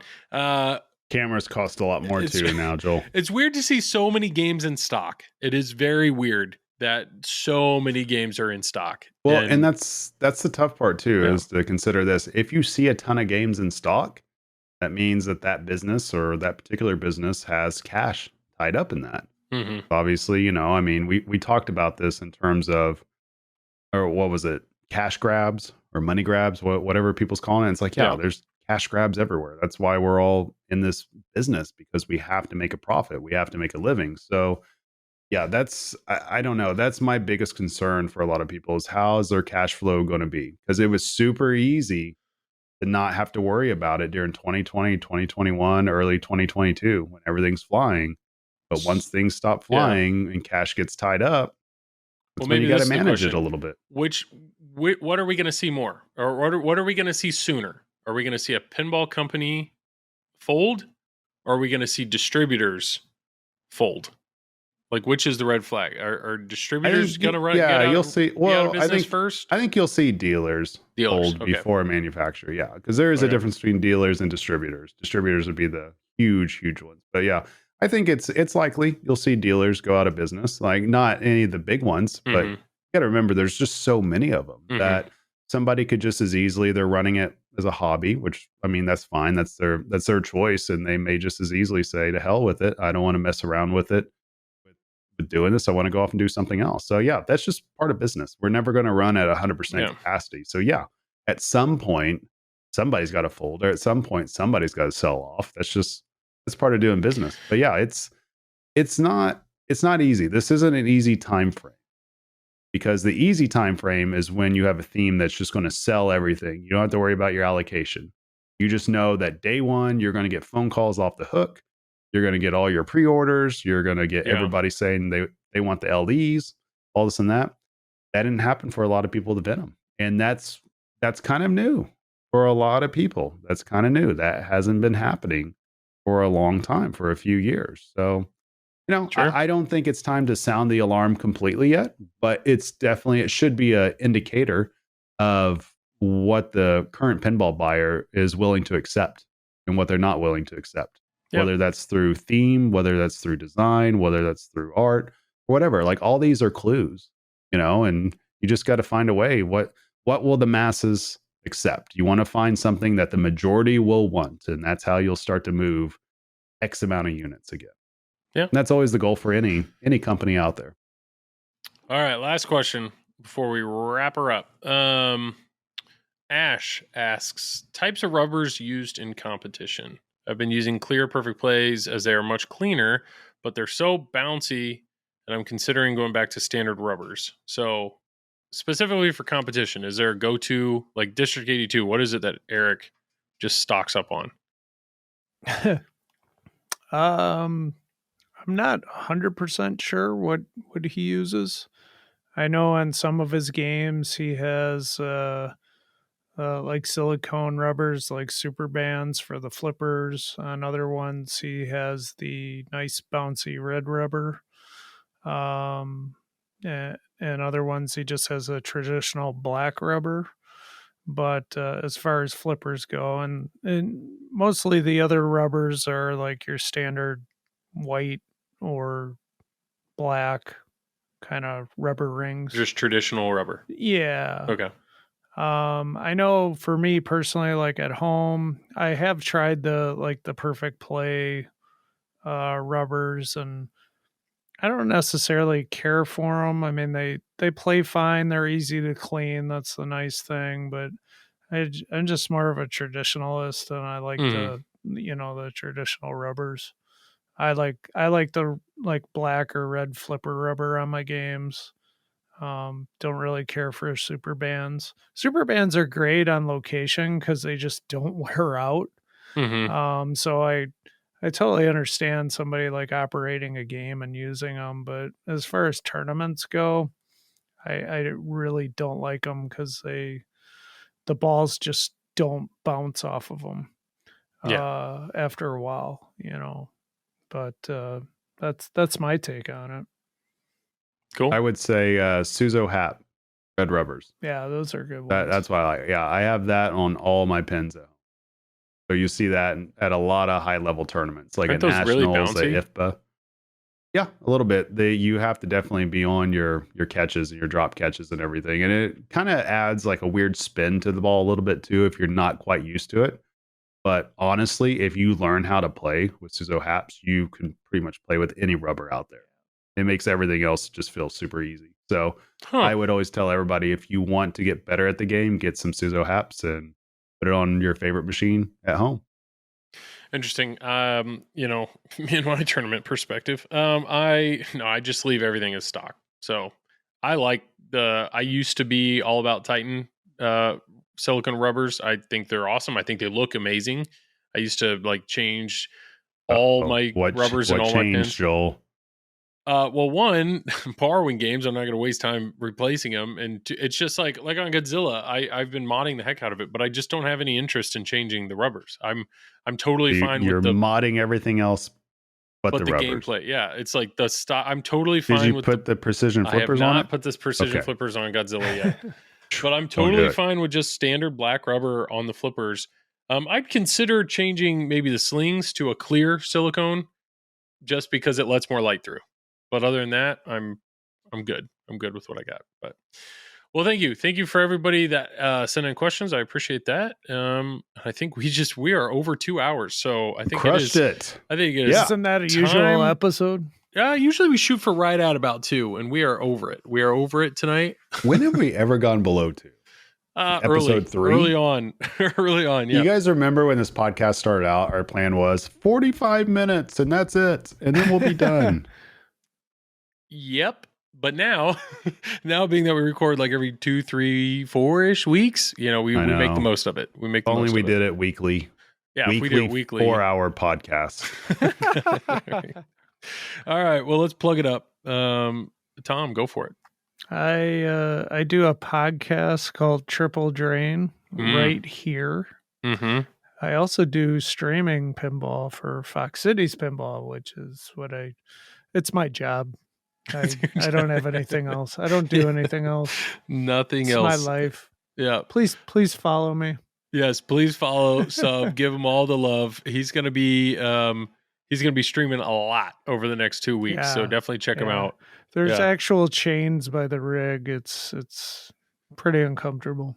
Cameras cost a lot more too now, Joel. It's weird to see so many games in stock. It is very weird that so many games are in stock. Well, and that's the tough part too, is to consider this. If you see a ton of games in stock, that means that business or that particular business has cash tied up in that. Mm-hmm. Obviously, we talked about this in terms of, or what was it, cash grabs or money grabs, whatever people's calling it. It's like, there's cash grabs everywhere. That's why we're all in this business, because we have to make a profit. We have to make a living. So yeah, I don't know. That's my biggest concern for a lot of people, is how is their cash flow going to be? Because it was super easy to not have to worry about it during 2020, 2021, early 2022, when everything's flying. But once things stop flying and cash gets tied up, maybe you got to manage it a little bit. What are we going to see more? Or what are we going to see sooner? Are we going to see a pinball company fold? Or are we going to see distributors fold? Like, which is the red flag? Are distributors going to run? Yeah, you'll see. Well, I think first. I think you'll see dealers fold before a manufacturer. Yeah, because there is a difference between dealers and distributors. Distributors would be the huge ones. But yeah, I think it's likely you'll see dealers go out of business. Like, not any of the big ones, but you got to remember there's just so many of them that somebody could just as easily, they're running it as a hobby, which, I mean, that's fine. That's their choice, and they may just as easily say, to hell with it. I don't want to mess around with it. Doing this, I want to go off and do something else. So yeah, that's just part of business. We're never going to run at 100% capacity. So yeah, at some point somebody's got to fold, or at some point somebody's got to sell off. That's part of doing business. But yeah, it's not easy. This isn't an easy time frame, because the easy time frame is when you have a theme that's just going to sell everything. You don't have to worry about your allocation. You just know that day one you're going to get phone calls off the hook. You're going to get all your pre-orders. You're going to get everybody saying they want the LEs, all this and that. That didn't happen for a lot of people with Venom. And that's kind of new for a lot of people. That's kind of new. That hasn't been happening for a long time, for a few years. So, I don't think it's time to sound the alarm completely yet, but it should be an indicator of what the current pinball buyer is willing to accept and what they're not willing to accept. Whether that's through theme, whether that's through design, whether that's through art, whatever. Like, all these are clues, and you just got to find a way. What what will the masses accept? You want to find something that the majority will want, and that's how you'll start to move X amount of units again. Yeah. And that's always the goal for any company out there. All right, last question before we wrap her up. Ash asks, types of rubbers used in competition. I've been using clear perfect plays as they are much cleaner, but they're so bouncy that I'm considering going back to standard rubbers. So specifically for competition, is there a go-to, like District 82? What is it that Eric just stocks up on? I'm not 100% sure what he uses. I know on some of his games he has like silicone rubbers, like super bands for the flippers. On other ones, he has the nice bouncy red rubber. And other ones, he just has a traditional black rubber. But as far as flippers go, and mostly the other rubbers are like your standard white or black kind of rubber rings. Just traditional rubber. Yeah. Okay. I know for me personally, like at home, I have tried the perfect play rubbers, and I don't necessarily care for them. I mean, they play fine. They're easy to clean. That's the nice thing. But I'm just more of a traditionalist, and I like the traditional rubbers. I like the black or red flipper rubber on my games. Don't really care for super bands. Super bands are great on location because they just don't wear out. Mm-hmm. So I totally understand somebody like operating a game and using them, but as far as tournaments go, I really don't like them because the balls just don't bounce off of them. After a while, But that's my take on it. Cool. I would say Suzo Hap red rubbers. Yeah, those are good ones. That's why I like. Yeah, I have that on all my pins. So you see that at a lot of high level tournaments, like Aren't at those really nationals, bouncy? at IFBA. Yeah, a little bit. You have to definitely be on your catches and your drop catches and everything, and it kind of adds like a weird spin to the ball a little bit too if you're not quite used to it. But honestly, if you learn how to play with Suzo Haps, you can pretty much play with any rubber out there. It makes everything else just feel super easy. So I would always tell everybody, if you want to get better at the game, get some Suzo Haps and put it on your favorite machine at home. Interesting. Me and my tournament perspective, I just leave everything as stock. So I used to be all about Titan silicone rubbers. I think they're awesome. I think they look amazing. I used to change all my rubbers and all my pins. Joel? Well, one, borrowing games, I'm not going to waste time replacing them, and it's just like on Godzilla, I've been modding the heck out of it, but I just don't have any interest in changing the rubbers. I'm totally fine with the modding everything else, but the rubbers. Gameplay. Yeah, it's like the style. I'm totally fine. Did you with put the precision flippers on it? I have not put this precision flippers on Godzilla yet, but I'm totally fine with just standard black rubber on the flippers. I'd consider changing maybe the slings to a clear silicone, just because it lets more light through. But other than that, I'm good. I'm good with what I got. But well, thank you for everybody that sent in questions. I appreciate that. I think we are over 2 hours, so I think crushed it. I think it is. Yeah. Isn't that a usual episode? Yeah, usually we shoot for right at about 2, and we are over it. We are over it tonight. When have we ever gone below 2? Episode 3? Early on. Yeah. You guys remember when this podcast started out, our plan was 45 minutes, and that's it. And then we'll be done. Yep. But now being that we record like every 2, 3, 4-ish weeks, we make the most of it. We make the Only most we of did it weekly. Yeah, if we did it weekly. 4-hour podcast. All right. Well, let's plug it up. Tom, go for it. I do a podcast called Triple Drain right here. Mm-hmm. I also do streaming pinball for Fox Cities Pinball, which is it's my job. I don't have anything else. I don't do anything else. Nothing else. It's my life. Yeah. Please follow me. Yes, please follow, sub, give him all the love. He's gonna be streaming a lot over the next 2 weeks. So definitely check him out. There's actual chains by the rig. It's pretty uncomfortable.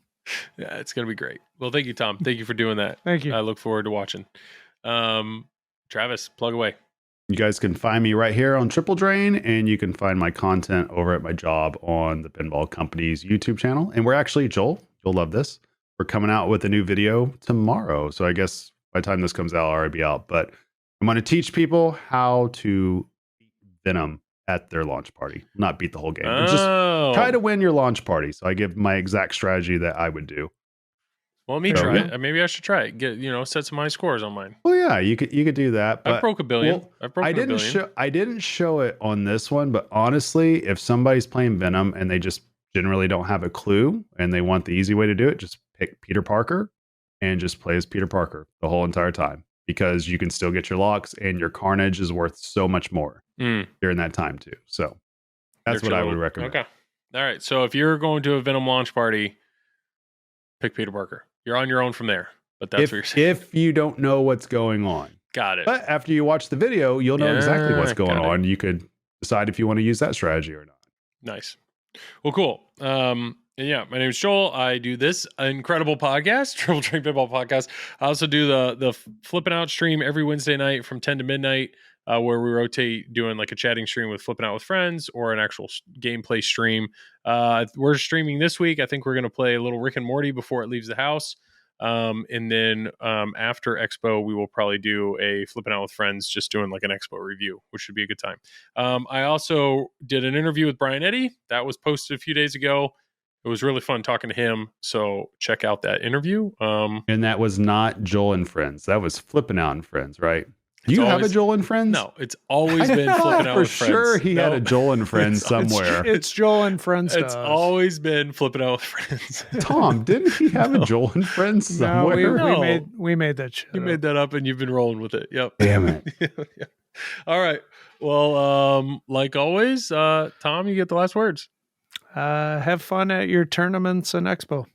Yeah, it's gonna be great. Well, thank you, Tom. Thank you for doing that. Thank you. I look forward to watching. Travis, plug away. You guys can find me right here on Triple Drain, and you can find my content over at my job on the Pinball Company's YouTube channel. And we're actually, Joel, you'll love this. We're coming out with a new video tomorrow. So I guess by the time this comes out, I'll already be out. But I'm going to teach people how to beat Venom at their launch party. Not beat the whole game, but just try to win your launch party. So I give my exact strategy that I would do. Well, let me try it. Maybe I should try it. Get set some high scores on mine. Well, yeah, you could do that. But I broke a billion. I didn't show it on this one, but honestly, if somebody's playing Venom and they just generally don't have a clue and they want the easy way to do it, just pick Peter Parker and just play as Peter Parker the whole entire time, because you can still get your locks and your carnage is worth so much more during that time too. So that's what I would recommend. Okay. All right. So if you're going to a Venom launch party, pick Peter Parker. You're on your own from there, but that's what you're saying. If you don't know what's going on. Got it. But after you watch the video, you'll know exactly what's going on. You could decide if you want to use that strategy or not. Nice. Well, cool. And yeah, my name is Joel. I do this incredible podcast, Triple Drain Pinball Podcast. I also do the Flipping Out stream every Wednesday night from 10 to midnight, where we rotate doing like a chatting stream with Flipping Out with friends or an actual gameplay stream. We're streaming this week. I think we're going to play a little Rick and Morty before it leaves the house. And then after Expo, we will probably do a Flipping Out with friends, just doing like an Expo review, which should be a good time. I also did an interview with Brian Eddy that was posted a few days ago. It was really fun talking to him. So check out that interview. And that was not Joel and Friends. That was Flipping Out and Friends, right? Do you have a Joel and Friends? No, it's always been Flipping Out with Friends. For sure he had a Joel and Friends somewhere. It's Joel and Friends. It's always been Flipping Out with Friends. Tom, didn't he have a Joel and Friends somewhere? No, we made that shit. You made that up and you've been rolling with it. Yep. Damn it. Yeah. All right. Well, like always, Tom, you get the last words. Have fun at your tournaments and Expo.